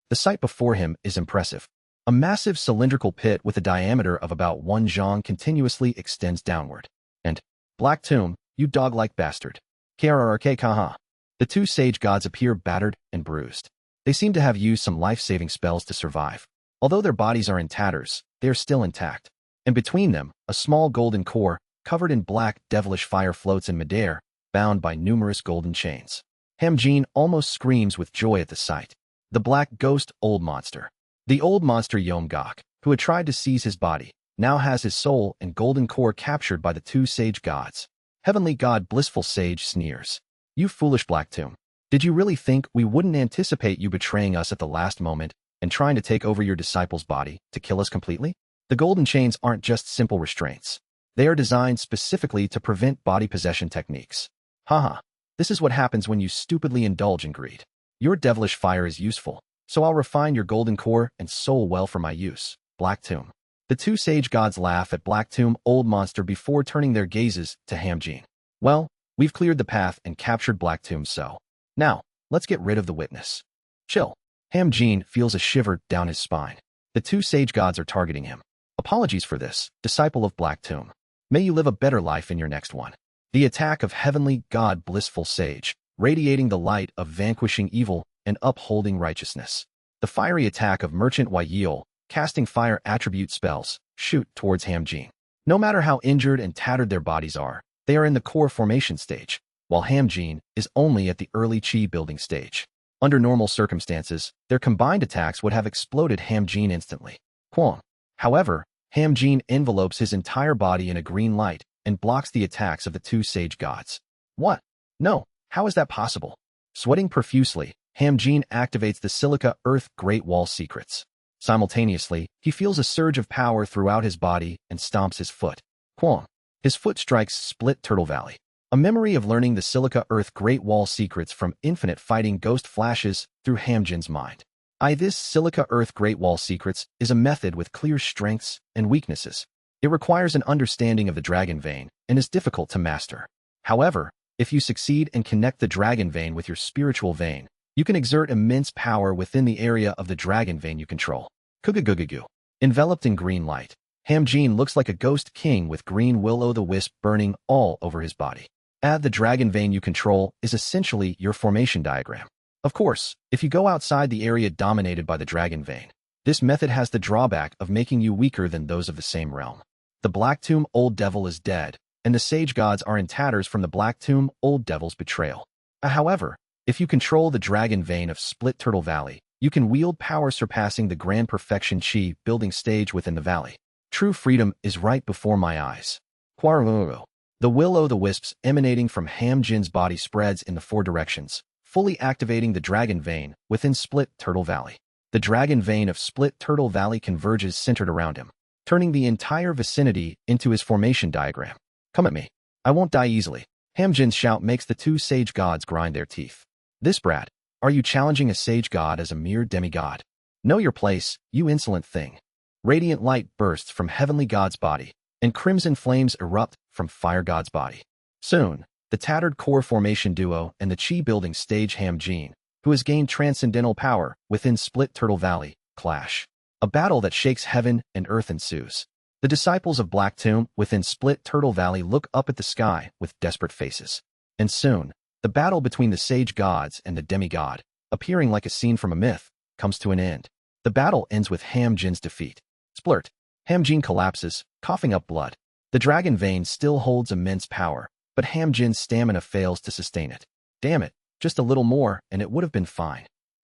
The sight before him is impressive. A massive cylindrical pit with a diameter of about 1 zhang continuously extends downward. And, Black Tomb, you dog-like bastard. KRRK Kaha. The two sage gods appear battered and bruised. They seem to have used some life-saving spells to survive. Although their bodies are in tatters, they are still intact. And between them, a small golden core, covered in black devilish fire floats in midair, bound by numerous golden chains. Hamjin almost screams with joy at the sight. The black ghost old monster. The old monster Yomgok, who had tried to seize his body, now has his soul and golden core captured by the two sage gods. Heavenly God Blissful Sage sneers. You foolish Black Tomb. Did you really think we wouldn't anticipate you betraying us at the last moment and trying to take over your disciple's body to kill us completely? The golden chains aren't just simple restraints. They are designed specifically to prevent body possession techniques. Haha. This is what happens when you stupidly indulge in greed. Your devilish fire is useful, so I'll refine your golden core and soul well for my use, Black Tomb. The two sage gods laugh at Black Tomb Old Monster before turning their gazes to Hamjin. Well, we've cleared the path and captured Black Tomb, so now, let's get rid of the witness. Chill. Hamjin feels a shiver down his spine. The two sage gods are targeting him. Apologies for this, disciple of Black Tomb. May you live a better life in your next one. The attack of Heavenly God Blissful Sage, radiating the light of vanquishing evil and upholding righteousness. The fiery attack of Merchant Waiyeol, casting fire attribute spells, shoot towards Hamjin. No matter how injured and tattered their bodies are, they are in the core formation stage, while Hamjin is only at the early chi building stage. Under normal circumstances, their combined attacks would have exploded Hamjin instantly. Quong. However, Hamjin envelopes his entire body in a green light and blocks the attacks of the two sage gods. What? No, how is that possible? Sweating profusely, Hamjin activates the Silica Earth Great Wall secrets. Simultaneously, he feels a surge of power throughout his body and stomps his foot. Quong. His foot strikes Split Turtle Valley. A memory of learning the Silica Earth Great Wall secrets from Infinite Fighting Ghost flashes through Hamjin's mind. This Silica Earth Great Wall secrets is a method with clear strengths and weaknesses. It requires an understanding of the Dragon Vein and is difficult to master. However, if you succeed and connect the Dragon Vein with your spiritual vein, you can exert immense power within the area of the Dragon Vein you control. Kugagugagu. Enveloped in green light, Hamjin looks like a ghost king with green will-o'-the-wisp burning all over his body. The Dragon Vein you control is essentially your formation diagram. Of course, if you go outside the area dominated by the Dragon Vein, this method has the drawback of making you weaker than those of the same realm. The Black Tomb Old Devil is dead, and the Sage Gods are in tatters from the Black Tomb Old Devil's betrayal. However, if you control the Dragon Vein of Split Turtle Valley, you can wield power surpassing the Grand Perfection Chi building stage within the valley. True freedom is right before my eyes. Quaruru. The will-o'-the-wisps emanating from Hamjin's body spreads in the four directions, fully activating the Dragon Vein within Split Turtle Valley. The Dragon Vein of Split Turtle Valley converges centered around him, turning the entire vicinity into his formation diagram. Come at me. I won't die easily. Hamjin's shout makes the two sage gods grind their teeth. This brat, are you challenging a sage god as a mere demigod? Know your place, you insolent thing. Radiant light bursts from heavenly god's body, and crimson flames erupt from fire god's body. Soon, the tattered core formation duo and the chi-building stage Hamjin, who has gained transcendental power within Split Turtle Valley, clash. A battle that shakes heaven and earth ensues. The disciples of Black Tomb within Split Turtle Valley look up at the sky with desperate faces. And soon, the battle between the sage gods and the demigod, appearing like a scene from a myth, comes to an end. The battle ends with Hamjin's defeat. Splurt. Hamjin collapses, coughing up blood. The dragon vein still holds immense power, but Hamjin's stamina fails to sustain it. Damn it, just a little more and it would have been fine.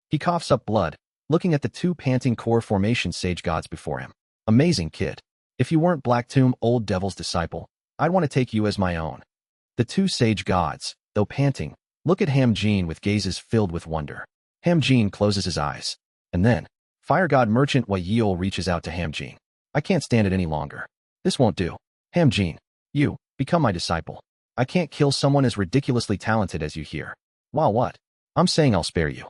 He coughs up blood, looking at the two panting core formation sage gods before him. Amazing kid. If you weren't Black Tomb Old Devil's disciple, I'd want to take you as my own. The two sage gods, though panting, look at Hamjin with gazes filled with wonder. Hamjin closes his eyes. And then, Fire God Merchant Wayil reaches out to Hamjin. I can't stand it any longer. This won't do. Hamjin, you, become my disciple. I can't kill someone as ridiculously talented as you here. Wow, what? I'm saying I'll spare you.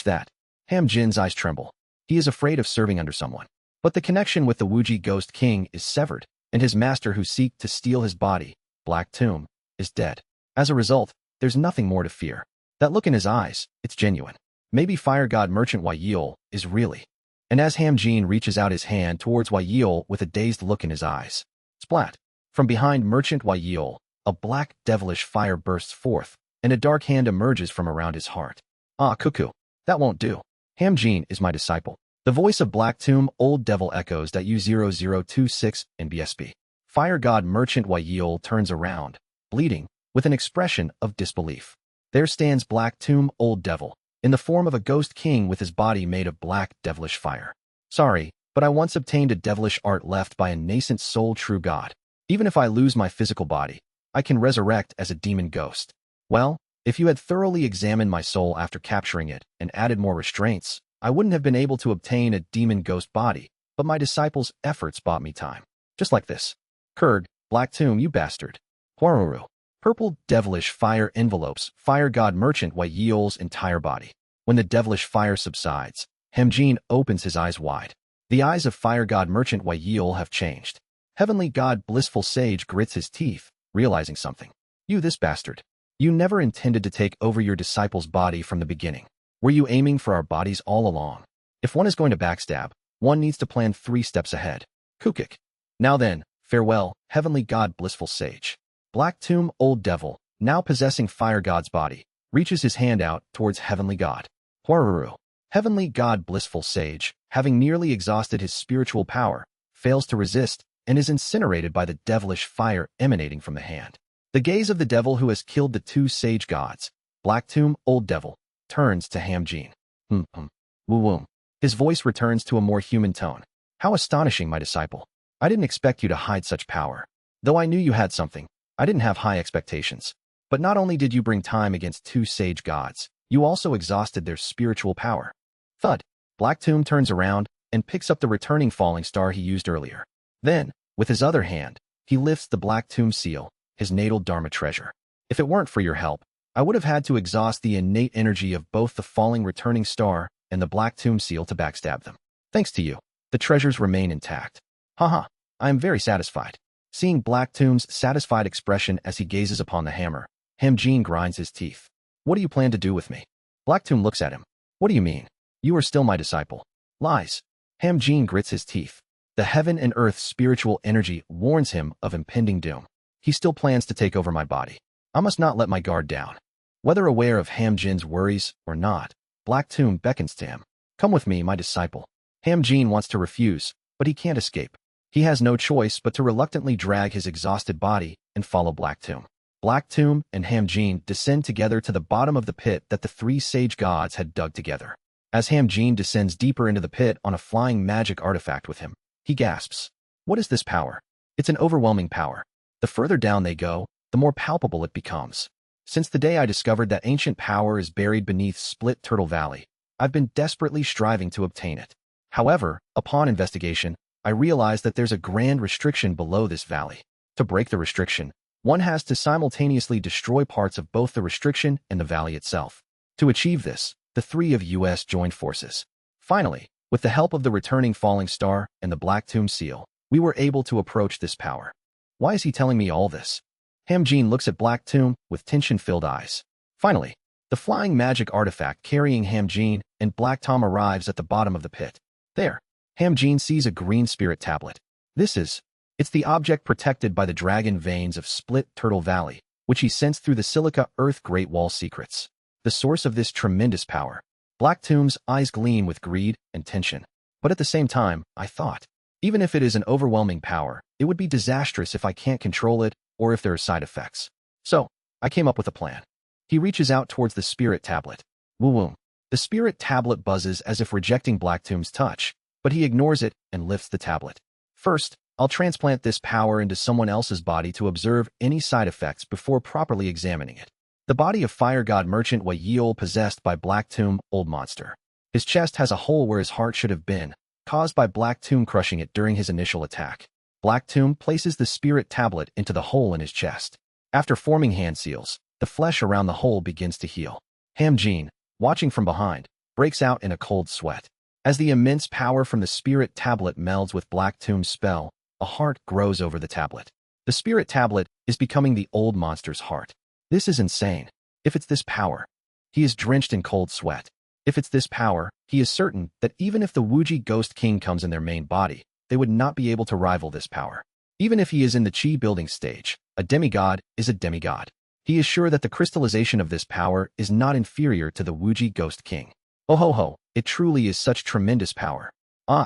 That. Hamjin's eyes tremble. He is afraid of serving under someone. But the connection with the Wuji Ghost King is severed, and his master who seek to steal his body, Black Tomb, is dead. As a result, there's nothing more to fear. That look in his eyes, it's genuine. Maybe Fire God Merchant Wayil is really. And as Hamjin reaches out his hand towards Wayil with a dazed look in his eyes. Splat. From behind Merchant Wayil, a black devilish fire bursts forth, and a dark hand emerges from around his heart. Ah, cuckoo. That won't do. Hamjin is my disciple. The voice of Black Tomb Old Devil echoes that U0026 in BSB. Fire God Merchant Wayil turns around, bleeding, with an expression of disbelief. There stands Black Tomb Old Devil, in the form of a ghost king with his body made of black devilish fire. Sorry, but I once obtained a devilish art left by a nascent soul true god. Even if I lose my physical body, I can resurrect as a demon ghost. Well, if you had thoroughly examined my soul after capturing it and added more restraints, I wouldn't have been able to obtain a demon ghost body, but my disciples' efforts bought me time. Just like this. Kurg, Black Tomb, you bastard. Huaruru. Purple devilish fire envelopes Fire God Merchant Wayil's entire body. When the devilish fire subsides, Hamjin opens his eyes wide. The eyes of Fire God Merchant Wayil have changed. Heavenly God Blissful Sage grits his teeth, realizing something. You this bastard. You never intended to take over your disciple's body from the beginning. Were you aiming for our bodies all along? If one is going to backstab, one needs to plan 3 steps ahead. Kukik. Now then, farewell, Heavenly God Blissful Sage. Black Tomb Old Devil, now possessing Fire God's body, reaches his hand out towards Heavenly God. Huaruru. Heavenly God Blissful Sage, having nearly exhausted his spiritual power, fails to resist and is incinerated by the devilish fire emanating from the hand. The gaze of the devil who has killed the two sage gods, Black Tomb Old Devil, turns to Hamjin. Woo-woo. His voice returns to a more human tone. How astonishing, my disciple. I didn't expect you to hide such power. Though I knew you had something, I didn't have high expectations. But not only did you bring time against two sage gods, you also exhausted their spiritual power. Thud. Black Tomb turns around and picks up the returning falling star he used earlier. Then, with his other hand, he lifts the Black Tomb seal, his natal Dharma treasure. If it weren't for your help, I would have had to exhaust the innate energy of both the falling returning star and the Black Tomb seal to backstab them. Thanks to you, the treasures remain intact. Haha, I am very satisfied. Seeing Black Tomb's satisfied expression as he gazes upon the hammer, Hamjin grinds his teeth. What do you plan to do with me? Black Tomb looks at him. What do you mean? You are still my disciple. Lies. Hamjin grits his teeth. The heaven and earth spiritual energy warns him of impending doom. He still plans to take over my body. I must not let my guard down. Whether aware of Hamjin's worries or not, Black Tomb beckons to him. Come with me, my disciple. Hamjin wants to refuse, but he can't escape. He has no choice but to reluctantly drag his exhausted body and follow Black Tomb. Black Tomb and Hamjin descend together to the bottom of the pit that the three sage gods had dug together. As Hamjin descends deeper into the pit on a flying magic artifact with him, he gasps. What is this power? It's an overwhelming power. The further down they go, the more palpable it becomes. Since the day I discovered that ancient power is buried beneath Split Turtle Valley, I've been desperately striving to obtain it. However, upon investigation, I realized that there's a grand restriction below this valley. To break the restriction, one has to simultaneously destroy parts of both the restriction and the valley itself. To achieve this, the three of us joined forces. Finally, with the help of the returning falling star and the Black Tomb seal, we were able to approach this power. Why is he telling me all this? Hamjin looks at Black Tomb with tension-filled eyes. Finally, the flying magic artifact carrying Hamjin and Black Tom arrives at the bottom of the pit. There, Hamjin sees a green spirit tablet. It's the object protected by the dragon veins of Split Turtle Valley, which he sensed through the Silica Earth Great Wall secrets. The source of this tremendous power. Black Tomb's eyes gleam with greed and tension. But at the same time, I thought, even if it is an overwhelming power, it would be disastrous if I can't control it or if there are side effects. So, I came up with a plan. He reaches out towards the spirit tablet. Woo-woo. The spirit tablet buzzes as if rejecting Black Tomb's touch, but he ignores it and lifts the tablet. First, I'll transplant this power into someone else's body to observe any side effects before properly examining it. The body of fire god merchant Wei Yeol possessed by Black Tomb, old monster. His chest has a hole where his heart should have been, caused by Black Tomb crushing it during his initial attack. Black Tomb places the spirit tablet into the hole in his chest. After forming hand seals, the flesh around the hole begins to heal. Hamjin, watching from behind, breaks out in a cold sweat. As the immense power from the spirit tablet melds with Black Tomb's spell, a heart grows over the tablet. The spirit tablet is becoming the old monster's heart. This is insane. If it's this power, he is drenched in cold sweat. If it's this power, he is certain that even if the Wuji Ghost King comes in their main body, they would not be able to rival this power. Even if he is in the Qi building stage, a demigod is a demigod. He is sure that the crystallization of this power is not inferior to the Wuji Ghost King. Oh ho ho, it truly is such tremendous power.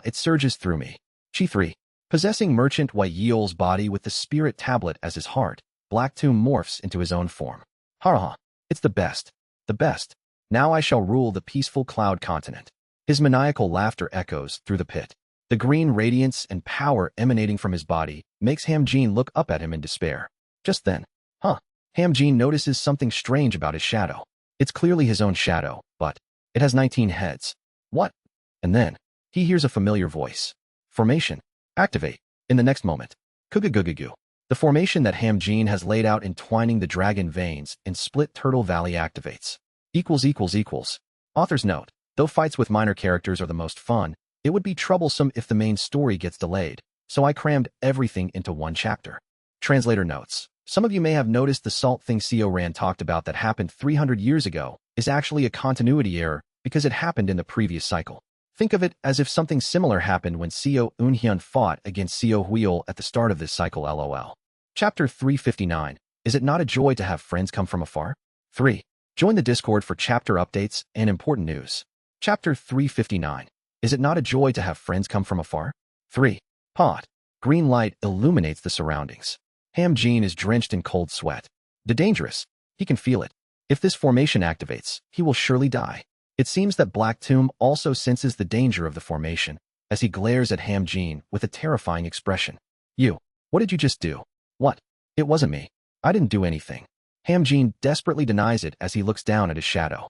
It surges through me. Qi 3. Possessing merchant Wei Yeol's body with the spirit tablet as his heart, Black Tomb morphs into his own form. Ha! It's the best. The best. Now I shall rule the peaceful cloud continent. His maniacal laughter echoes through the pit. The green radiance and power emanating from his body makes Hamjin look up at him in despair. Just then, Hamjin notices something strange about his shadow. It's clearly his own shadow, but it has 19 heads. What? And then, he hears a familiar voice. Formation. Activate. In the next moment. Kugugugugu. The formation that Hamjin has laid out entwining the dragon veins in Split Turtle Valley activates. ===. Author's note. Though fights with minor characters are the most fun, it would be troublesome if the main story gets delayed, so I crammed everything into one chapter. Translator notes. Some of you may have noticed the salt thing Seo Ran talked about that happened 300 years ago is actually a continuity error because it happened in the previous cycle. Think of it as if something similar happened when Seo Eunhyun fought against Seo Huiol at the start of this cycle lol. Chapter 359. Is it not a joy to have friends come from afar? 3. Join the Discord for chapter updates and important news. Chapter 359. Is it not a joy to have friends come from afar? 3. Pot. Green light illuminates the surroundings. Hamjin is drenched in cold sweat. Dangerous. He can feel it. If this formation activates, he will surely die. It seems that Black Tomb also senses the danger of the formation, as he glares at Hamjin with a terrifying expression. You. What did you just do? What? It wasn't me. I didn't do anything. Hamjin desperately denies it as he looks down at his shadow.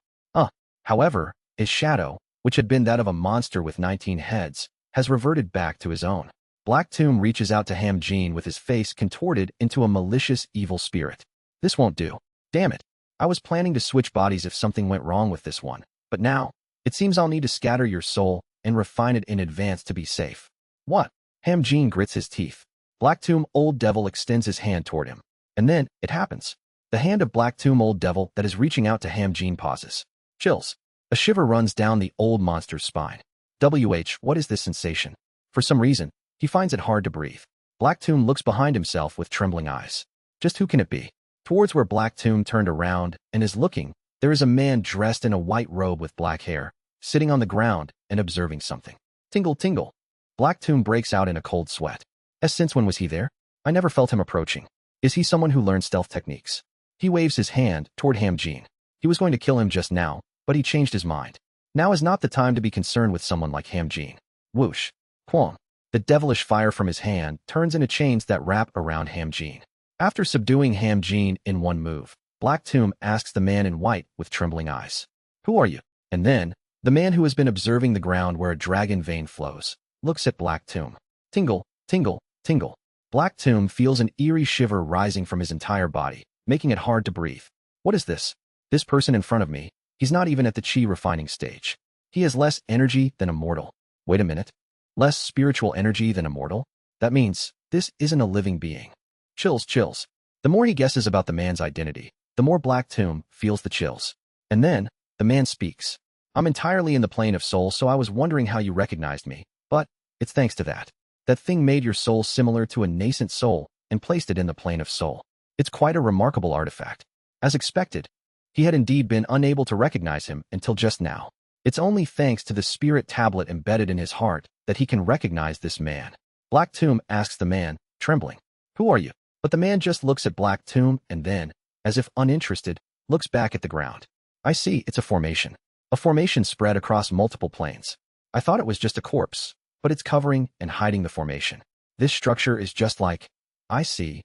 However, his shadow, which had been that of a monster with 19 heads, has reverted back to his own. Black Tomb reaches out to Hamjin with his face contorted into a malicious evil spirit. This won't do. Damn it. I was planning to switch bodies if something went wrong with this one, but now, it seems I'll need to scatter your soul and refine it in advance to be safe. What? Hamjin grits his teeth. Black Tomb Old Devil extends his hand toward him. And then, it happens. The hand of Black Tomb Old Devil that is reaching out to Hamjin pauses. Chills. A shiver runs down the old monster's spine. What is this sensation? For some reason, he finds it hard to breathe. Black Tomb looks behind himself with trembling eyes. Just who can it be? Towards where Black Tomb turned around and is looking, there is a man dressed in a white robe with black hair, sitting on the ground and observing something. Tingle, tingle. Black Tomb breaks out in a cold sweat. Since when was he there? I never felt him approaching. Is he someone who learned stealth techniques? He waves his hand toward Hamjin. He was going to kill him just now, but he changed his mind. Now is not the time to be concerned with someone like Hamjin. Whoosh. Quam. The devilish fire from his hand turns into chains that wrap around Hamjin. After subduing Hamjin in one move, Black Tomb asks the man in white with trembling eyes. Who are you? And then, the man who has been observing the ground where a dragon vein flows, looks at Black Tomb. Tingle, tingle, tingle. Black Tomb feels an eerie shiver rising from his entire body, making it hard to breathe. What is this? This person in front of me, he's not even at the chi refining stage. He has less energy than a mortal. Wait a minute. Less spiritual energy than a mortal? That means this isn't a living being. Chills, chills. The more he guesses about the man's identity, the more Black Tomb feels the chills. And then, the man speaks. I'm entirely in the plane of soul, so I was wondering how you recognized me, but it's thanks to that. That thing made your soul similar to a nascent soul and placed it in the plane of soul. It's quite a remarkable artifact. As expected, he had indeed been unable to recognize him until just now. It's only thanks to the spirit tablet embedded in his heart that he can recognize this man. Black Tomb asks the man, trembling, "Who are you?" But the man just looks at Black Tomb and then, as if uninterested, looks back at the ground. I see, it's a formation. A formation spread across multiple planes. I thought it was just a corpse, but it's covering and hiding the formation. This structure is just like, I see.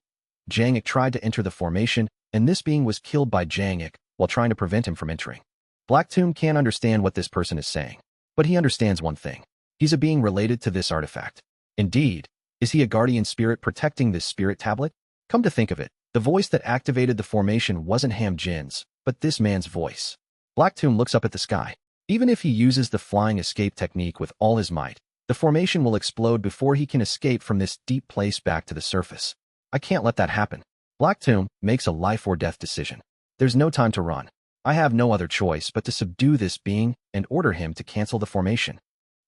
Jang-ik tried to enter the formation, and this being was killed by Jang-ik while trying to prevent him from entering. Black Tomb can't understand what this person is saying, but he understands one thing. He's a being related to this artifact. Indeed, is he a guardian spirit protecting this spirit tablet? Come to think of it, the voice that activated the formation wasn't Ham Jin's, but this man's voice. Black Tomb looks up at the sky. Even if he uses the flying escape technique with all his might, the formation will explode before he can escape from this deep place back to the surface. I can't let that happen. Black Tomb makes a life or death decision. There's no time to run. I have no other choice but to subdue this being and order him to cancel the formation.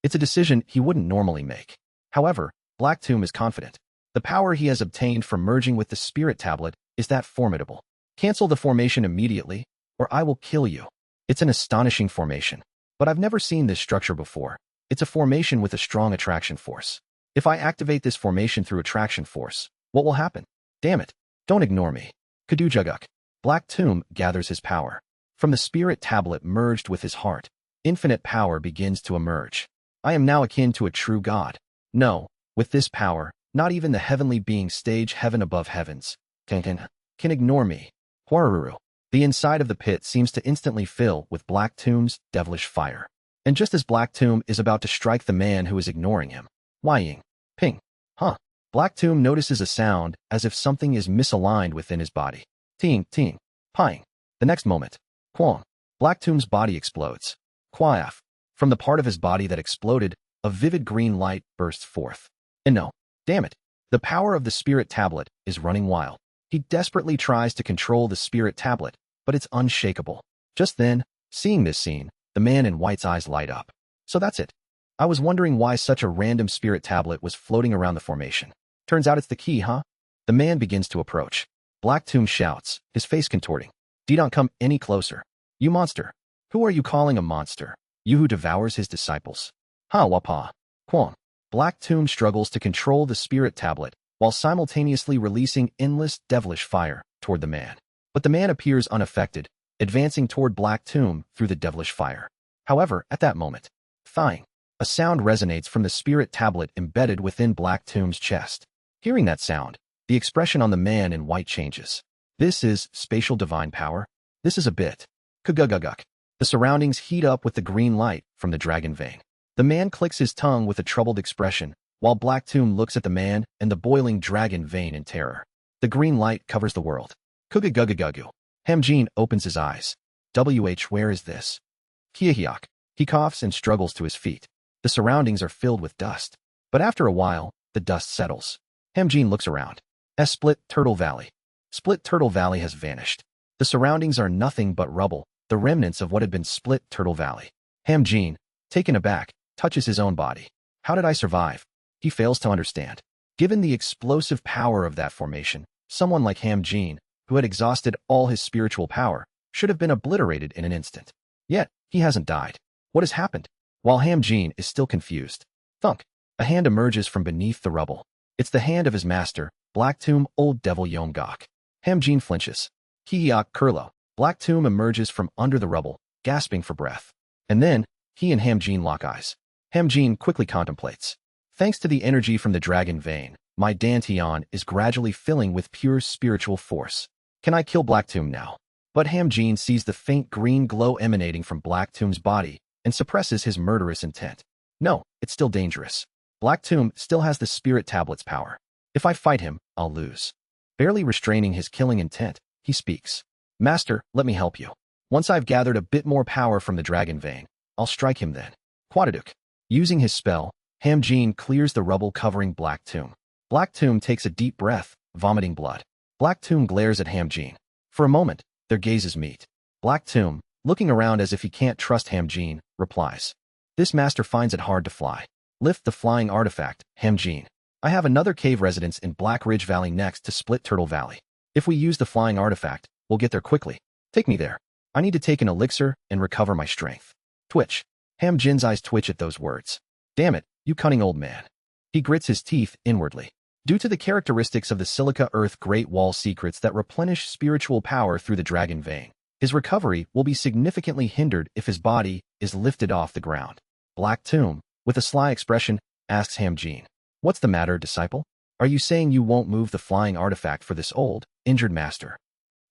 It's a decision he wouldn't normally make. However, Black Tomb is confident. The power he has obtained from merging with the spirit tablet is that formidable. Cancel the formation immediately, or I will kill you. It's an astonishing formation, but I've never seen this structure before. It's a formation with a strong attraction force. If I activate this formation through attraction force, what will happen? Damn it, don't ignore me. Kadujuguk. Black Tomb gathers his power. From the spirit tablet merged with his heart, infinite power begins to emerge. I am now akin to a true god. No, with this power, not even the heavenly beings stage heaven above heavens can ignore me. Huaruru. The inside of the pit seems to instantly fill with Black Tomb's devilish fire. And just as Black Tomb is about to strike the man who is ignoring him, Ying, ping, huh? Black Tomb notices a sound as if something is misaligned within his body. Ting, ting, ping. The next moment, Quang. Black Tomb's body explodes. Quaaf. From the part of his body that exploded, a vivid green light bursts forth. And no, damn it, the power of the spirit tablet is running wild. He desperately tries to control the spirit tablet, but it's unshakable. Just then, seeing this scene, the man in white's eyes light up. So that's it. I was wondering why such a random spirit tablet was floating around the formation. Turns out it's the key, huh? The man begins to approach. Black Tomb shouts, his face contorting. Don't come any closer. You monster. Who are you calling a monster? You who devours his disciples. Ha wapa. Quang. Black Tomb struggles to control the spirit tablet while simultaneously releasing endless devilish fire toward the man. But the man appears unaffected, advancing toward Black Tomb through the devilish fire. However, at that moment, Feng, a sound resonates from the spirit tablet embedded within Black Tomb's chest. Hearing that sound, the expression on the man in white changes. This is spatial divine power. This is a bit. Kaguguguk. The surroundings heat up with the green light from the dragon vein. The man clicks his tongue with a troubled expression, while Black Tomb looks at the man and the boiling dragon vein in terror. The green light covers the world. Kugagugagugu. Hamjin opens his eyes. Where is this? Kiahiak. He coughs and struggles to his feet. The surroundings are filled with dust. But after a while, the dust settles. Hamjin looks around. Split Turtle Valley. Split Turtle Valley has vanished. The surroundings are nothing but rubble, the remnants of what had been Split Turtle Valley. Hamjin, taken aback, touches his own body. How did I survive? He fails to understand. Given the explosive power of that formation, someone like Hamjin, who had exhausted all his spiritual power, should have been obliterated in an instant. Yet, he hasn't died. What has happened? While Hamjin is still confused. Thunk. A hand emerges from beneath the rubble. It's the hand of his master, Black Tomb Old Devil Yomgok. Hamjin flinches. Kiyak Kurlo. Black Tomb emerges from under the rubble, gasping for breath. And then, he and Hamjin lock eyes. Hamjin quickly contemplates. Thanks to the energy from the dragon vein, my Dantian is gradually filling with pure spiritual force. Can I kill Black Tomb now? But Hamjin sees the faint green glow emanating from Black Tomb's body and suppresses his murderous intent. No, it's still dangerous. Black Tomb still has the spirit tablet's power. If I fight him, I'll lose. Barely restraining his killing intent, he speaks. Master, let me help you. Once I've gathered a bit more power from the dragon vein, I'll strike him then. Quadaduk. Using his spell, Hamjin clears the rubble covering Black Tomb. Black Tomb takes a deep breath, vomiting blood. Black Tomb glares at Hamjin. For a moment, their gazes meet. Black Tomb, looking around as if he can't trust Hamjin, replies. This master finds it hard to fly. Lift the flying artifact, Hamjin. I have another cave residence in Black Ridge Valley next to Split Turtle Valley. If we use the flying artifact, we'll get there quickly. Take me there. I need to take an elixir and recover my strength. Twitch. Hamjin's eyes twitch at those words. Damn it, you cunning old man. He grits his teeth inwardly. Due to the characteristics of the Silica Earth Great Wall secrets that replenish spiritual power through the dragon vein, his recovery will be significantly hindered if his body is lifted off the ground. Black Tomb, with a sly expression, asks Hamjin. What's the matter, disciple? Are you saying you won't move the flying artifact for this old, injured master?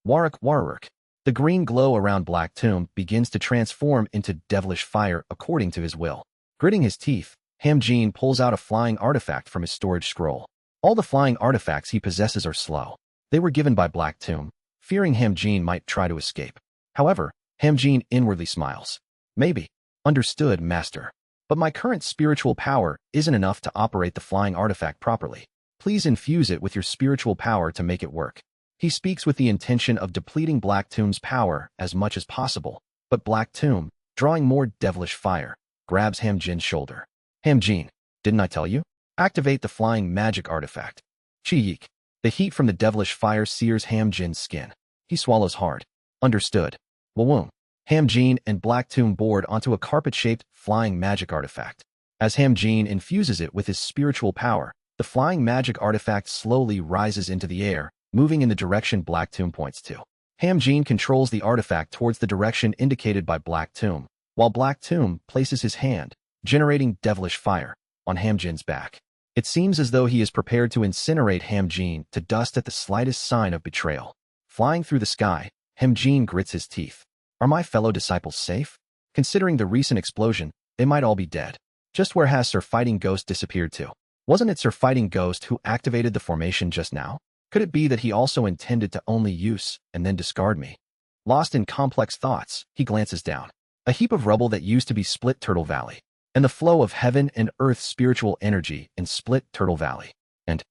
Warark. The green glow around Black Tomb begins to transform into devilish fire according to his will. Gritting his teeth, Hamjin pulls out a flying artifact from his storage scroll. All the flying artifacts he possesses are slow. They were given by Black Tomb, fearing Hamjin might try to escape. However, Hamjin inwardly smiles. Maybe. Understood, master. But my current spiritual power isn't enough to operate the flying artifact properly. Please infuse it with your spiritual power to make it work. He speaks with the intention of depleting Black Tomb's power as much as possible, but Black Tomb, drawing more devilish fire, grabs Hamjin's shoulder. Hamjin, didn't I tell you? Activate the flying magic artifact. Chi-yeek. The heat from the devilish fire sears Hamjin's skin. He swallows hard. Understood. Wawoom. Hamjin and Black Tomb board onto a carpet-shaped flying magic artifact. As Hamjin infuses it with his spiritual power, the flying magic artifact slowly rises into the air, moving in the direction Black Tomb points to. Hamjin controls the artifact towards the direction indicated by Black Tomb, while Black Tomb places his hand, generating devilish fire, on Hamjin's back. It seems as though he is prepared to incinerate Hamjin to dust at the slightest sign of betrayal. Flying through the sky, Hamjin grits his teeth. Are my fellow disciples safe? Considering the recent explosion, they might all be dead. Just where has Sir Fighting Ghost disappeared to? Wasn't it Sir Fighting Ghost who activated the formation just now? Could it be that he also intended to only use and then discard me? Lost in complex thoughts, he glances down. A heap of rubble that used to be Split Turtle Valley, and the flow of heaven and earth spiritual energy in Split Turtle Valley. And,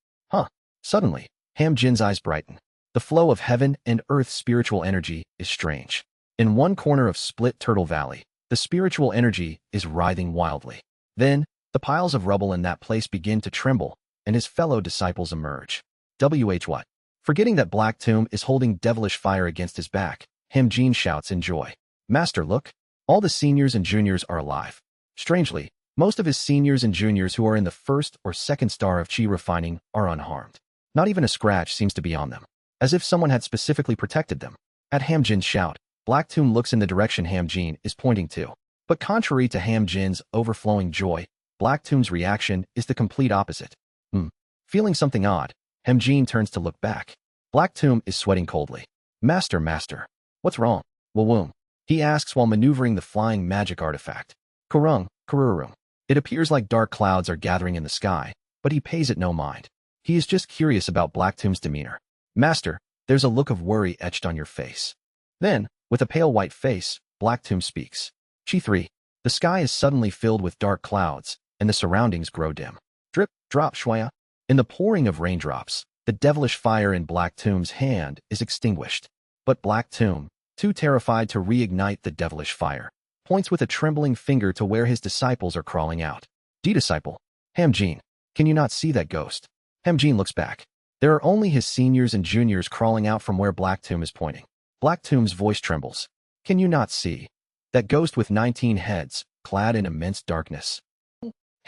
suddenly, Hamjin's eyes brighten. The flow of heaven and earth spiritual energy is strange. In one corner of Split Turtle Valley, the spiritual energy is writhing wildly. Then, the piles of rubble in that place begin to tremble, and his fellow disciples emerge. What? Forgetting that Black Tomb is holding devilish fire against his back, Hamjin shouts in joy. Master, look! All the seniors and juniors are alive. Strangely, most of his seniors and juniors who are in the first or second star of chi refining are unharmed. Not even a scratch seems to be on them, as if someone had specifically protected them. At Hamjin's shout, Black Tomb looks in the direction Hamjin is pointing to. But contrary to Hamjin's overflowing joy, Black Tomb's reaction is the complete opposite. Feeling something odd, Hamjin turns to look back. Black Tomb is sweating coldly. Master, what's wrong? Wawoom. He asks while maneuvering the flying magic artifact. Kururum. It appears like dark clouds are gathering in the sky, but he pays it no mind. He is just curious about Black Tomb's demeanor. Master, there's a look of worry etched on your face. Then, with a pale white face, Black Tomb speaks. Chi-3. The sky is suddenly filled with dark clouds, and the surroundings grow dim. Drip, drop, shwaya. In the pouring of raindrops, the devilish fire in Black Tomb's hand is extinguished. But Black Tomb, too terrified to reignite the devilish fire, points with a trembling finger to where his disciples are crawling out. D-disciple. Hamjin, can you not see that ghost? Hamjin looks back. There are only his seniors and juniors crawling out from where Black Tomb is pointing. Black Tomb's voice trembles. Can you not see? That ghost with 19 heads, clad in immense darkness.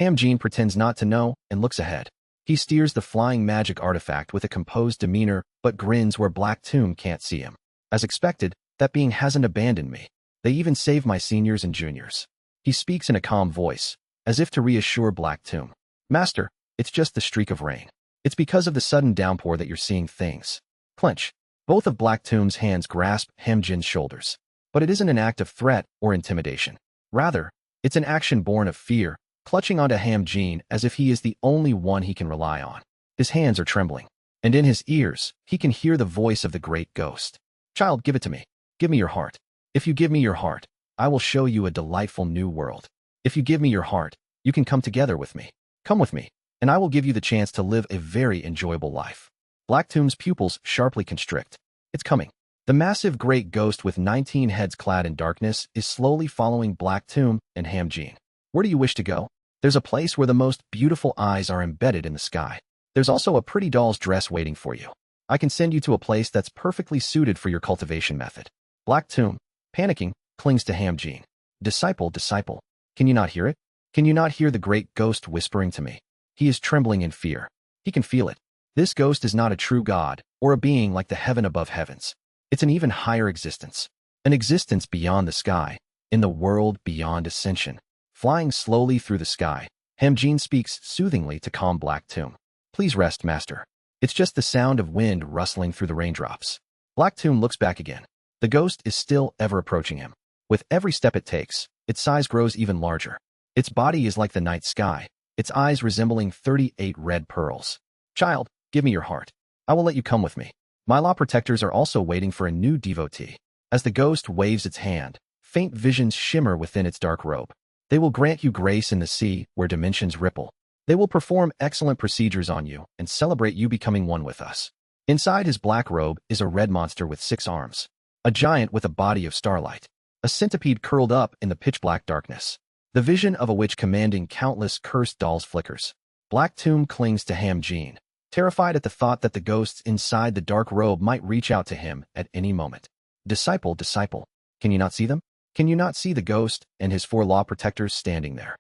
Hamjin pretends not to know and looks ahead. He steers the flying magic artifact with a composed demeanor but grins where Black Tomb can't see him. As expected, that being hasn't abandoned me. They even saved my seniors and juniors. He speaks in a calm voice, as if to reassure Black Tomb. Master, it's just the streak of rain. It's because of the sudden downpour that you're seeing things. Clench. Both of Black Tomb's hands grasp Hamjin's shoulders. But it isn't an act of threat or intimidation. Rather, it's an action born of fear, clutching onto Hamjin as if he is the only one he can rely on. His hands are trembling, and in his ears, he can hear the voice of the great ghost. Child, give it to me. Give me your heart. If you give me your heart, I will show you a delightful new world. If you give me your heart, you can come together with me. Come with me, and I will give you the chance to live a very enjoyable life. Black Tomb's pupils sharply constrict. It's coming. The massive great ghost with 19 heads clad in darkness is slowly following Black Tomb and Hamjin. Where do you wish to go? There's a place where the most beautiful eyes are embedded in the sky. There's also a pretty doll's dress waiting for you. I can send you to a place that's perfectly suited for your cultivation method. Black Tomb, panicking, clings to Hamjin. Disciple, disciple, can you not hear it? Can you not hear the great ghost whispering to me? He is trembling in fear. He can feel it. This ghost is not a true god, or a being like the heaven above heavens. It's an even higher existence. An existence beyond the sky, in the world beyond ascension. Flying slowly through the sky, Hamjin speaks soothingly to calm Black Tomb. Please rest, master. It's just the sound of wind rustling through the raindrops. Black Tomb looks back again. The ghost is still ever approaching him. With every step it takes, its size grows even larger. Its body is like the night sky, its eyes resembling 38 red pearls. Child, give me your heart. I will let you come with me. My law protectors are also waiting for a new devotee. As the ghost waves its hand, faint visions shimmer within its dark robe. They will grant you grace in the sea where dimensions ripple. They will perform excellent procedures on you and celebrate you becoming one with us. Inside his black robe is a red monster with 6 arms. A giant with a body of starlight. A centipede curled up in the pitch-black darkness. The vision of a witch commanding countless cursed dolls flickers. Black Tomb clings to Hamjin, terrified at the thought that the ghosts inside the dark robe might reach out to him at any moment. Disciple, disciple, can you not see them? Can you not see the ghost and his 4 law protectors standing there?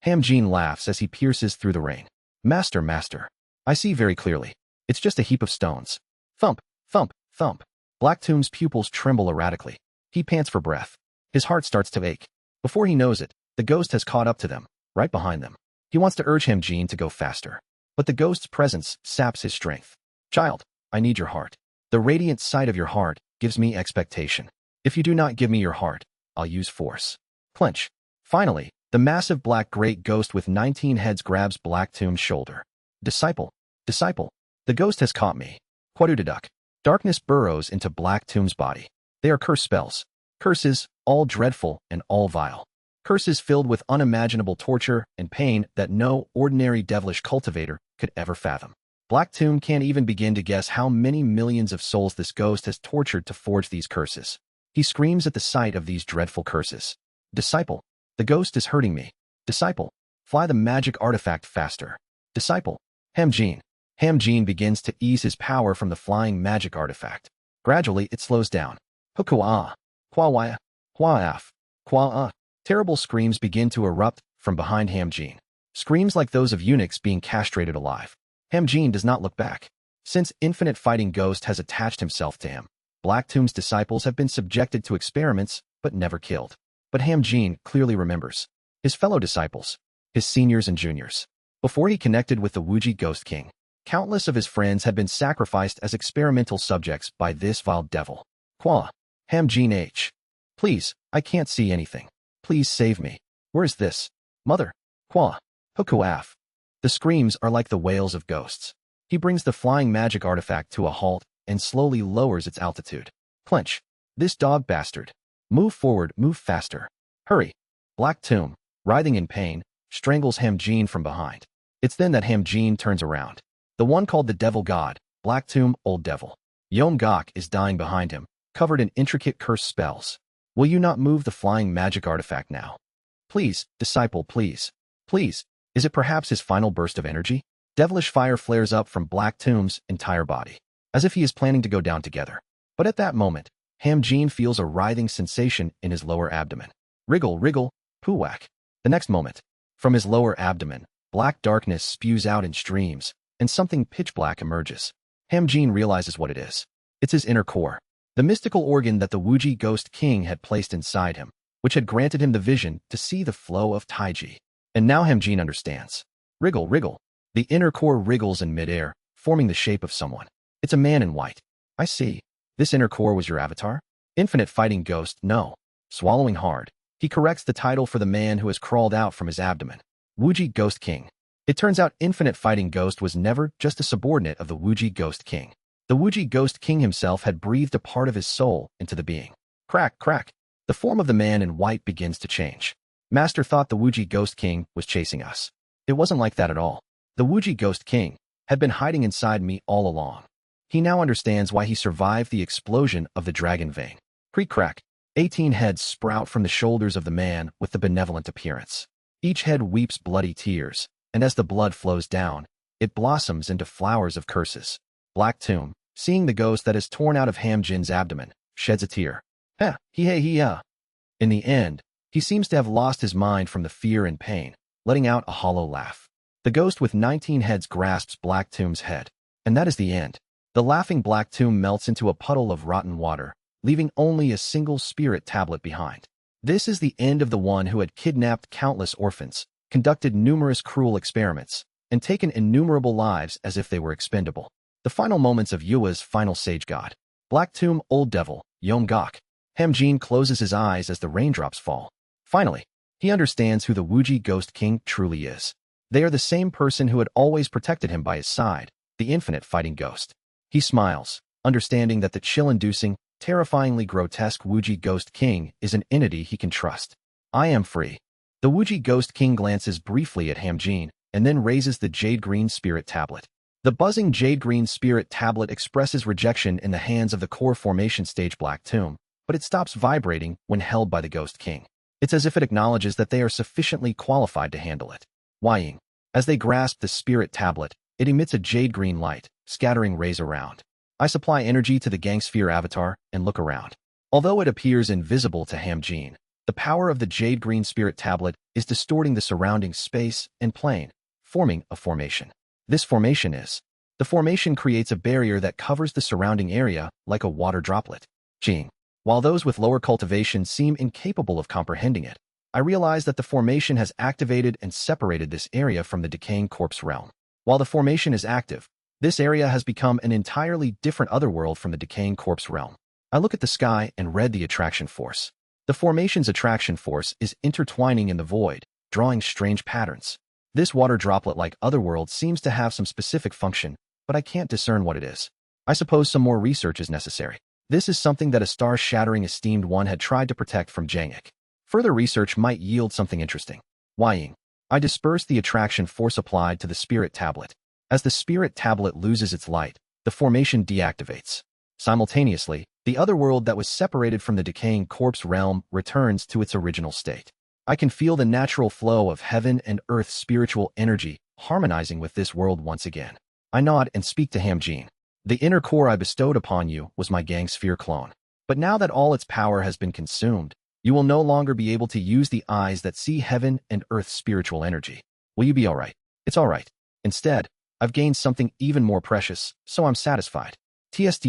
Hamjin laughs as he pierces through the rain. Master, master, I see very clearly. It's just a heap of stones. Thump, thump, thump. Black Tomb's pupils tremble erratically. He pants for breath. His heart starts to ache. Before he knows it, the ghost has caught up to them, right behind them. He wants to urge Hamjin to go faster, but the ghost's presence saps his strength. Child, I need your heart. The radiant sight of your heart gives me expectation. If you do not give me your heart, I'll use force. Clench. Finally, the massive black great ghost with 19 heads grabs Black Tomb's shoulder. Disciple, disciple, the ghost has caught me. Quadudaduck. Darkness burrows into Black Tomb's body. They are curse spells. Curses, all dreadful and all vile. Curses filled with unimaginable torture and pain that no ordinary devilish cultivator could ever fathom. Black Tomb can't even begin to guess how many millions of souls this ghost has tortured to forge these curses. He screams at the sight of these dreadful curses. Disciple, the ghost is hurting me. Disciple, fly the magic artifact faster. Disciple, Hamjin. Hamjin begins to ease his power from the flying magic artifact. Gradually, it slows down. Hukua, Kwawaya, Kwaaf, Kwa. Terrible screams begin to erupt from behind Hamjin. Screams like those of eunuchs being castrated alive. Hamjin does not look back. Since Infinite Fighting Ghost has attached himself to him, Black Tomb's disciples have been subjected to experiments, but never killed. But Hamjin clearly remembers. His fellow disciples, his seniors and juniors. Before he connected with the Wuji Ghost King, countless of his friends had been sacrificed as experimental subjects by this vile devil. Kwa. Hamjin H. Please, I can't see anything. Please save me. Where is this? Mother. Kwa. Hukuaf. The screams are like the wails of ghosts. He brings the flying magic artifact to a halt and slowly lowers its altitude. Clench. This dog bastard. Move forward, move faster. Hurry. Black Tomb, writhing in pain, strangles Hamjin from behind. It's then that Hamjin turns around. The one called the Devil God, Black Tomb, Old Devil. Yom Gok is dying behind him, covered in intricate curse spells. Will you not move the flying magic artifact now? Please, disciple, please. Please. Is it perhaps his final burst of energy? Devilish fire flares up from Black Tomb's entire body, as if he is planning to go down together. But at that moment, Hamjin feels a writhing sensation in his lower abdomen. Wriggle, wriggle, poo-whack. The next moment, from his lower abdomen, black darkness spews out in streams, and something pitch-black emerges. Hamjin realizes what it is. It's his inner core, the mystical organ that the Wuji Ghost King had placed inside him, which had granted him the vision to see the flow of Taiji. And now Hamjin understands. Wriggle, wriggle. The inner core wriggles in midair, forming the shape of someone. It's a man in white. I see. This inner core was your avatar? Infinite Fighting Ghost, no. Swallowing hard, he corrects the title for the man who has crawled out from his abdomen. Wuji Ghost King. It turns out Infinite Fighting Ghost was never just a subordinate of the Wuji Ghost King. The Wuji Ghost King himself had breathed a part of his soul into the being. Crack, crack. The form of the man in white begins to change. Master thought the Wuji Ghost King was chasing us. It wasn't like that at all. The Wuji Ghost King had been hiding inside me all along. He now understands why he survived the explosion of the dragon vein. Creak-crack. 18 heads sprout from the shoulders of the man with the benevolent appearance. Each head weeps bloody tears, and as the blood flows down, it blossoms into flowers of curses. Black Tomb, seeing the ghost that is torn out of Hamjin's abdomen, sheds a tear. He. In the end, he seems to have lost his mind from the fear and pain, letting out a hollow laugh. The ghost with 19 heads grasps Black Tomb's head, and that is the end. The laughing Black Tomb melts into a puddle of rotten water, leaving only a single spirit tablet behind. This is the end of the one who had kidnapped countless orphans, conducted numerous cruel experiments, and taken innumerable lives as if they were expendable. The final moments of Yua's final sage god. Black Tomb, Old Devil, Yom Gok. Hamjin closes his eyes as the raindrops fall. Finally, he understands who the Wuji Ghost King truly is. They are the same person who had always protected him by his side, the Infinite Fighting Ghost. He smiles, understanding that the chill-inducing, terrifyingly grotesque Wuji Ghost King is an entity he can trust. I am free. The Wuji Ghost King glances briefly at Hamjin, and then raises the jade-green spirit tablet. The buzzing jade-green spirit tablet expresses rejection in the hands of the core formation stage Black Tomb, but it stops vibrating when held by the Ghost King. It's as if it acknowledges that they are sufficiently qualified to handle it. Whining. As they grasp the spirit tablet, it emits a jade-green light, scattering rays around. I supply energy to the Gangsphere avatar and look around. Although it appears invisible to Hamjin, the power of the jade-green spirit tablet is distorting the surrounding space and plane, forming a formation. This formation is. The formation creates a barrier that covers the surrounding area like a water droplet. Jing. While those with lower cultivation seem incapable of comprehending it, I realize that the formation has activated and separated this area from the decaying corpse realm. While the formation is active, this area has become an entirely different otherworld from the decaying corpse realm. I look at the sky and read the attraction force. The formation's attraction force is intertwining in the void, drawing strange patterns. This water droplet-like otherworld seems to have some specific function, but I can't discern what it is. I suppose some more research is necessary. This is something that a star-shattering esteemed one had tried to protect from Jangik. Further research might yield something interesting. Ying. I disperse the attraction force applied to the spirit tablet. As the spirit tablet loses its light, the formation deactivates. Simultaneously, the otherworld that was separated from the decaying corpse realm returns to its original state. I can feel the natural flow of heaven and earth's spiritual energy harmonizing with this world once again. I nod and speak to Hamjin. The inner core I bestowed upon you was my Gangsphere clone. But now that all its power has been consumed, you will no longer be able to use the eyes that see heaven and earth's spiritual energy. Will you be all right? It's all right. Instead, I've gained something even more precious, so I'm satisfied. TS.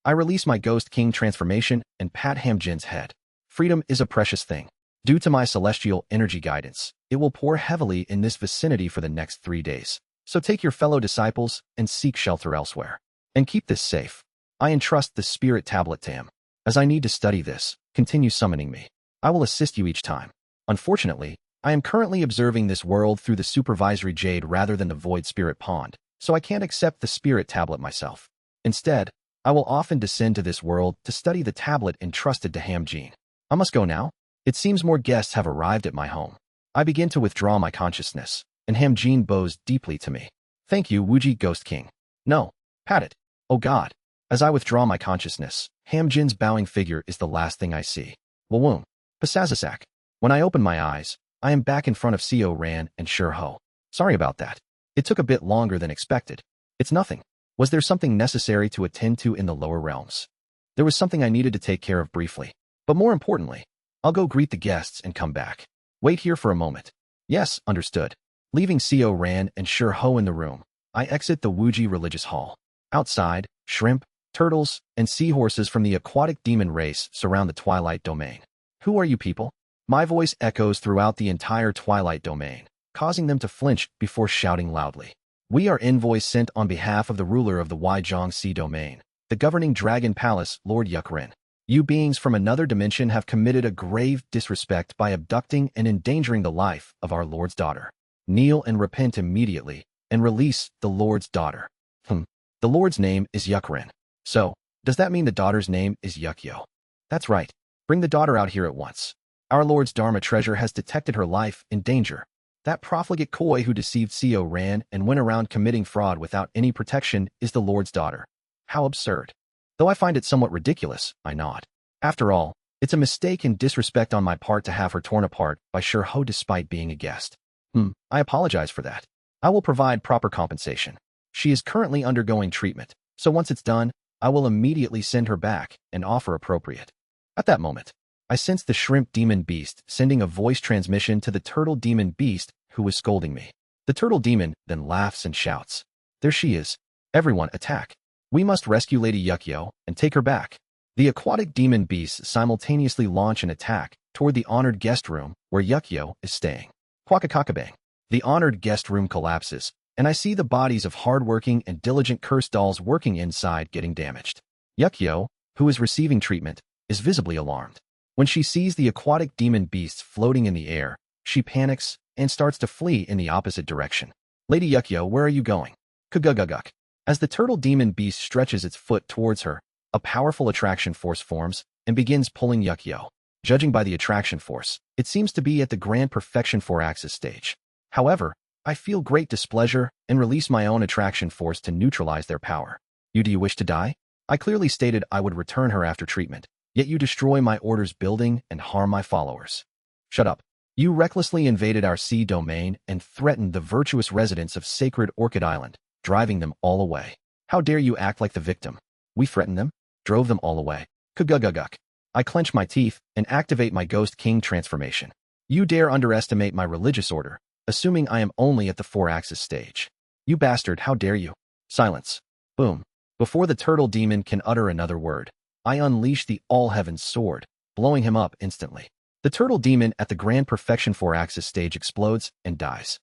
I release my Ghost King transformation and pat Hamjin's head. Freedom is a precious thing. Due to my celestial energy guidance, it will pour heavily in this vicinity for the next 3 days. So take your fellow disciples and seek shelter elsewhere. And keep this safe. I entrust the spirit tablet to him. As I need to study this, continue summoning me. I will assist you each time. Unfortunately, I am currently observing this world through the supervisory jade rather than the void spirit pond, so I can't accept the spirit tablet myself. Instead, I will often descend to this world to study the tablet entrusted to Hamjin. I must go now. It seems more guests have arrived at my home. I begin to withdraw my consciousness, and Hamjin bows deeply to me. Thank you, Wuji Ghost King. No, pat it. Oh God. As I withdraw my consciousness, Hamjin's bowing figure is the last thing I see. Wawoom. Pasazasak. When I open my eyes, I am back in front of Seo Ran and Sure Ho. Sorry about that. It took a bit longer than expected. It's nothing. Was there something necessary to attend to in the lower realms? There was something I needed to take care of briefly. But more importantly, I'll go greet the guests and come back. Wait here for a moment. Yes, understood. Leaving Seo Ran and Sure Ho in the room, I exit the Wuji religious hall. Outside, shrimp, turtles, and seahorses from the aquatic demon race surround the Twilight Domain. Who are you people? My voice echoes throughout the entire Twilight Domain, causing them to flinch before shouting loudly. We are envoys sent on behalf of the ruler of the Weizhong Sea Domain, the governing Dragon Palace, Lord Yukrin. You beings from another dimension have committed a grave disrespect by abducting and endangering the life of our Lord's daughter. kneel and repent immediately, and release the Lord's daughter. The Lord's name is Yukren. So, does that mean the daughter's name is Yukyo? That's right. Bring the daughter out here at once. Our Lord's Dharma treasure has detected her life in danger. That profligate Koi who deceived Co ran and went around committing fraud without any protection is the Lord's daughter. How absurd. Though I find it somewhat ridiculous, I nod. After all, it's a mistake and disrespect on my part to have her torn apart by Ho despite being a guest. I apologize for that. I will provide proper compensation. She is currently undergoing treatment, so once it's done, I will immediately send her back and offer appropriate. At that moment, I sensed the shrimp demon beast sending a voice transmission to the turtle demon beast who was scolding me. The turtle demon then laughs and shouts, "There she is. Everyone attack. We must rescue Lady Yukyo and take her back." The aquatic demon beasts simultaneously launch an attack toward the honored guest room where Yukyo is staying. Quackakakabang. The honored guest room collapses, and I see the bodies of hard-working and diligent curse dolls working inside getting damaged. Yukyo, who is receiving treatment, is visibly alarmed. When she sees the aquatic demon beasts floating in the air, she panics and starts to flee in the opposite direction. "Lady Yukyo, where are you going?" Kuguguguk. As the turtle demon beast stretches its foot towards her, a powerful attraction force forms and begins pulling Yukyo. Judging by the attraction force, it seems to be at the grand perfection 4-axis stage. However, I feel great displeasure and release my own attraction force to neutralize their power. Do you wish to die? I clearly stated I would return her after treatment, yet you destroy my order's building and harm my followers. Shut up. You recklessly invaded our sea domain and threatened the virtuous residents of Sacred Orchid Island, driving them all away. How dare you act like the victim? We threatened them, drove them all away. Kuguguguk. I clench my teeth and activate my Ghost King transformation. You dare underestimate my religious order, assuming I am only at the 4-axis stage. You bastard, how dare you? Silence. Boom. Before the turtle demon can utter another word, I unleash the All-Heavens sword, blowing him up instantly. The turtle demon at the grand perfection 4-axis stage explodes and dies.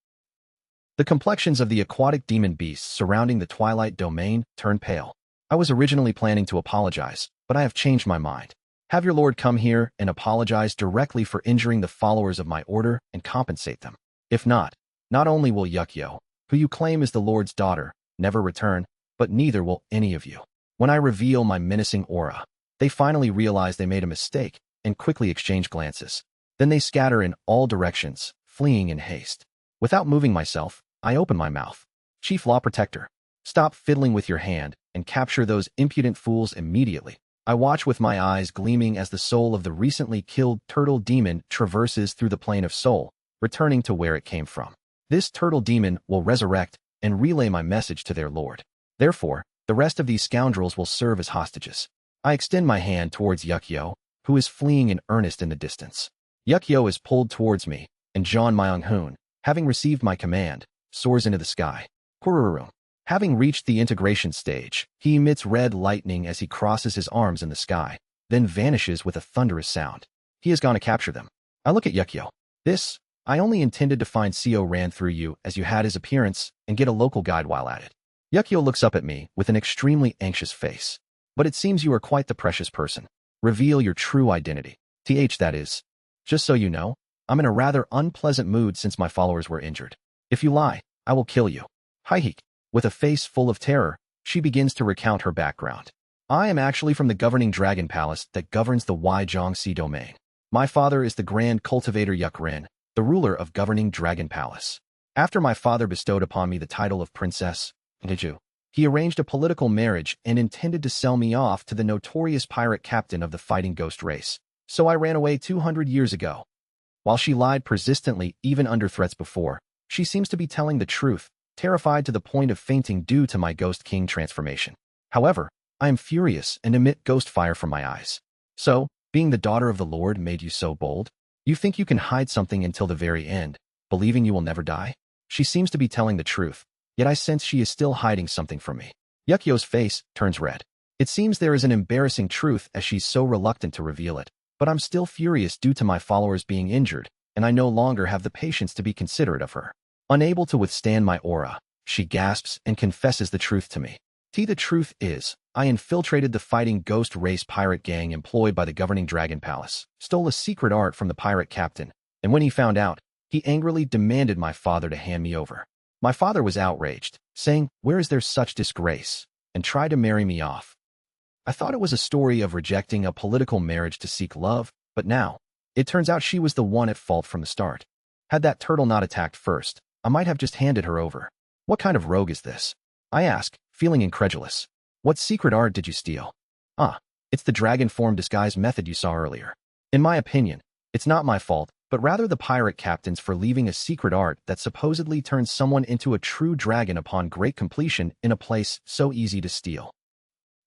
The complexions of the aquatic demon beasts surrounding the Twilight domain turn pale. I was originally planning to apologize, but I have changed my mind. Have your lord come here and apologize directly for injuring the followers of my order and compensate them. If not only will Yukyo, who you claim is the Lord's daughter, never return, but neither will any of you. When I reveal my menacing aura, they finally realize they made a mistake and quickly exchange glances. Then they scatter in all directions, fleeing in haste. Without moving myself, I open my mouth. Chief Law Protector, stop fiddling with your hand and capture those impudent fools immediately. I watch with my eyes gleaming as the soul of the recently killed turtle demon traverses through the plane of soul, returning to where it came from. This turtle demon will resurrect and relay my message to their lord. Therefore, the rest of these scoundrels will serve as hostages. I extend my hand towards Yukyo, who is fleeing in earnest in the distance. Yukyo is pulled towards me, and John Myung-hoon, having received my command, soars into the sky. Kururum. Having reached the integration stage, he emits red lightning as he crosses his arms in the sky, then vanishes with a thunderous sound. He has gone to capture them. I look at Yukyo. I only intended to find Co ran through you as you had his appearance and get a local guide while at it. Yukyo looks up at me with an extremely anxious face. But it seems you are quite the precious person. Reveal your true identity. That is. Just so you know, I'm in a rather unpleasant mood since my followers were injured. If you lie, I will kill you. Hi-heek. With a face full of terror, she begins to recount her background. I am actually from the governing dragon palace that governs the Weijong Sea domain. My father is the Grand Cultivator Yukren, the ruler of governing Dragon Palace. After my father bestowed upon me the title of Princess, he arranged a political marriage and intended to sell me off to the notorious pirate captain of the fighting ghost race. So I ran away 200 years ago. While she lied persistently even under threats before, she seems to be telling the truth, terrified to the point of fainting due to my Ghost King transformation. However, I am furious and emit ghost fire from my eyes. So, being the daughter of the Lord made you so bold? You think you can hide something until the very end, believing you will never die? She seems to be telling the truth, yet I sense she is still hiding something from me. Yukyo's face turns red. It seems there is an embarrassing truth as she's so reluctant to reveal it, but I'm still furious due to my followers being injured, and I no longer have the patience to be considerate of her. Unable to withstand my aura, she gasps and confesses the truth to me. The truth is, I infiltrated the fighting ghost race pirate gang employed by the governing Dragon Palace, stole a secret art from the pirate captain, and when he found out, He angrily demanded my father to hand me over. My father was outraged, saying, "Where is there such disgrace?" and tried to marry me off. I thought it was a story of rejecting a political marriage to seek love, but now, it turns out she was the one at fault from the start. Had that turtle not attacked first, I might have just handed her over. What kind of rogue is this? I ask, feeling incredulous. What secret art did you steal? Ah, it's the dragon form disguise method you saw earlier. In my opinion, it's not my fault, but rather the pirate captain's for leaving a secret art that supposedly turns someone into a true dragon upon great completion in a place so easy to steal.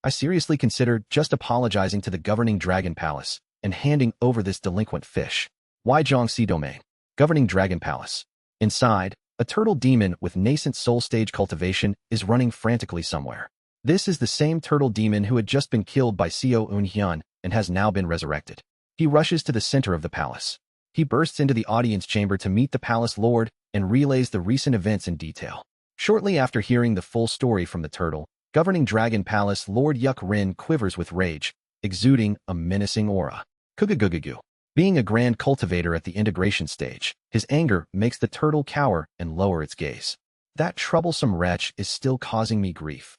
I seriously considered just apologizing to the governing dragon palace and handing over this delinquent fish. Jiangxi Domain, governing dragon palace. Inside, a turtle demon with nascent soul stage cultivation is running frantically somewhere. This is the same turtle demon who had just been killed by Xiao Unhyun and has now been resurrected. He rushes to the center of the palace. He bursts into the audience chamber to meet the palace lord and relays the recent events in detail. Shortly after hearing the full story from the turtle, governing dragon palace Lord Yuk Rin quivers with rage, exuding a menacing aura. Kugugugugu. Being a grand cultivator at the integration stage, his anger makes the turtle cower and lower its gaze. That troublesome wretch is still causing me grief.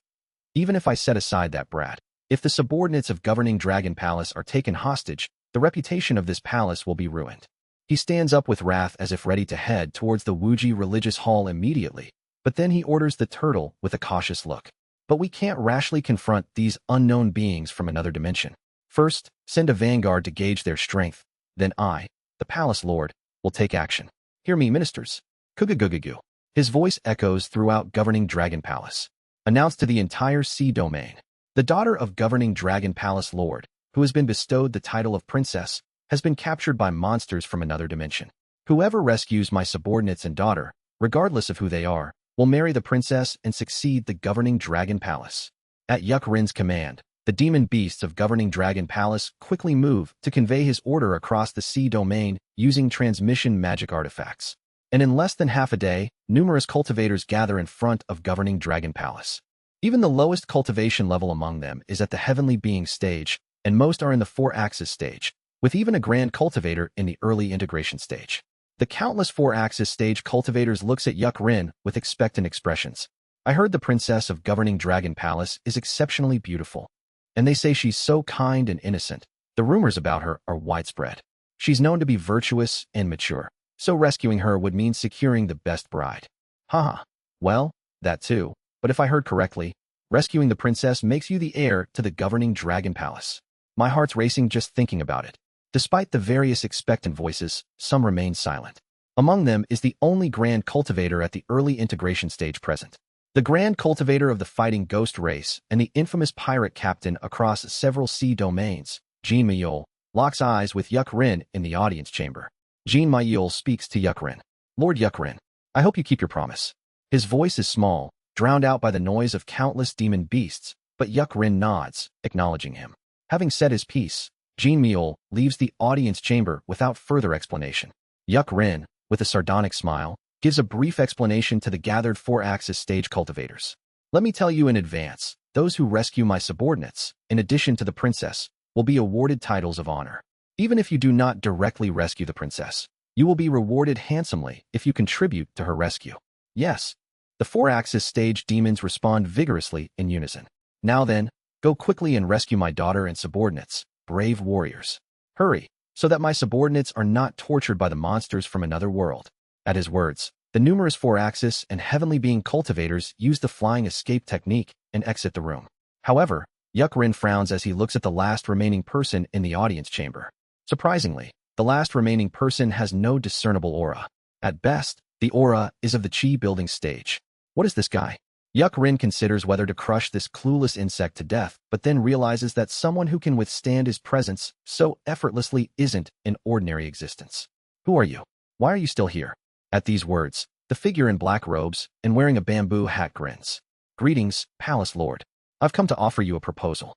Even if I set aside that brat, if the subordinates of governing dragon palace are taken hostage, the reputation of this palace will be ruined. He stands up with wrath as if ready to head towards the Wuji religious hall immediately, but then he orders the turtle with a cautious look. But we can't rashly confront these unknown beings from another dimension. First, send a vanguard to gauge their strength. Then I, the palace lord, will take action. Hear me, ministers. Kugugugugu. His voice echoes throughout governing dragon palace. Announced to the entire sea domain. The daughter of governing dragon palace lord, who has been bestowed the title of princess, has been captured by monsters from another dimension. Whoever rescues my subordinates and daughter, regardless of who they are, will marry the princess and succeed the governing dragon palace. At Yuk Rin's command, the demon beasts of governing dragon palace quickly move to convey his order across the sea domain using transmission magic artifacts. And in less than half a day, numerous cultivators gather in front of governing dragon palace. Even the lowest cultivation level among them is at the heavenly being stage, and most are in the 4-axis stage, with even a grand cultivator in the early integration stage. The countless 4-axis stage cultivators looks at Yuk Rin with expectant expressions. I heard the princess of governing dragon palace is exceptionally beautiful, and they say she's so kind and innocent. The rumors about her are widespread. She's known to be virtuous and mature, so rescuing her would mean securing the best bride. Haha. Well, that too, but if I heard correctly, rescuing the princess makes you the heir to the governing dragon palace. My heart's racing just thinking about it. Despite the various expectant voices, some remain silent. Among them is the only grand cultivator at the early integration stage present. The grand cultivator of the fighting ghost race and the infamous pirate captain across several sea domains, Jean Mayol, locks eyes with Yuk Rin in the audience chamber. Jean Mayol speaks to Yuk Rin. Lord Yuk Rin, I hope you keep your promise. His voice is small, drowned out by the noise of countless demon beasts, but Yuk Rin nods, acknowledging him. Having said his piece, Jean Mayol leaves the audience chamber without further explanation. Yuk Rin, with a sardonic smile, gives a brief explanation to the gathered 4-axis stage cultivators. Let me tell you in advance, those who rescue my subordinates, in addition to the princess, will be awarded titles of honor. Even if you do not directly rescue the princess, you will be rewarded handsomely if you contribute to her rescue. Yes, the 4-axis stage demons respond vigorously in unison. Now then, go quickly and rescue my daughter and subordinates, brave warriors. Hurry, so that my subordinates are not tortured by the monsters from another world. At his words, the numerous 4-axis and heavenly being cultivators use the flying escape technique and exit the room. However, Yuk Rin frowns as he looks at the last remaining person in the audience chamber. Surprisingly, the last remaining person has no discernible aura. At best, the aura is of the chi building stage. What is this guy? Yuk Rin considers whether to crush this clueless insect to death, but then realizes that someone who can withstand his presence so effortlessly isn't an ordinary existence. Who are you? Why are you still here? At these words, the figure in black robes and wearing a bamboo hat grins. Greetings, Palace Lord. I've come to offer you a proposal.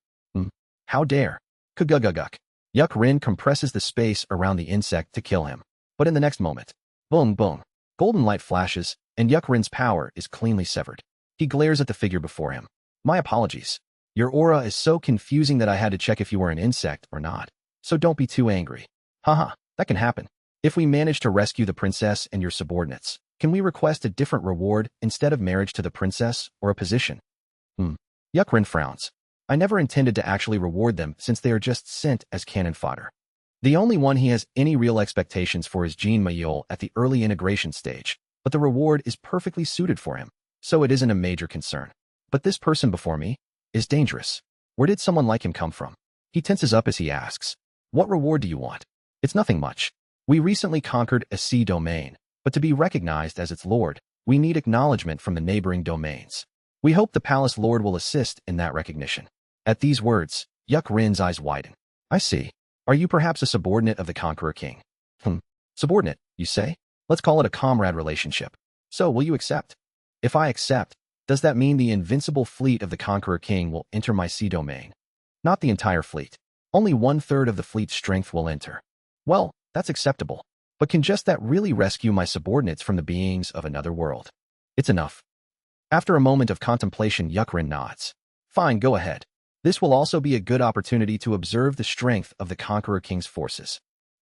How dare? Kuguguguk. Yuk Rin compresses the space around the insect to kill him. But in the next moment, boom boom, golden light flashes, and Yuk Rin's power is cleanly severed. He glares at the figure before him. My apologies. Your aura is so confusing that I had to check if you were an insect or not. So don't be too angry. Haha, that can happen. If we manage to rescue the princess and your subordinates, can we request a different reward instead of marriage to the princess or a position? Yukrin frowns. I never intended to actually reward them since they are just sent as cannon fodder. The only one he has any real expectations for is Jean Mayol at the early integration stage, but the reward is perfectly suited for him, so it isn't a major concern. But this person before me is dangerous. Where did someone like him come from? He tenses up as he asks, what reward do you want? It's nothing much. We recently conquered a sea domain, but to be recognized as its lord, we need acknowledgement from the neighboring domains. We hope the palace lord will assist in that recognition. At these words, Yukrin's eyes widen. I see. Are you perhaps a subordinate of the Conqueror King? Subordinate, you say? Let's call it a comrade relationship. So, will you accept? If I accept, does that mean the invincible fleet of the Conqueror King will enter my sea domain? Not the entire fleet. Only 1/3 of the fleet's strength will enter. Well, that's acceptable. But can just that really rescue my subordinates from the beings of another world? It's enough. After a moment of contemplation, Yukrin nods. Fine, go ahead. This will also be a good opportunity to observe the strength of the Conqueror King's forces.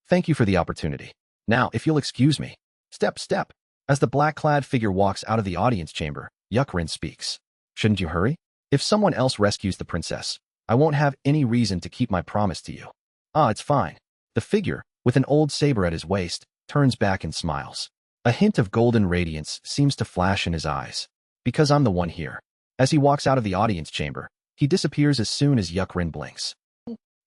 Thank you for the opportunity. Now, if you'll excuse me. Step. As the black-clad figure walks out of the audience chamber, Yukrin speaks. Shouldn't you hurry? If someone else rescues the princess, I won't have any reason to keep my promise to you. It's fine. The figure, with an old saber at his waist, turns back and smiles. A hint of golden radiance seems to flash in his eyes. Because I'm the one here. As he walks out of the audience chamber, he disappears as soon as Yukrin blinks.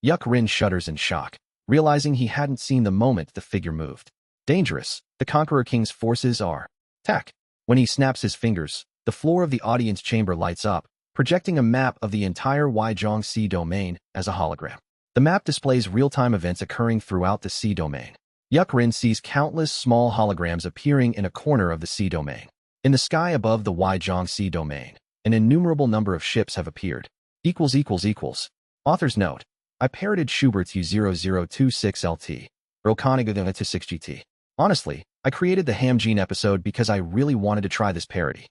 Yukrin shudders in shock, realizing he hadn't seen the moment the figure moved. Dangerous, the Conqueror King's forces are. Tack. When he snaps his fingers, the floor of the audience chamber lights up, projecting a map of the entire Weizhong Sea domain as a hologram. The map displays real-time events occurring throughout the sea domain. Yukrin sees countless small holograms appearing in a corner of the sea domain. In the sky above the Weizhong Sea domain, an innumerable number of ships have appeared. Author's note. I parroted Schubert's U0026LT, Rokaniga to 6GT. Honestly, I created the Ham Gene episode because I really wanted to try this parody.